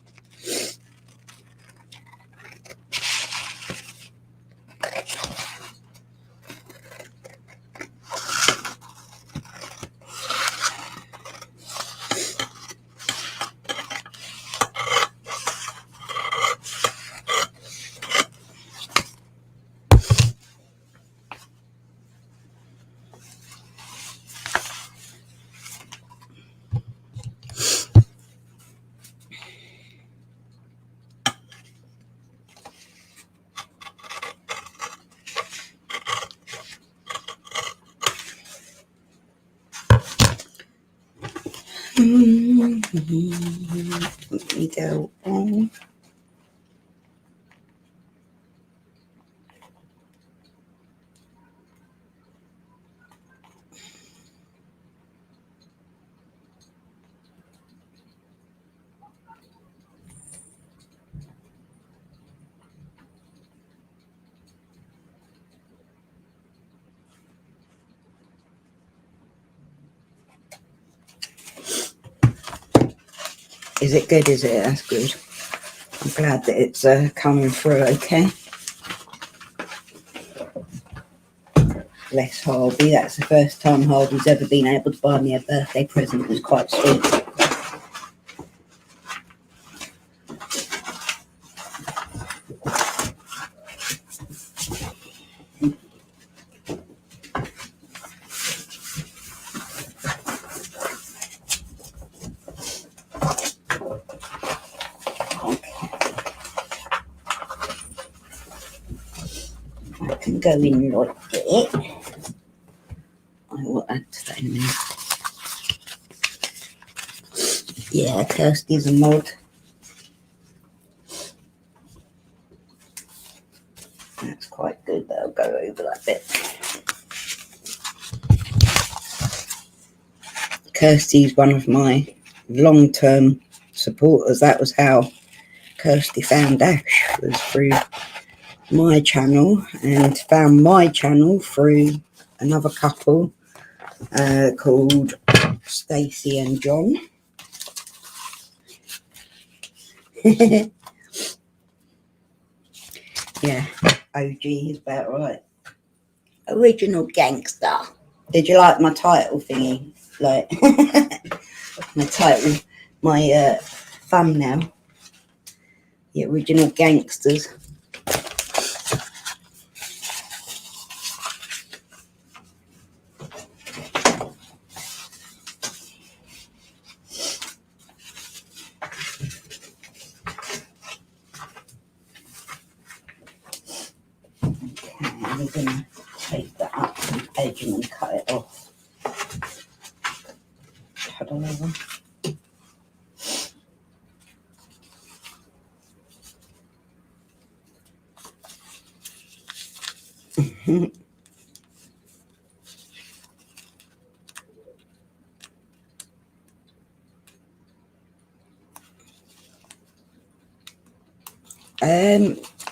Let me go on. Is it good, is it? That's good. I'm glad that it's coming through okay. Bless Harvey. That's the first time Harvey's ever been able to buy me a birthday present. It was quite sweet. I can go in like that. I will add to that in a minute. Yeah, Kirsty's a mod. That's quite good. That'll go over that bit. Kirsty's one of my long-term supporters. That was how Kirsty found Ash, was through my channel, and found my channel through another couple called Stacey and John. Yeah, OG is about right. Original gangster. Did you like my title thingy? Like my title, my thumbnail. The original gangsters. I'm going to take that up from the edge and then cut it off. Cut over.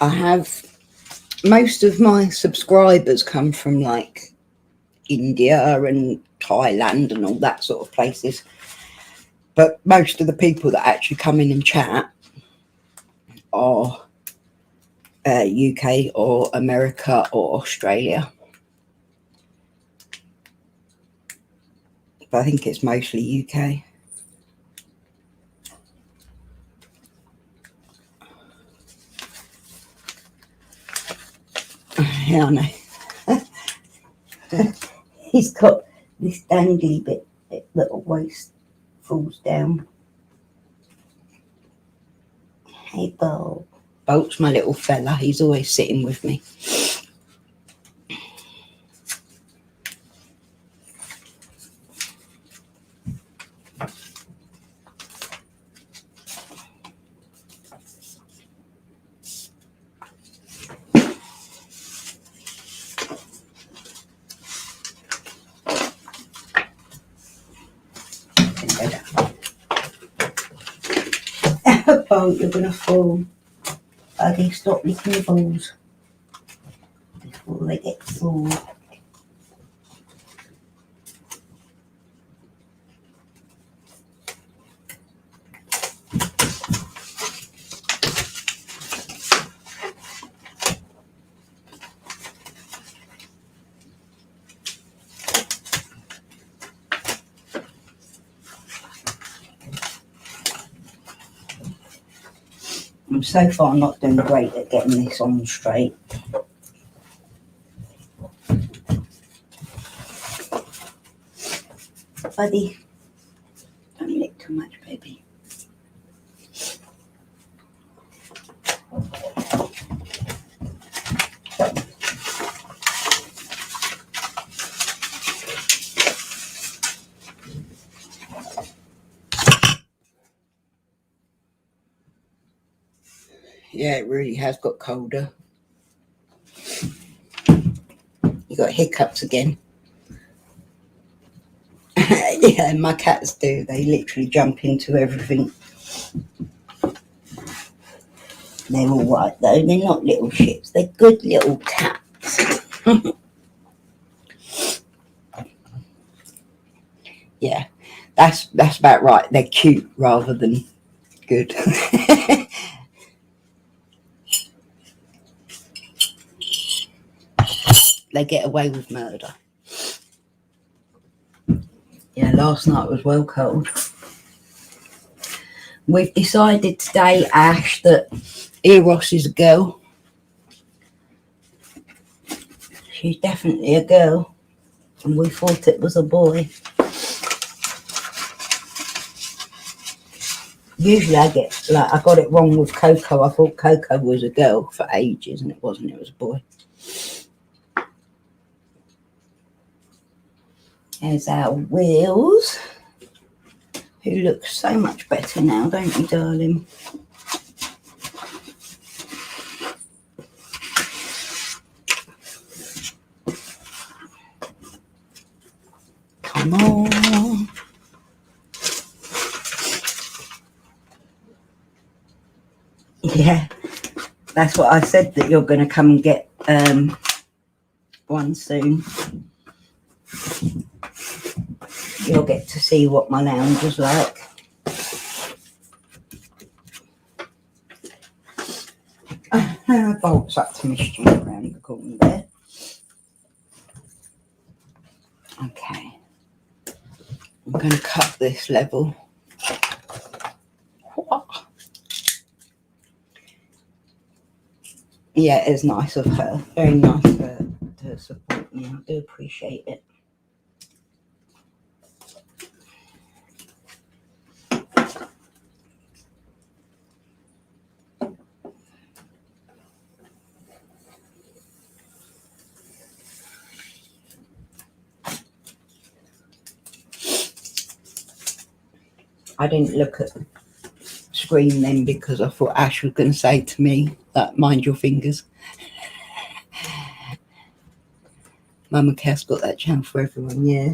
I have most of my subscribers come from like India and Thailand and all that sort of places, but most of the people that actually come in and chat are UK or America or Australia, but I think it's mostly UK. Yeah, I know. He's got this dangly bit that always falls down. Hey, Bolt. Bolt's my little fella. He's always sitting with me. Bolt, you're gonna fall. Okay, stop licking your balls before they get full. I'm so far not doing great at getting this on straight. Buddy, don't lick too much, baby. Yeah, it really has got colder. You got hiccups again. Yeah, my cats do. They literally jump into everything. They're all right though. They're not little shits. They're good little cats. Yeah, that's about right. They're cute rather than good. they get away with murder. Yeah, last night was well cold. We've decided today, Ash, that Eros is a girl. She's definitely a girl. And we thought it was a boy. Usually I got it wrong with Coco. I thought Coco was a girl for ages and it wasn't, it was a boy. There's our Wheels, who looks so much better now, don't you, darling? Come on. Yeah, that's what I said, that you're going to come and get one soon. You'll get to see what my lounge is like. Bolts up to mischief around the corner there. Okay. I'm going to cut this level. Yeah, it's nice of her. Very nice of her to support me. I do appreciate it. I didn't look at the screen then because I thought Ash was going to say to me, like, mind your fingers. MammaCass got that channel for everyone, yeah.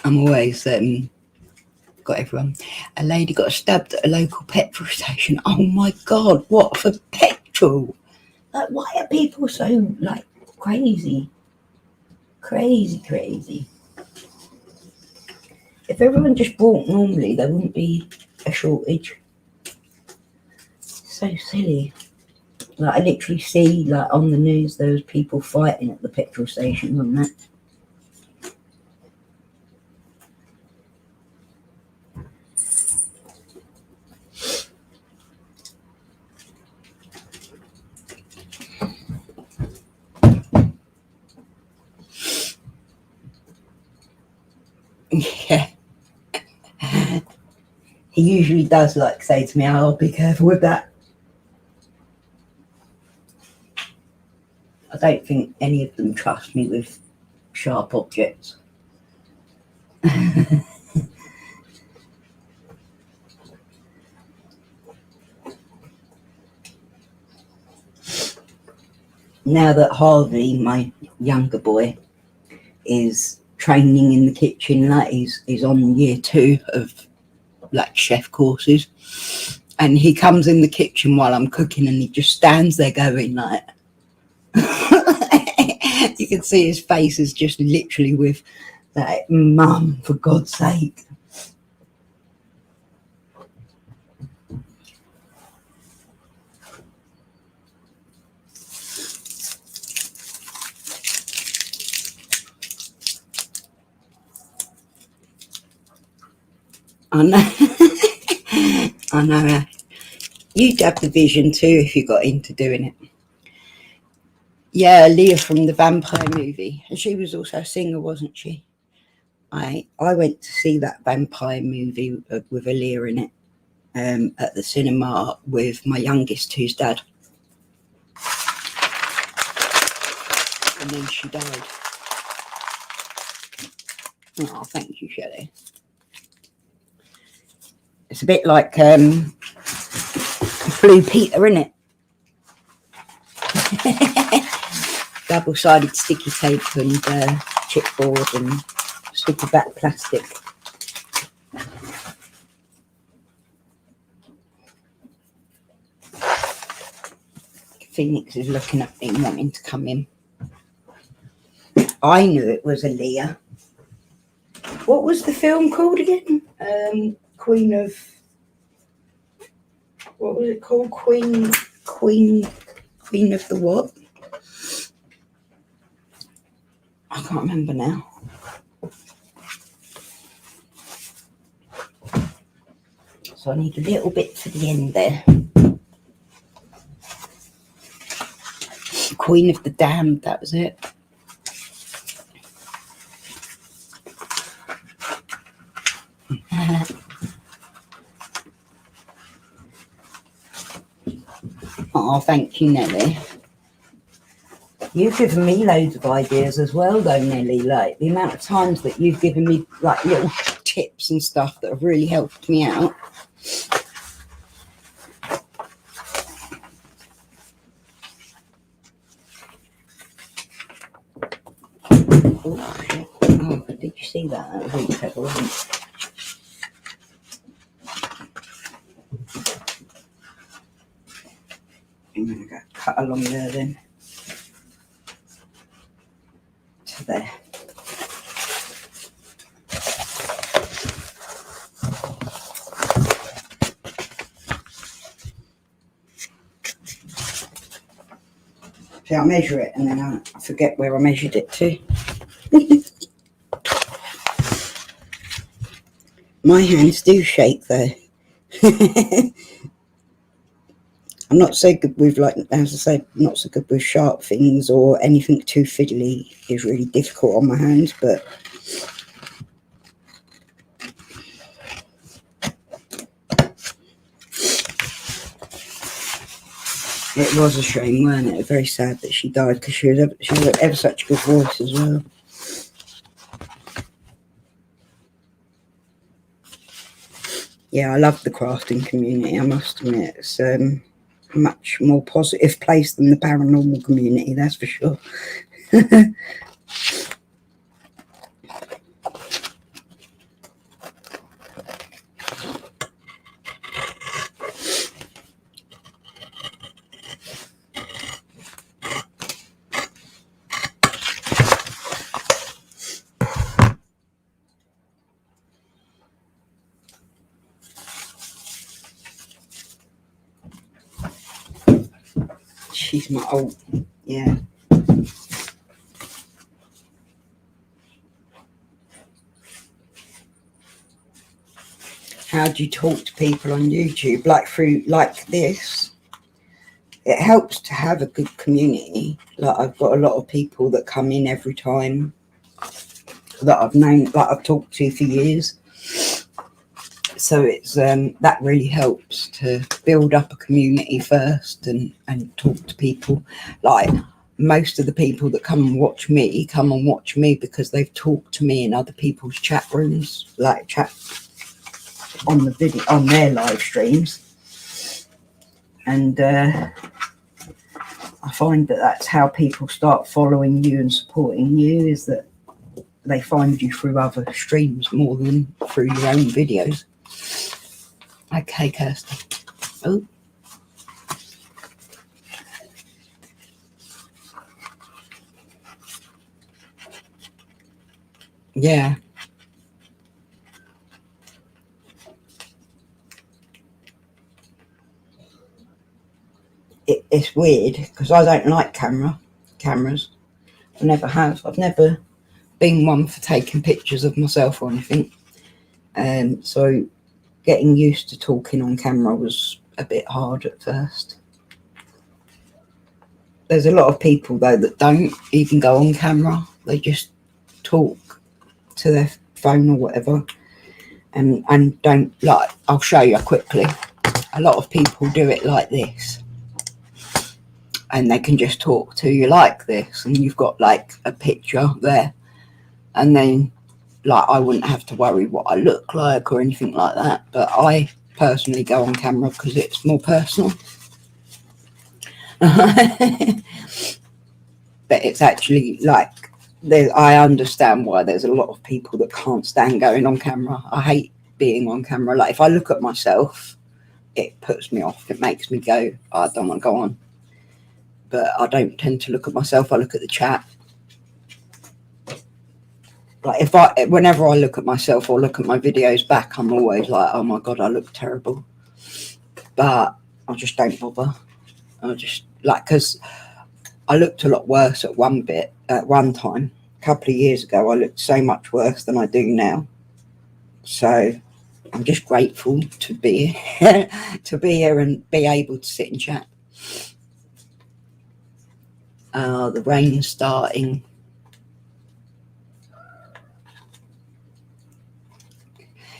I'm always got everyone. A lady got stabbed at a local petrol station. Oh my God, what for petrol? Like, why are people so, like, crazy? Crazy. If everyone just bought normally, there wouldn't be a shortage. So silly. Like, I literally see, like, on the news, there was people fighting at the petrol stations and that. Yeah. He usually does, like, say to me, oh, be careful with that. I don't think any of them trust me with sharp objects. Now that Harvey, my younger boy, is training in the kitchen, like he's on year 2 of like chef courses, and he comes in the kitchen while I'm cooking and he just stands there going like you can see his face is just literally with like, Mum, for God's sake. I know. I know. You'd have the vision too if you got into doing it. Yeah, Leah from the vampire movie. And she was also a singer, wasn't she? I went to see that vampire movie with Aaliyah in it at the cinema with my youngest, who's dad. And then she died. Oh, thank you, Shelley. It's a bit like Blue Peter, isn't it? Double-sided sticky tape and chipboard and sticky back plastic. Phoenix is looking at me wanting to come in. I knew it was Aaliyah. What was the film called again? Queen of... What was it called? Queen Queen of the what? I can't remember now. So I need a little bit for the end there. Queen of the Damned, that was it. Oh, thank you, Nelly. You've given me loads of ideas as well, though, Nelly. Like the amount of times that you've given me like little tips and stuff that have really helped me out. Oh, shit. Oh, did you see that? That was really clever, wasn't it? I'm going to go cut along there then. To there. See, I measure it and then I forget where I measured it to. My hands do shake though. I'm not so good with, like, as I said, not so good with sharp things, or anything too fiddly is really difficult on my hands, but it was a shame, weren't it? Very sad that she died, because she had ever such a good voice as well. Yeah, I love the crafting community, I must admit. It's a much more positive place than the paranormal community, that's for sure. She's my old, yeah. How do you talk to people on YouTube? Like through, like this? It helps to have a good community. Like I've got a lot of people that come in every time that I've known, like I've talked to for years. So it's that really helps to build up a community first and talk to people. Like most of the people that come and watch me because they've talked to me in other people's chat rooms, like chat on the video, on their live streams. And I find that that's how people start following you and supporting you, is that they find you through other streams more than through your own videos. Okay, Kirsty. Oh. Yeah. It's weird because I don't like cameras. I never have. I've never been one for taking pictures of myself or anything. So getting used to talking on camera was a bit hard at first. There's a lot of people though that don't even go on camera. They just talk to their phone or whatever, and don't, like, I'll show you quickly. A lot of people do it like this, and they can just talk to you like this, and you've got like a picture there, and then like I wouldn't have to worry what I look like or anything like that. But I personally go on camera because it's more personal. But it's actually like, I understand why there's a lot of people that can't stand going on camera. I hate being on camera. Like if I look at myself, it puts me off. It makes me go, I don't want to go on. But I don't tend to look at myself. I look at the chat. Like whenever I look at myself or look at my videos back, I'm always like, oh my God, I look terrible. But I just don't bother. I just like, because I looked a lot worse at one time. A couple of years ago, I looked so much worse than I do now. So I'm just grateful to be here, to be here and be able to sit and chat. The rain's starting.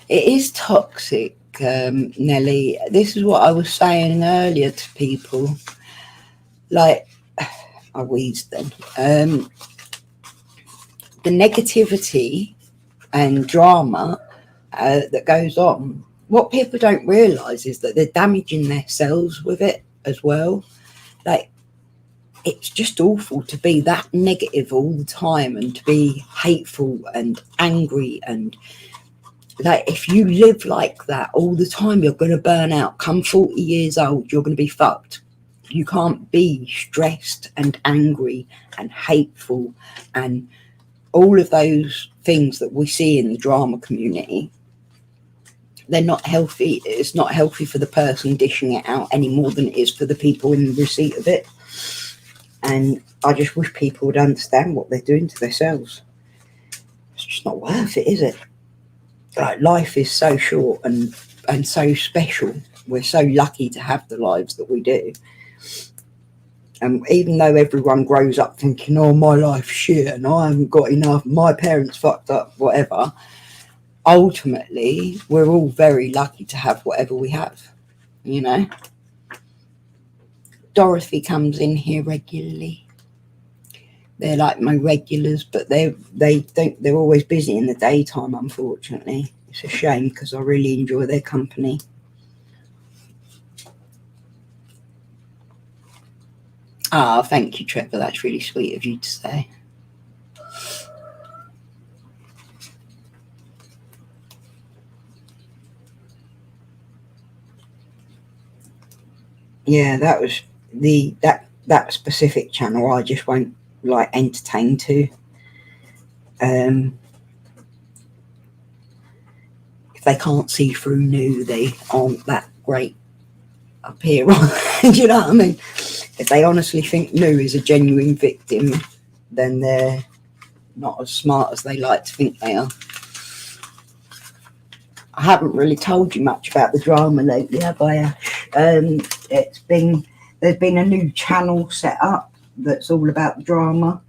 It is toxic, Nelly. This is what I was saying earlier to people. Like, I wheezed then. The negativity and drama that goes on, what people don't realise is that they're damaging themselves with it as well. Like, it's just awful to be that negative all the time and to be hateful and angry, and like, if you live like that all the time, you're going to burn out. Come 40 years old, you're going to be fucked. You can't be stressed and angry and hateful and all of those things that we see in the drama community. They're not healthy. It's not healthy for the person dishing it out any more than it is for the people in the receipt of it. And I just wish people would understand what they're doing to themselves. It's just not worth it, is it? Like, life is so short and so special. We're so lucky to have the lives that we do. And even though everyone grows up thinking, oh, my life's shit and I haven't got enough, my parents fucked up, whatever, ultimately, we're all very lucky to have whatever we have, you know? Dorothy comes in here regularly. They're like my regulars, but they think they're always busy in the daytime, unfortunately. It's a shame because I really enjoy their company. Ah, thank you, Trevor. That's really sweet of you to say. Yeah, that was that specific channel I just won't like entertain to. If they can't see through new, they aren't that great up here. Do you know what I mean? If they honestly think new is a genuine victim, then they're not as smart as they like to think they are. I haven't really told you much about the drama lately, have I, Ash? There's been a new channel set up that's all about the drama,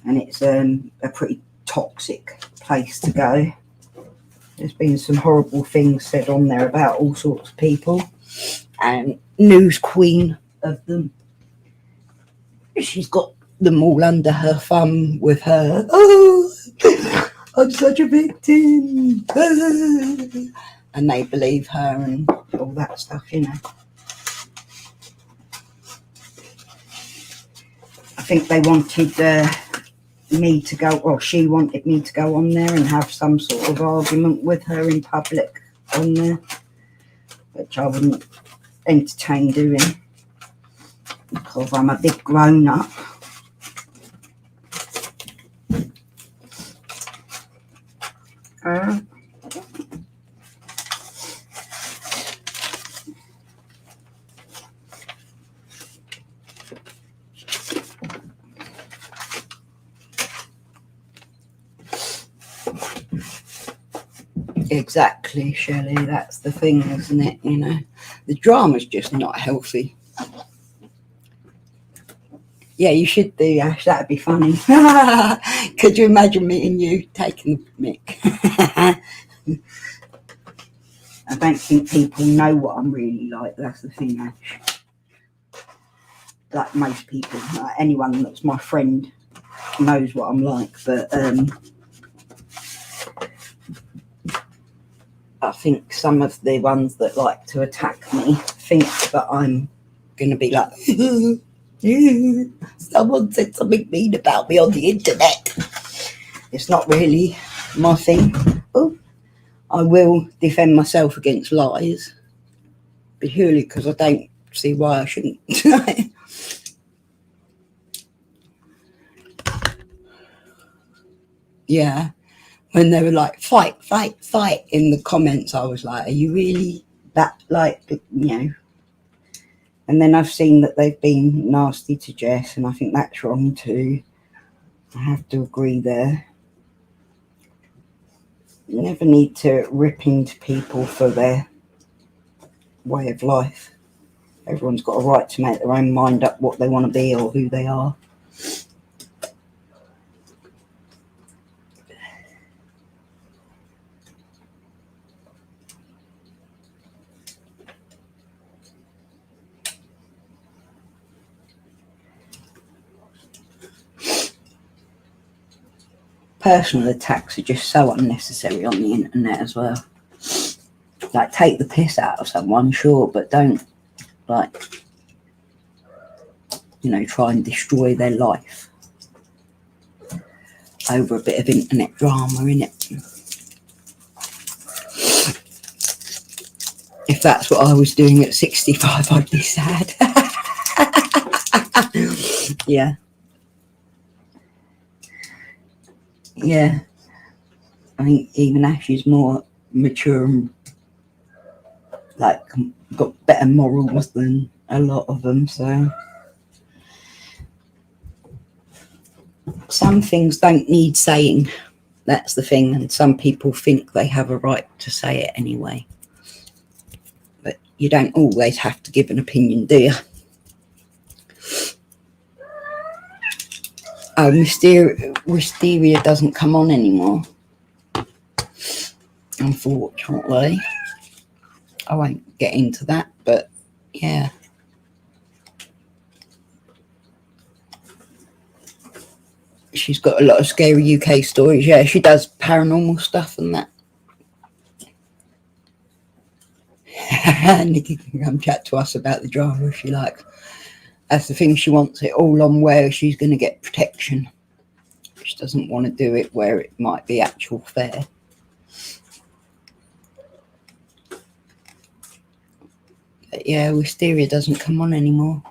and it's a pretty toxic place to go. There's been some horrible things said on there about all sorts of people, and News Queen of them, she's got them all under her thumb with her, oh, I'm such a victim, and they believe her and all that stuff, you know. I think they wanted me to go, or she wanted me to go on there and have some sort of argument with her in public on there, which I wouldn't entertain doing because I'm a big grown up. Exactly, Shelley, that's the thing, isn't it? You know, the drama's just not healthy. Yeah, you should do, Ash, that'd be funny. Could you imagine me and you taking the mic? I don't think people know what I'm really like, that's the thing, Ash. Like most people, like anyone that's my friend knows what I'm like, but I think some of the ones that like to attack me think that I'm going to be like, someone said something mean about me on the internet. It's not really my thing. Oh, I will defend myself against lies, purely because I don't see why I shouldn't. Yeah. When they were like, fight, fight, fight in the comments, I was like, are you really that, like, you know, And then I've seen that they've been nasty to Jess, and I think that's wrong too. I have to agree there. You never need to rip into people for their way of life. Everyone's got a right to make their own mind up what they want to be or who they are. Personal attacks are just so unnecessary on the internet as well. Like, take the piss out of someone, sure, but don't, like, you know, try and destroy their life over a bit of internet drama, innit? If that's what I was doing at 65, I'd be sad. Yeah. Yeah. I think even Ash is more mature and, like, got better morals than a lot of them, so some things don't need saying. That's the thing, and some people think they have a right to say it anyway. But you don't always have to give an opinion, do you? Oh, Wisteria doesn't come on anymore, unfortunately. I won't get into that, but yeah. She's got a lot of scary UK stories. Yeah, she does paranormal stuff and that. Nikki can come chat to us about the drama if she likes. That's the thing, she wants it all on where she's going to get protection. She doesn't want to do it where it might be actual fair. But yeah, Wisteria doesn't come on anymore.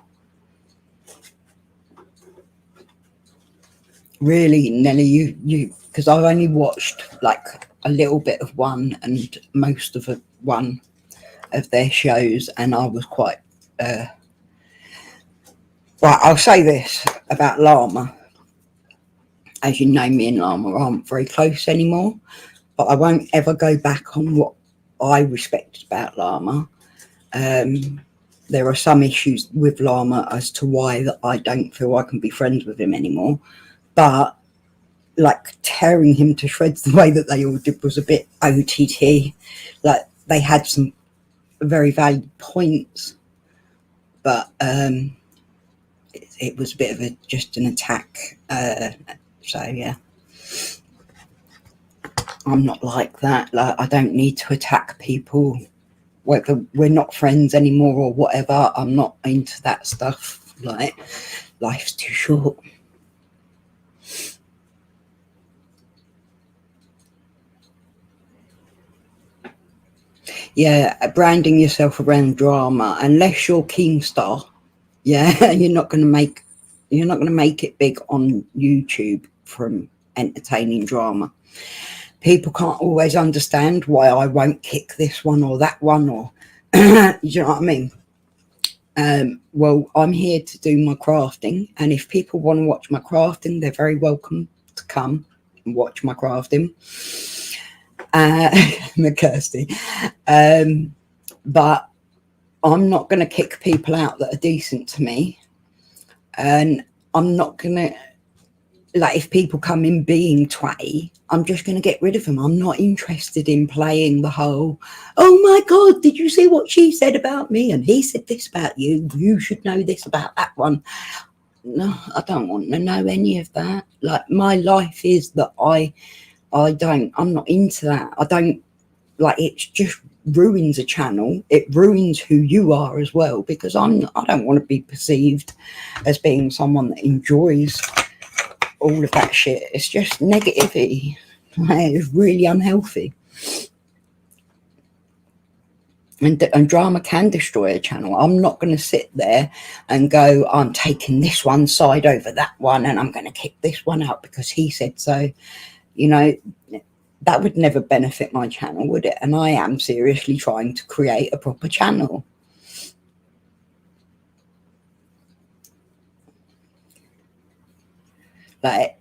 Really, Nelly, you, because I've only watched like a little bit of one and most of one of their shows, and I was quite right. I'll say this about Llama. As you know, me and Llama aren't very close anymore, but I won't ever go back on what I respected about Llama. There are some issues with Llama as to why that I don't feel I can be friends with him anymore. But like tearing him to shreds the way that they all did was a bit OTT. Like, they had some very valid points, but it was a bit of just an attack. So yeah, I'm not like that. Like, I don't need to attack people whether we're not friends anymore or whatever. I'm not into that stuff. Like, life's too short. Yeah, branding yourself around drama, unless you're Keemstar, yeah, you're not going to make it big on YouTube from entertaining drama. People can't always understand why I won't kick this one or that one, or you know what I mean? Well, I'm here to do my crafting, and if people want to watch my crafting, they're very welcome to come and watch my crafting. McKirsty. But I'm not going to kick people out that are decent to me, and I'm not going to, like, if people come in being twatty, I'm just going to get rid of them. I'm not interested in playing the whole, oh my God, did you see what she said about me? And he said this about you. You should know this about that one. No, I don't want to know any of that. Like, my life is that I'm not into that. I don't, like, it just ruins a channel. It ruins who you are as well, because I don't want to be perceived as being someone that enjoys all of that shit. It's just negativity. It's really unhealthy. And drama can destroy a channel. I'm not going to sit there and go, I'm taking this one side over that one, and I'm going to kick this one out because he said so. You know, that would never benefit my channel, would it? And I am seriously trying to create a proper channel. Like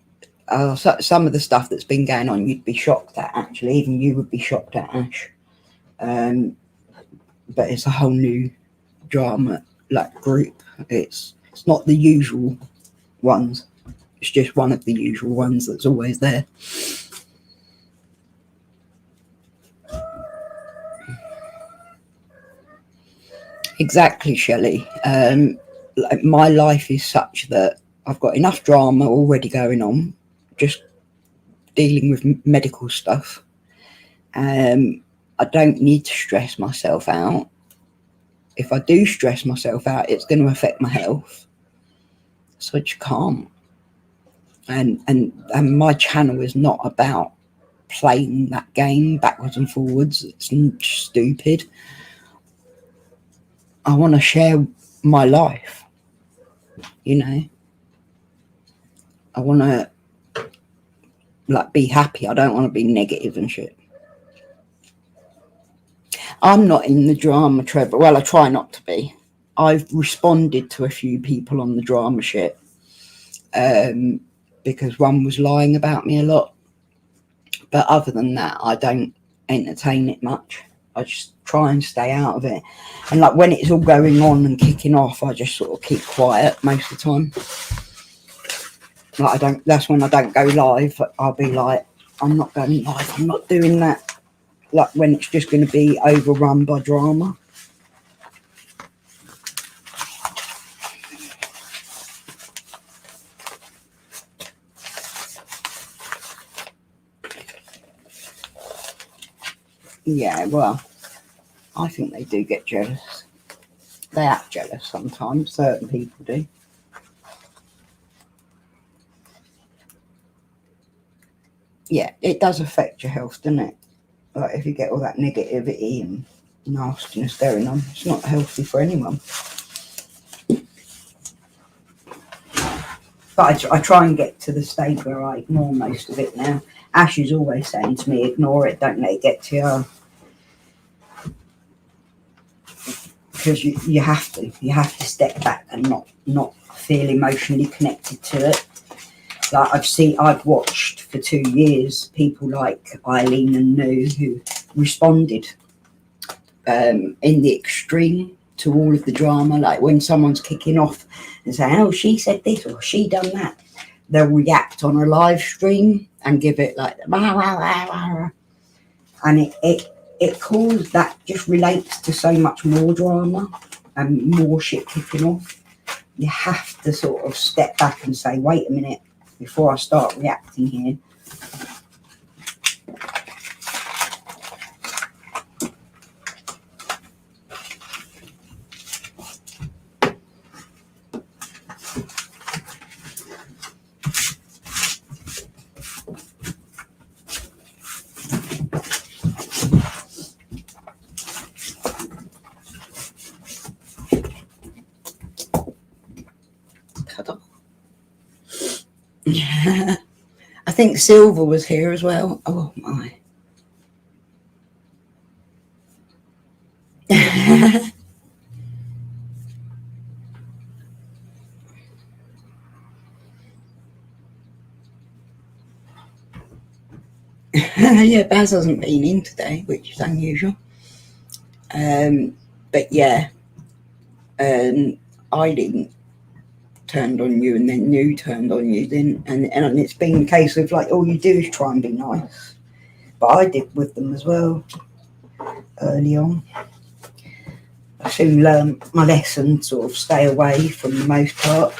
some of the stuff that's been going on, you'd be shocked at. Actually, even you would be shocked at, Ash. But it's a whole new drama like group. It's not the usual ones. It's just one of the usual ones that's always there. Exactly, Shelley. Like my life is such that I've got enough drama already going on, just dealing with medical stuff. I don't need to stress myself out. If I do stress myself out, it's going to affect my health. So I just can't. And my channel is not about playing that game backwards and forwards. It's stupid. I want to share my life, you know. I want to like be happy. I don't want to be negative and shit. I'm not in the drama, Trevor. Well, I try not to be. I've responded to a few people on the drama shit because one was lying about me a lot. But other than that, I don't entertain it much. I just try and stay out of it. And like when it's all going on and kicking off, I just sort of keep quiet most of the time. Like that's when I don't go live. I'll be like, I'm not going live. I'm not doing that. Like when it's just going to be overrun by drama. Yeah, well, I think they do get jealous. They act jealous sometimes. Certain people do. Yeah, it does affect your health, doesn't it? Like if you get all that negativity and nastiness going on, it's not healthy for anyone. But I try and get to the stage where I ignore most of it now. Ash is always saying to me, ignore it, don't let it get to you. Because you have to step back and not feel emotionally connected to it. Like I've watched for 2 years people like Eileen and Nu who responded in the extreme to all of the drama. Like when someone's kicking off and saying, oh, she said this or she done that, they'll react on a live stream and give it like rah, rah, rah, rah. And it caused that just relates to so much more drama and more shit kicking off. You have to sort of step back and say, wait a minute, before I start reacting here. I think Silver was here as well. Oh my. Yeah, Baz hasn't been in today, which is unusual. But yeah, Eileen turned on you and then Nu turned on you then, and it's been a case of like all you do is try and be nice. But I did with them as well early on. I soon learned my lesson, sort of stay away from the most part.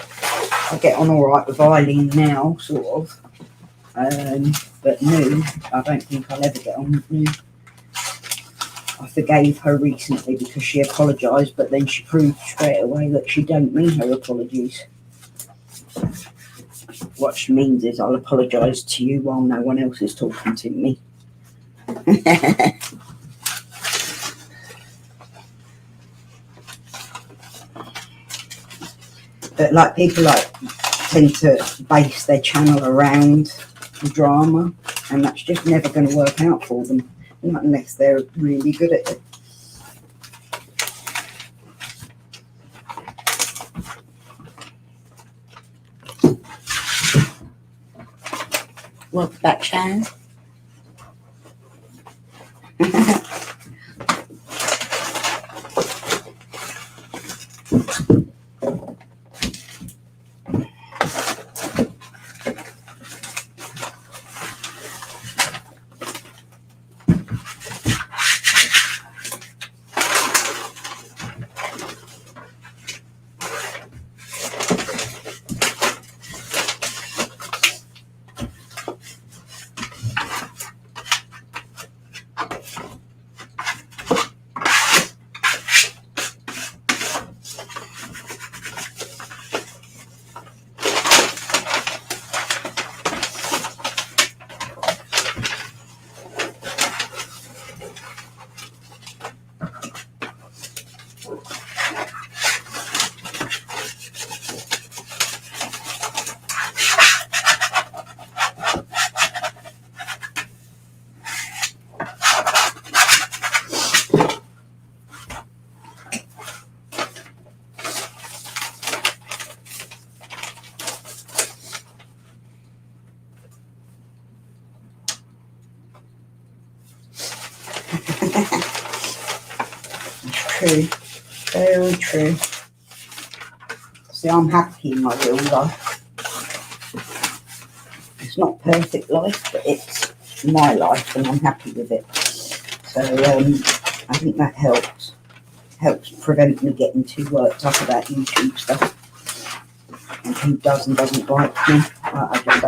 I get on all right with Eileen now, sort of. But Nu, I don't think I'll ever get on with Nu. I forgave her recently because she apologised, but then she proved straight away that she don't mean her apologies. What she means is I'll apologise to you while no one else is talking to me. But like people like tend to base their channel around the drama, and that's just never going to work out for them, not unless they're really good at it. Welcome back, Shan. True, very true. See, I'm happy in my real life. It's not perfect life, but it's my life and I'm happy with it. So I think that helps prevent me getting too worked up about YouTube stuff and who does and doesn't like me. I just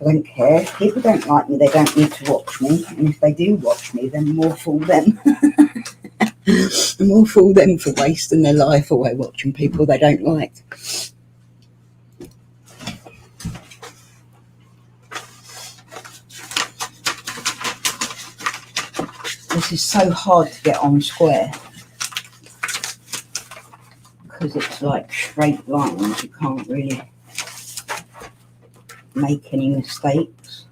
don't care. If people don't like me, they don't need to watch me, and if they do watch me, then more fool them. More fool them for wasting their life away watching people they don't like. This is so hard to get on square because it's like straight lines. You can't really make any mistakes.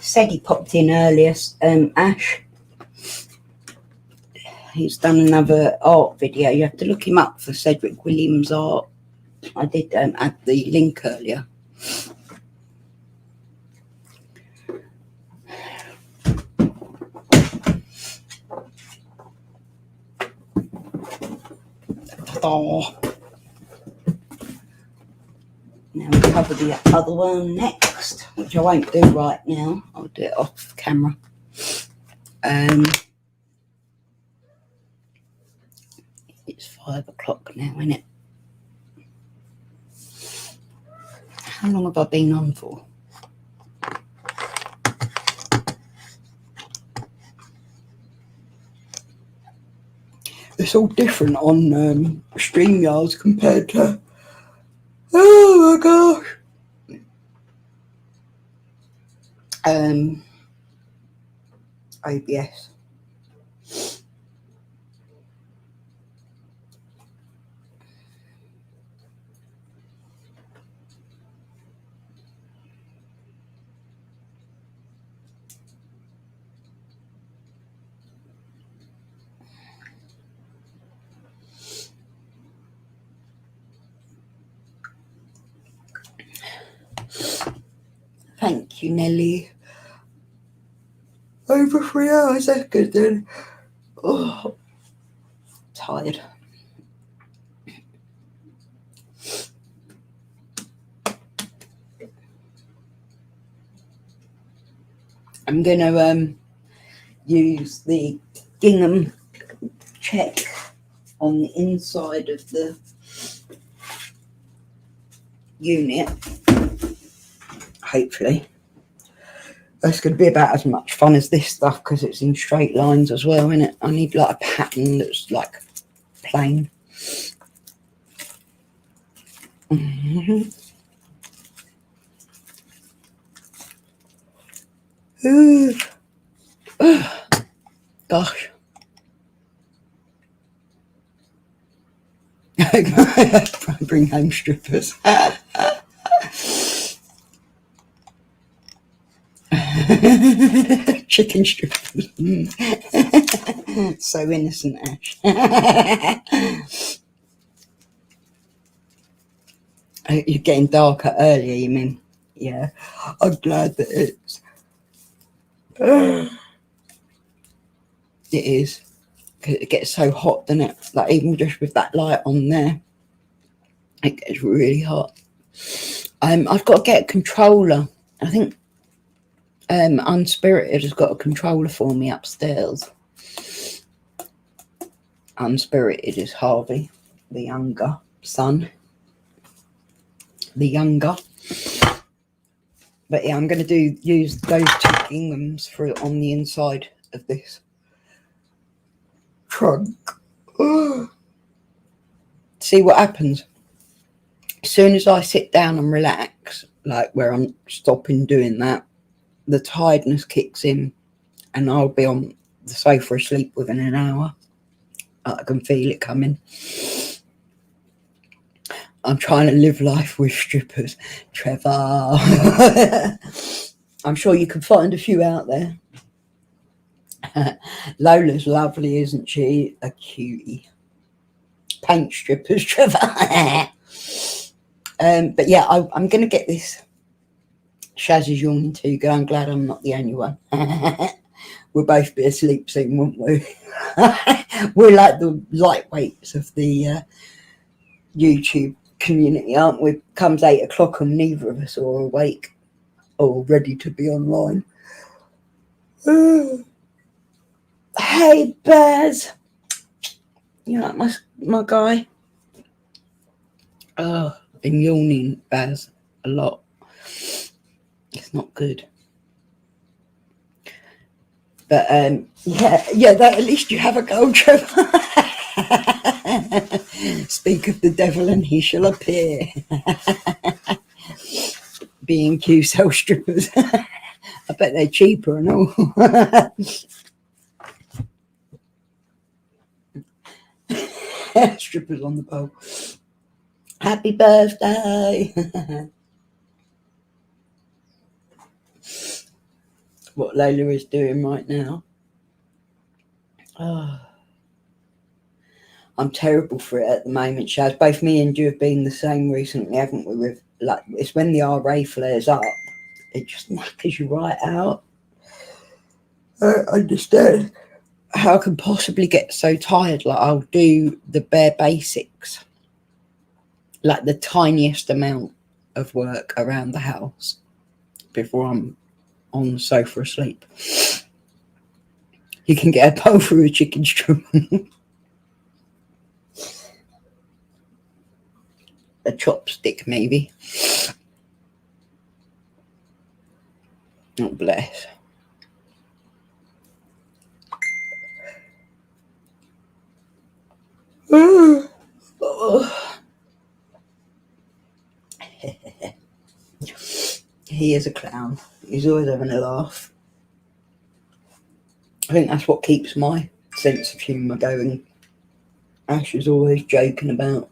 Said he popped in earlier, Ash. He's done another art video. You have to look him up for Cedric Williams art. I did add the link earlier. Oh. Now we'll cover the other one next, which I won't do right now. I'll do it off camera. It's 5 o'clock now, isn't it? How long have I been on for? It's all different on StreamYards compared to, oh my gosh, OBS. Thank you, Nelly. Over 3 hours, that's good then. Oh, tired. I'm gonna use the gingham check on the inside of the unit. Hopefully. That's going to be about as much fun as this stuff because it's in straight lines as well, isn't it? I need like a pattern that's like plain. Gosh. Bring home strippers. chicken strippers. So innocent, Ash. You're getting darker earlier, you mean? Yeah, I'm glad that it's... it is. Because it gets so hot, doesn't it? Like, even just with that light on there, it gets really hot. I've got to get a controller. I think Unspirited has got a controller for me upstairs. Unspirited is Harvey, the younger son. The younger. But yeah, I'm going to use those two ginghams for on the inside of this trunk. See what happens. As soon as I sit down and relax, like where I'm stopping doing that, the tiredness kicks in and I'll be on the sofa asleep within an hour. I can feel it coming. I'm trying to live life with strippers, Trevor. I'm sure you can find a few out there. Lola's lovely, isn't she? A cutie. Paint strippers, Trevor. But yeah, I'm going to get this. Shaz is yawning too. Good. I'm glad I'm not the only one. We'll both be asleep soon, won't we? We're like the lightweights of the YouTube community, aren't we? Comes 8 o'clock and neither of us are awake or ready to be online. Hey, Baz. You like my guy? Oh, I've been yawning, Baz, a lot. It's not good. But yeah, that at least you have a go, Trevor. Speak of the devil and he shall appear. B&Q sell strippers. I bet they're cheaper and all. Strippers on the pole. Happy birthday. What Lola is doing right now. Oh, I'm terrible for it at the moment, Shaz. Both me and you have been the same recently, haven't we? With like, it's when the RA flares up, it just knackers you right out. I understand how I can possibly get so tired. Like, I'll do the bare basics, like the tiniest amount of work around the house before I'm on the sofa asleep. You can get a bowl through a chicken strip. A chopstick, maybe. Oh, bless. He is a clown. He's always having a laugh. I think that's what keeps my sense of humour going. Ash is always joking about.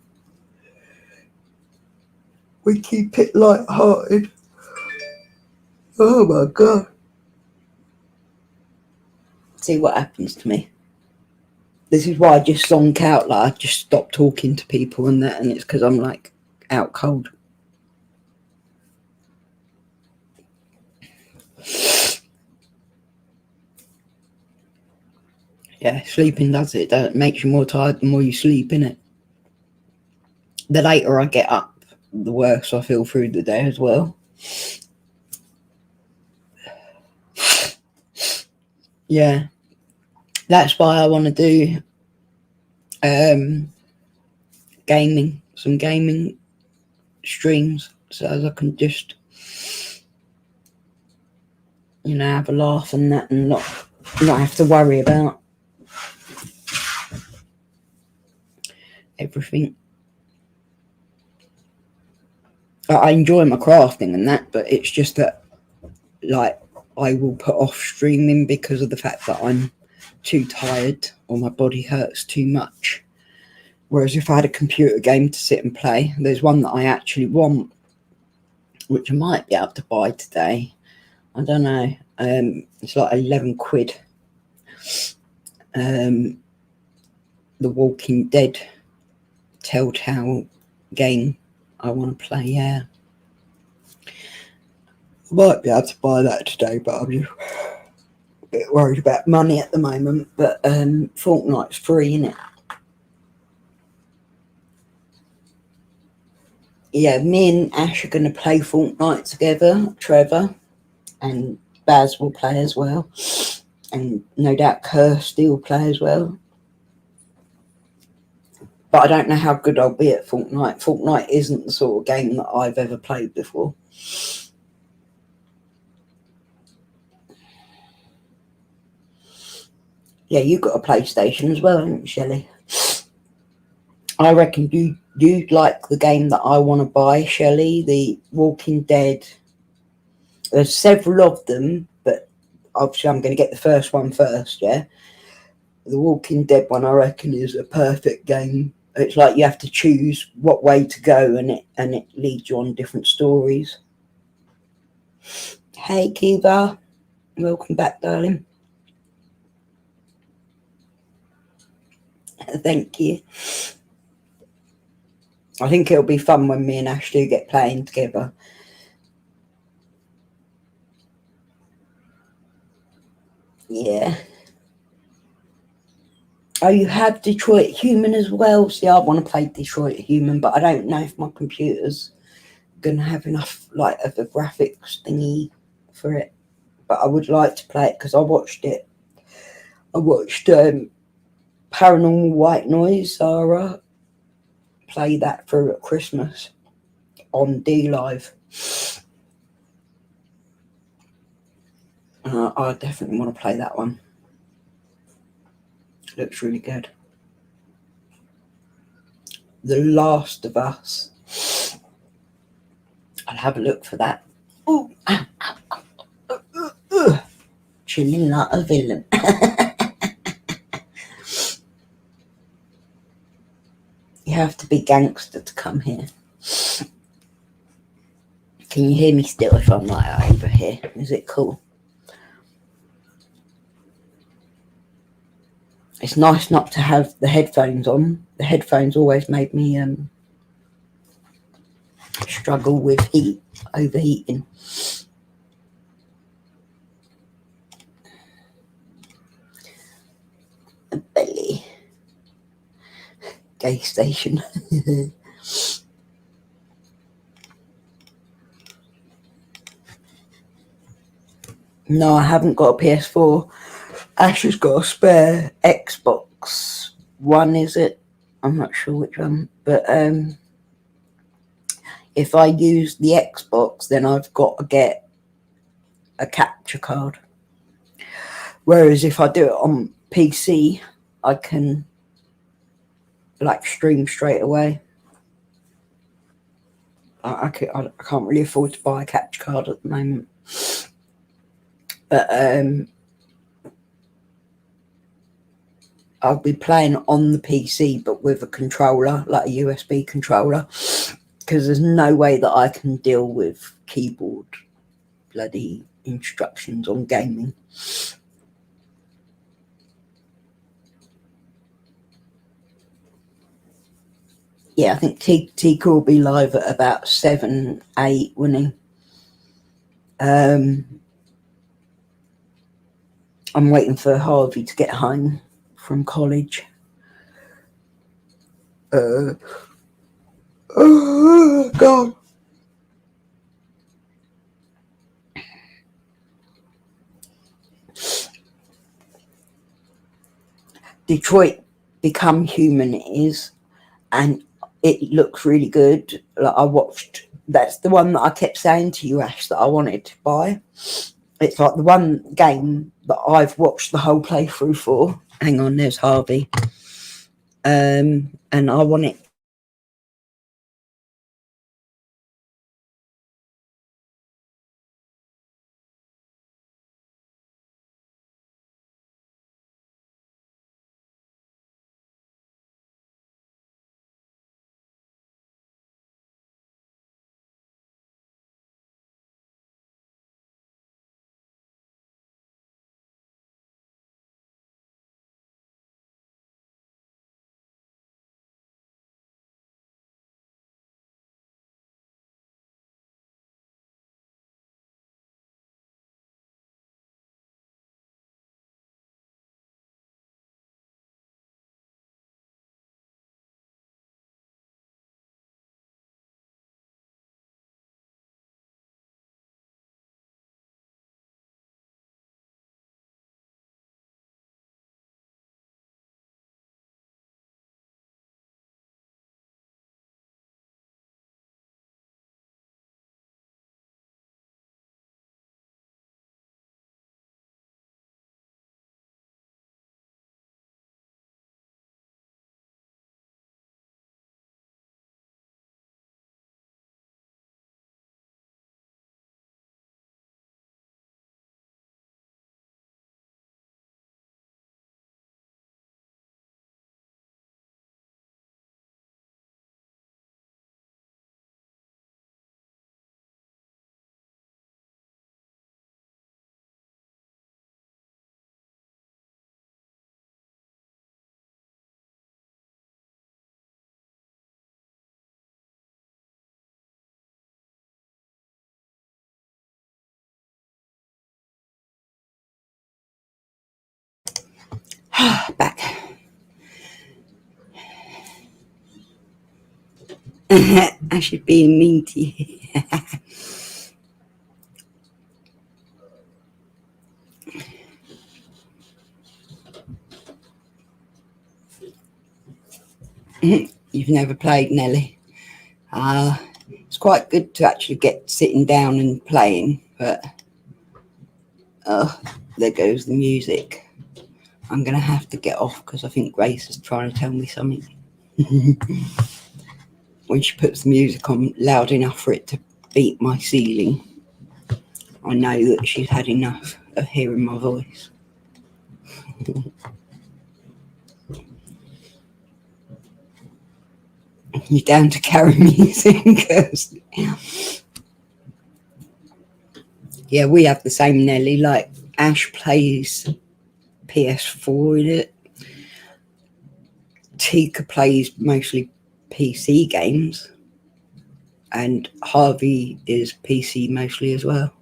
We keep it light-hearted. Oh my God. See what happens to me. This is why I just zonk out. Like, I just stop talking to people and that, and it's because I'm like out cold. Yeah, sleeping does it. It makes you more tired the more you sleep, innit? The later I get up, the worse I feel through the day as well. Yeah, that's why I want to do gaming, some gaming streams, so as I can just, you know, have a laugh and that, and not have to worry about everything. I enjoy my crafting and that, but it's just that, like, I will put off streaming because of the fact that I'm too tired or my body hurts too much. Whereas if I had a computer game to sit and play, there's one that I actually want, which I might be able to buy today. I don't know. It's like 11 quid. The Walking Dead Telltale game I want to play. Yeah, might be able to buy that today, but I'm just a bit worried about money at the moment. But Fortnite's free, isn't it? Yeah, me and Ash are going to play Fortnite together. Trevor and Baz will play as well, and no doubt Kirsty will play as well. But I don't know how good I'll be at Fortnite. Fortnite isn't the sort of game that I've ever played before. Yeah, you've got a PlayStation as well, haven't you, Shelley? I reckon you'd like the game that I want to buy, Shelley, the Walking Dead. There's several of them, but obviously I'm going to get the first one first, yeah? The Walking Dead one, I reckon, is a perfect game. It's like you have to choose what way to go, and it leads you on different stories. Hey, Kiva. Welcome back, darling. Thank you. I think it'll be fun when me and Ash do get playing together. Yeah. Oh, you have Detroit Human as well. See, I want to play Detroit Human, but I don't know if my computer's going to have enough, like, of a graphics thingy for it. But I would like to play it because I watched it. I watched Paranormal White Noise, Sarah, play that through at Christmas on D Live. I definitely want to play that one. Looks really good. The Last of Us. I'll have a look for that. Ooh. Chilling like a villain. You have to be gangster to come here. Can you hear me still if I'm like over here? Is it cool? It's nice not to have the headphones on. The headphones always made me struggle with overheating. A belly. Gay station. No, I haven't got a PS4. Ash has got a spare Xbox One, is it? I'm not sure which one. But if I use the Xbox, then I've got to get a capture card. Whereas if I do it on PC, I can like stream straight away. I can't really afford to buy a capture card at the moment. But I'll be playing on the PC, but with a controller, like a USB controller, because there's no way that I can deal with keyboard bloody instructions on gaming. Yeah, I think Tika will be live at about 7, 8, won't he? I'm waiting for Harvey to get home from college. Oh, God. Detroit Become Human is, and it looks really good. Like I watched, that's the one that I kept saying to you, Ash, that I wanted to buy. It's like the one game that I've watched the whole playthrough for. Hang on, there's Harvey. And I want it Back. I should be mean to you. You've never played, Nelly? It's quite good to actually get sitting down and playing, but there goes the music. I'm going to have to get off because I think Grace is trying to tell me something. When she puts the music on loud enough for it to beat my ceiling, I know that she's had enough of hearing my voice. You're down to carry music. Yeah, we have the same, Nelly. Like, Ash plays PS4 in it. Tika plays mostly PC games. And Harvey is PC mostly as well.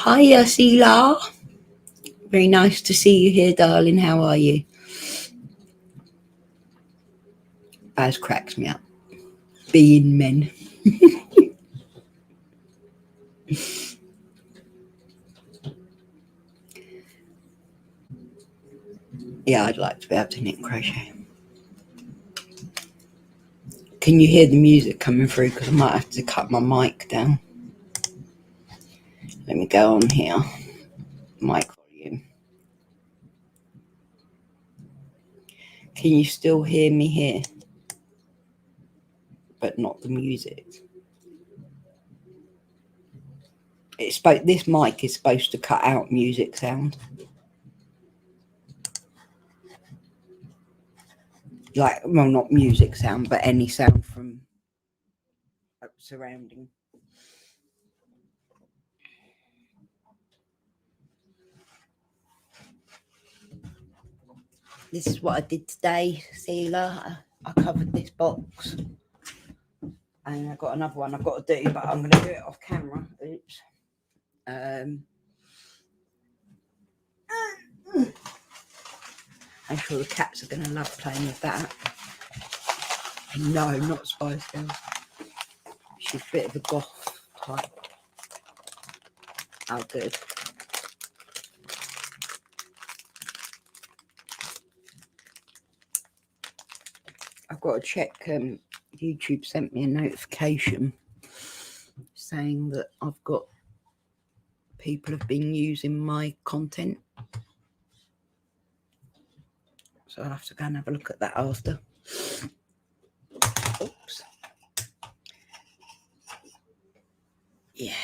Hiya, Sheila. Very nice to see you here, darling. How are you? Baz cracks me up. Being men. Yeah, I'd like to be able to knit and crochet. Can you hear the music coming through? Because I might have to cut my mic down. Let me go on here. Mic volume. Can you still hear me here? But not the music. This mic is supposed to cut out music sound. Like, well, not music sound, but any sound from surrounding. This is what I did today, Sealer. I covered this box. And I've got another one I've got to do, but I'm going to do it off camera. Oops. I'm sure the cats are going to love playing with that. No, not Spice Girls. She's a bit of a goth type. Oh, good. I've got to check. YouTube sent me a notification saying that I've got people have been using my content. So I'll have to go and have a look at that after. Oops. Yeah,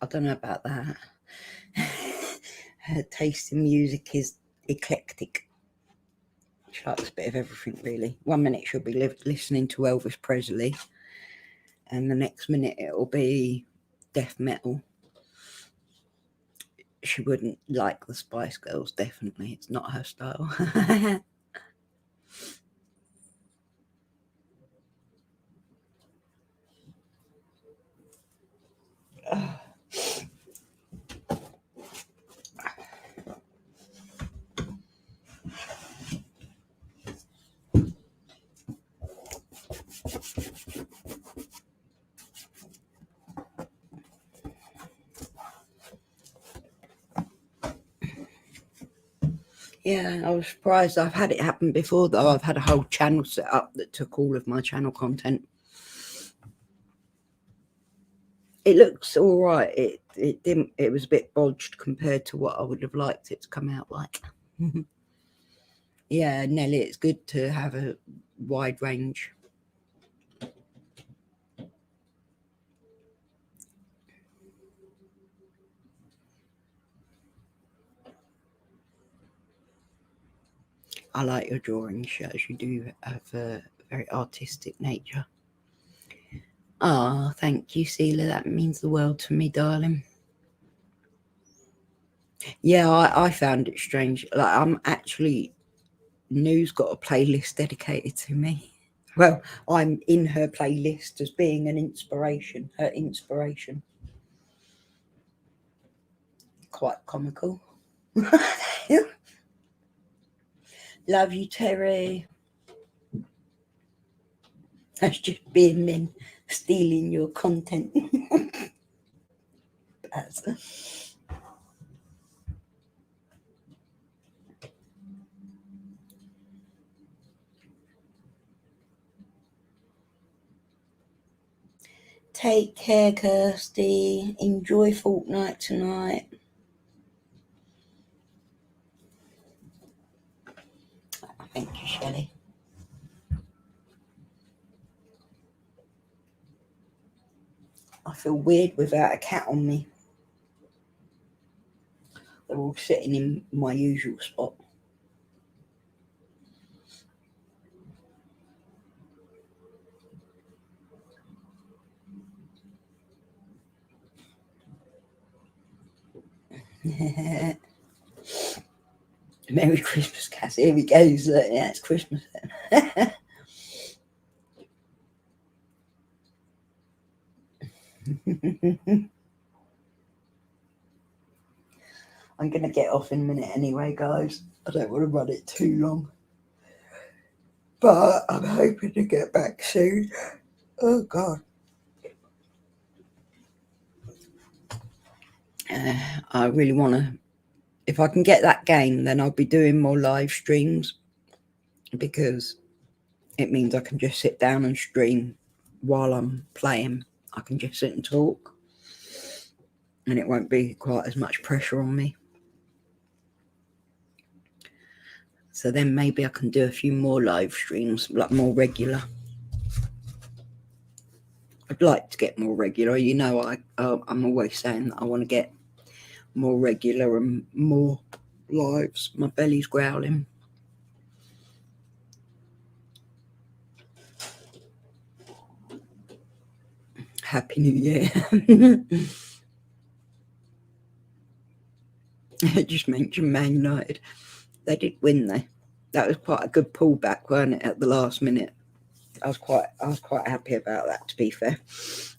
I don't know about that. Her taste in music is eclectic. She likes a bit of everything, really. 1 minute she'll be listening to Elvis Presley, and the next minute it'll be death metal. She wouldn't like the Spice Girls, definitely. It's not her style. Yeah, I was surprised. I've had it happen before, though. I've had a whole channel set up that took all of my channel content. It looks all right. It didn't. It was a bit bodged compared to what I would have liked it to come out like. Yeah, Nelly, it's good to have a wide range. I like your drawing, shows you do have a very artistic nature. Oh, thank you, Seela. That means the world to me, darling. Yeah, I found it strange. Like, I'm actually, Noo's got a playlist dedicated to me. Well, I'm in her playlist as being an inspiration, her inspiration. quite comical. Love you, Terry. That's just being men stealing your content. That's... Take care, Kirsty. Enjoy Fortnite tonight. Thank you, Shelley. I feel weird without a cat on me. They're all sitting in my usual spot. Merry Christmas, Cass. Here we go. Yeah, it's Christmas then. I'm going to get off in a minute anyway, guys. I don't want to run it too long. But I'm hoping to get back soon. Oh, God. I really want to... If I can get that game, then I'll be doing more live streams. Because it means I can just sit down and stream while I'm playing. I can just sit and talk. And it won't be quite as much pressure on me. So then maybe I can do a few more live streams, like more regular. I'd like to get more regular. You know, I'm always saying that I want to get more regular and more lives. My belly's growling. Happy New Year. I just mentioned Man United. They did win though. That was quite a good pullback, weren't it, at the last minute? I was quite happy about that, to be fair.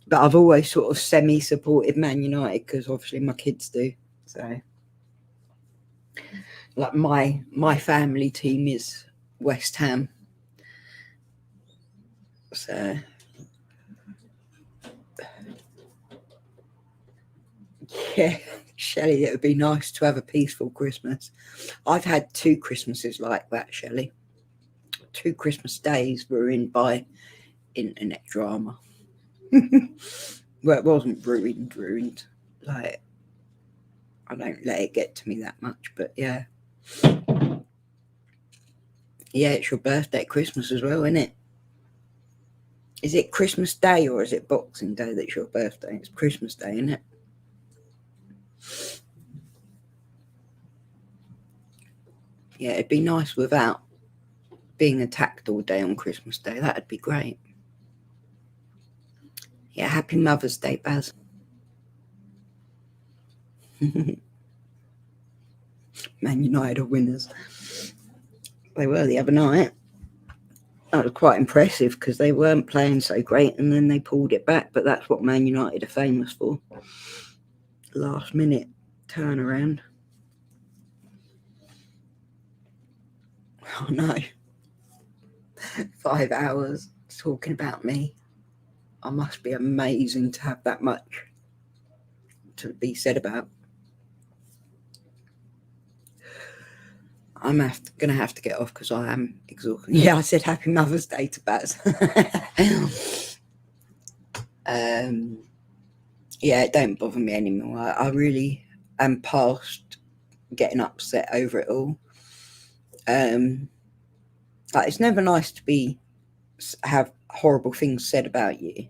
But I've always sort of semi-supported Man United because obviously my kids do. So, like my family team is West Ham. So, yeah, Shelley, it would be nice to have a peaceful Christmas. I've had 2 Christmases like that, Shelley. 2 Christmas days were in by internet drama. Well, it wasn't ruined. Like, I don't let it get to me that much, but yeah. Yeah, it's your birthday at Christmas as well, isn't it? Is it Christmas Day or is it Boxing Day that's your birthday? It's Christmas Day, isn't it? Yeah, it'd be nice without being attacked all day on Christmas Day. That'd be great. Yeah, happy Mother's Day, Baz. Man United are winners. They were the other night. That was quite impressive because they weren't playing so great and then they pulled it back. But that's what Man United are famous for. Last minute turnaround. Oh no. 5 hours talking about me. I must be amazing to have that much to be said about. I'm gonna have to get off because I am exhausted. Yeah, I said Happy Mother's Day to Baz. Yeah, it don't bother me anymore. I really am past getting upset over it all. Like, it's never nice to have horrible things said about you,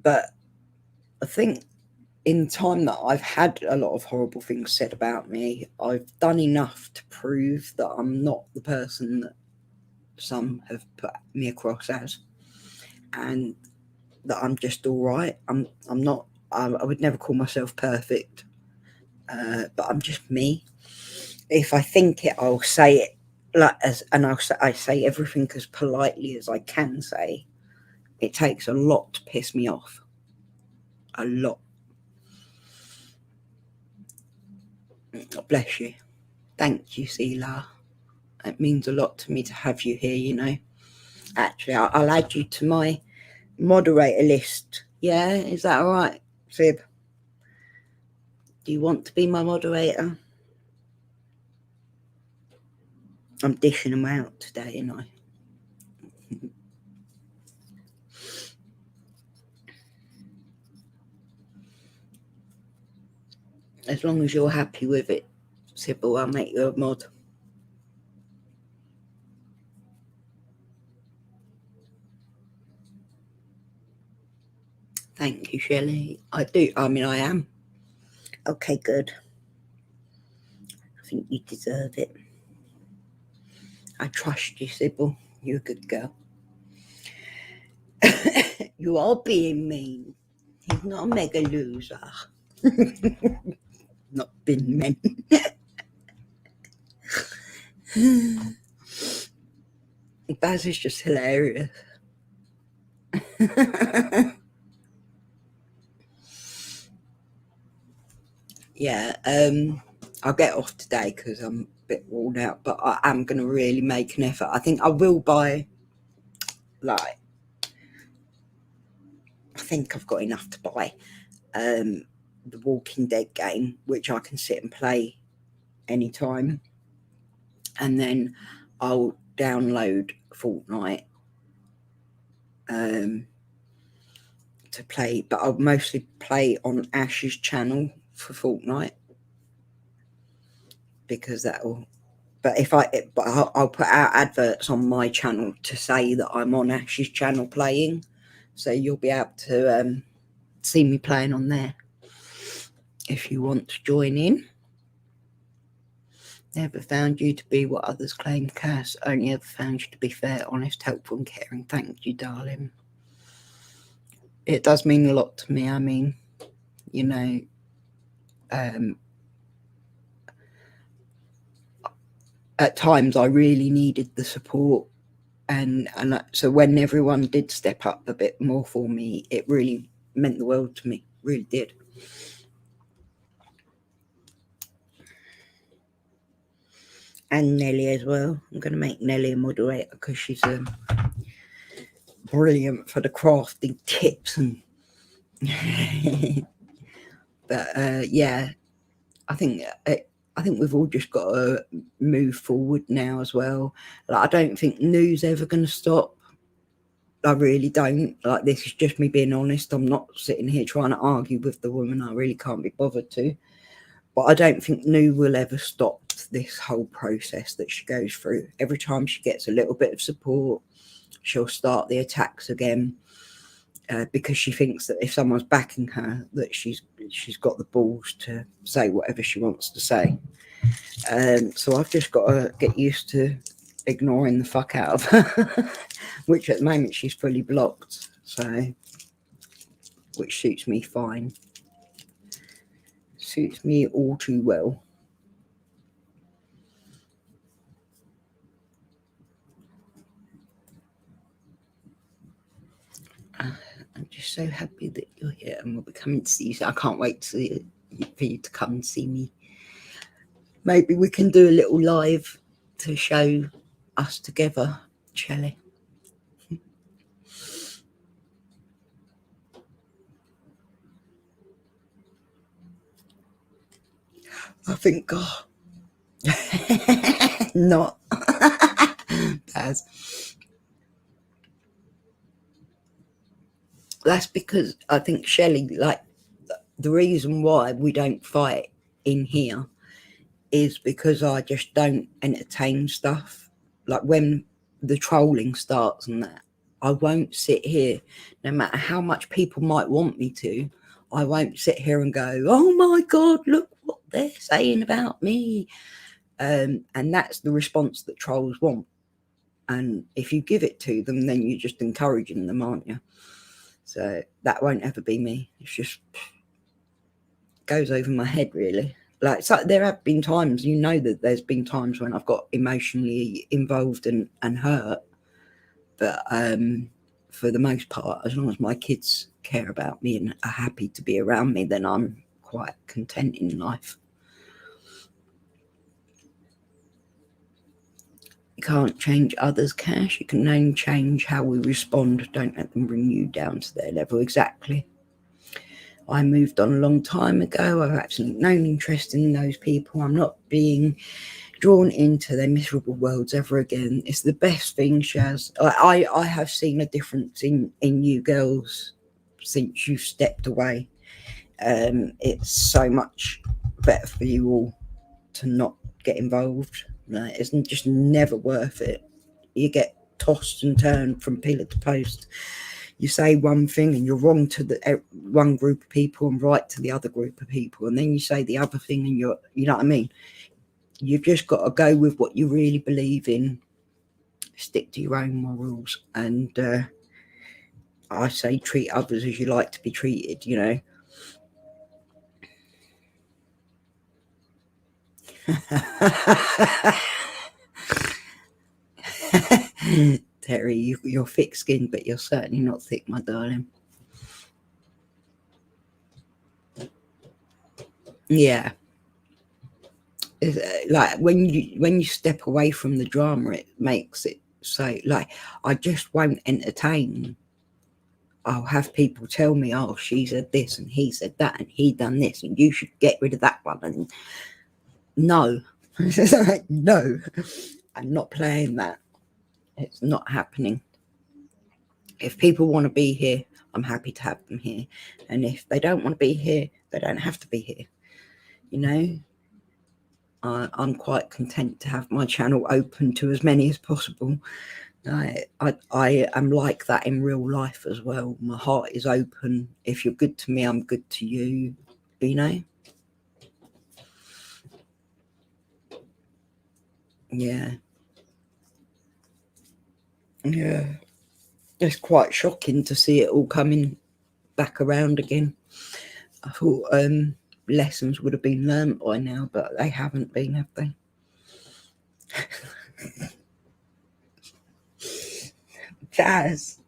but I think in time that I've had a lot of horrible things said about me, I've done enough to prove that I'm not the person that some have put me across as, and that I'm just all right. I'm not. I would never call myself perfect, but I'm just me. If I think it, I'll say it I say everything as politely as I can say. It takes a lot to piss me off. A lot. Bless you. Thank you, Sela. It means a lot to me to have you here, you know. Actually, I'll add you to my moderator list. Yeah, is that all right, Sib? Do you want to be my moderator? I'm dishing them out today, ain't I? As long as you're happy with it, Sybil, I'll make you a mod. Thank you, Shelley. I am. Okay, good. I think you deserve it. I trust you, Sybil. You're a good girl. You are being mean. He's not a mega loser. Not been meant. Baz is just hilarious. Yeah, I'll get off today because I'm a bit worn out, but I am going to really make an effort. I think I will buy, like, I think I've got enough to buy the Walking Dead game, which I can sit and play anytime. And then I'll download Fortnite to play, but I'll mostly play on Ash's channel for Fortnite because that'll. But I'll put out adverts on my channel to say that I'm on Ash's channel playing, so you'll be able to see me playing on there if you want to join in. Never found you to be what others claim, Cass. Only ever found you to be fair, honest, helpful, and caring. Thank you, darling. It does mean a lot to me. I mean, you know, at times I really needed the support, and so when everyone did step up a bit more for me, it really meant the world to me. Really did. And Nelly as well. I'm going to make Nelly a moderator because she's brilliant for the crafting tips and but yeah, I think we've all just got to move forward now as well. Like, I don't think news ever going to stop. I really don't. Like, this is just me being honest. I'm not sitting here trying to argue with the woman. I really can't be bothered to. But I don't think New will ever stop this whole process that she goes through. Every time she gets a little bit of support, she'll start the attacks again because she thinks that if someone's backing her, that she's got the balls to say whatever she wants to say. So I've just got to get used to ignoring the fuck out of her, which at the moment she's fully blocked, so which suits me fine. Suits me all too well. I'm just so happy that you're here and we'll be coming to see you. So I can't wait for you to come and see me. Maybe we can do a little live to show us together, Shelley. I think, God, not. That's because I think Shelley, like, the reason why we don't fight in here is because I just don't entertain stuff. Like, when the trolling starts and that, I won't sit here, no matter how much people might want me to, I won't sit here and go, oh my God, look what they're saying about me. And that's the response that trolls want. And if you give it to them, then you're just encouraging them, aren't you? So that won't ever be me. It's just goes over my head, really. Like, so there have been times, you know, that there's been times when I've got emotionally involved and hurt. But for the most part, as long as my kids care about me and are happy to be around me, then I'm quite content in life. You can't change others, Cash. You can only change how we respond. Don't let them bring you down to their level. Exactly. I moved on a long time ago. I've absolutely no interest in those people. I'm not being drawn into their miserable worlds ever again. It's the best thing, Shaz. I have seen a difference in you girls since you've stepped away. It's so much better for you all to not get involved. Like, it's just never worth it. You get tossed and turned from pillar to post. You say one thing and you're wrong to the one group of people and right to the other group of people, and then you say the other thing and you know what I mean. You've just got to go with what you really believe in. Stick to your own morals, and I say treat others as you like to be treated. You know. Terry, you're thick-skinned, but you're certainly not thick, my darling. Yeah. Like when you step away from the drama, it makes it so, like, I just won't entertain. I'll have people tell me, oh, she said this and he said that and he done this and you should get rid of that one. And no. No, I'm not playing that. It's not happening. If people want to be here, I'm happy to have them here. And if they don't want to be here, they don't have to be here. You know, I'm quite content to have my channel open to as many as possible. I am like that in real life as well. My heart is open. If you're good to me, I'm good to you. You know? Yeah. Yeah. It's quite shocking to see it all coming back around again. I thought lessons would have been learnt by now, but they haven't been, have they? Jazz.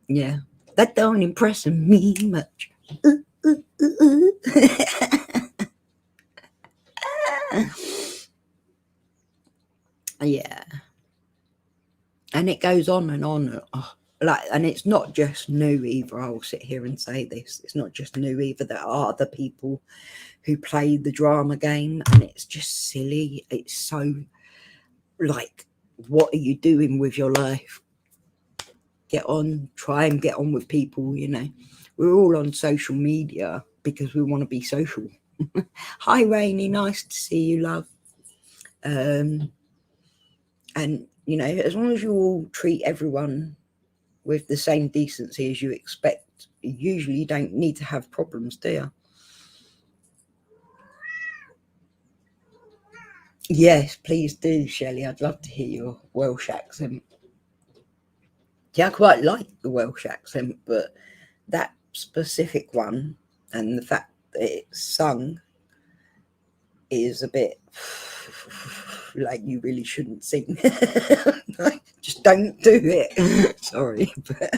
Yeah, that don't impress me much. Yeah, and it goes on and on. Oh, like, and it's not just new either. I'll sit here and say this. It's not just new either. There are other people who play the drama game, and it's just silly. It's so, like, what are you doing with your life? Get on, try and get on with people, you know. We're all on social media because we want to be social. Hi, Rainy, nice to see you, love. And, you know, as long as you all treat everyone with the same decency as you expect, usually you don't need to have problems, do you? Yes, please do, Shelley. I'd love to hear your Welsh accent. Yeah, I quite like the Welsh accent, but that specific one and the fact that it's sung is a bit like you really shouldn't sing. Just don't do it. Sorry, but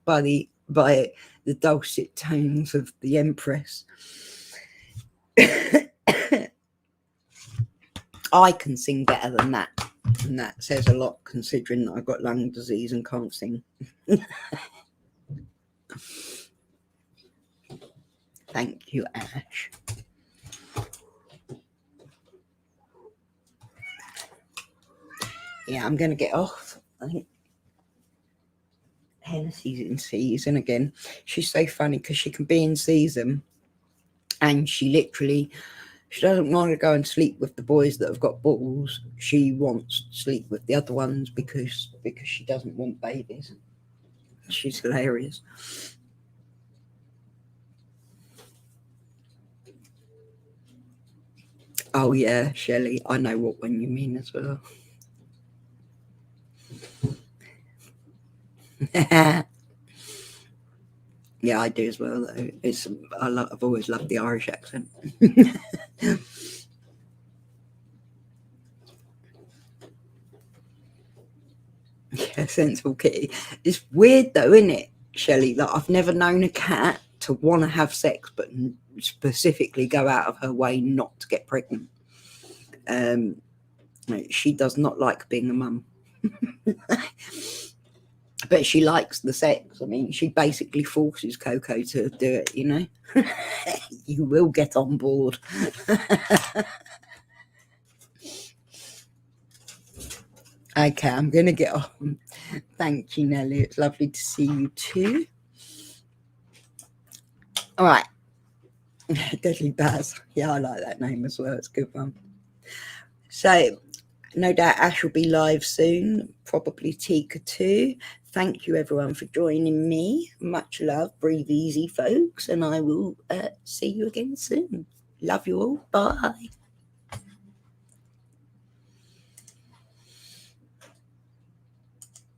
by the dulcet tones of the Empress. I can sing better than that, and that says a lot considering that I've got lung disease and can't sing. Thank you, Ash. Yeah, I'm going to get off. I think Hennessy's in season again. She's so funny because she can be in season and she doesn't want to go and sleep with the boys that have got balls. She wants to sleep with the other ones because she doesn't want babies. She's hilarious. Oh yeah, Shelley, I know what one you mean as well. Yeah, I do as well though. I've always loved the Irish accent. Yeah. Yeah, sensible kitty. It's weird though, isn't it, Shelley? Like, I've never known a cat to want to have sex, but specifically go out of her way not to get pregnant. She does not like being a mum. But she likes the sex. I mean, she basically forces Coco to do it, you know. You will get on board. Okay, I'm going to get on. Thank you, Nelly. It's lovely to see you too. All right. Deadly Baz. Yeah, I like that name as well. It's a good one. So, no doubt Ash will be live soon. Probably Tika too. Thank you, everyone, for joining me. Much love. Breathe easy, folks. And I will see you again soon. Love you all. Bye.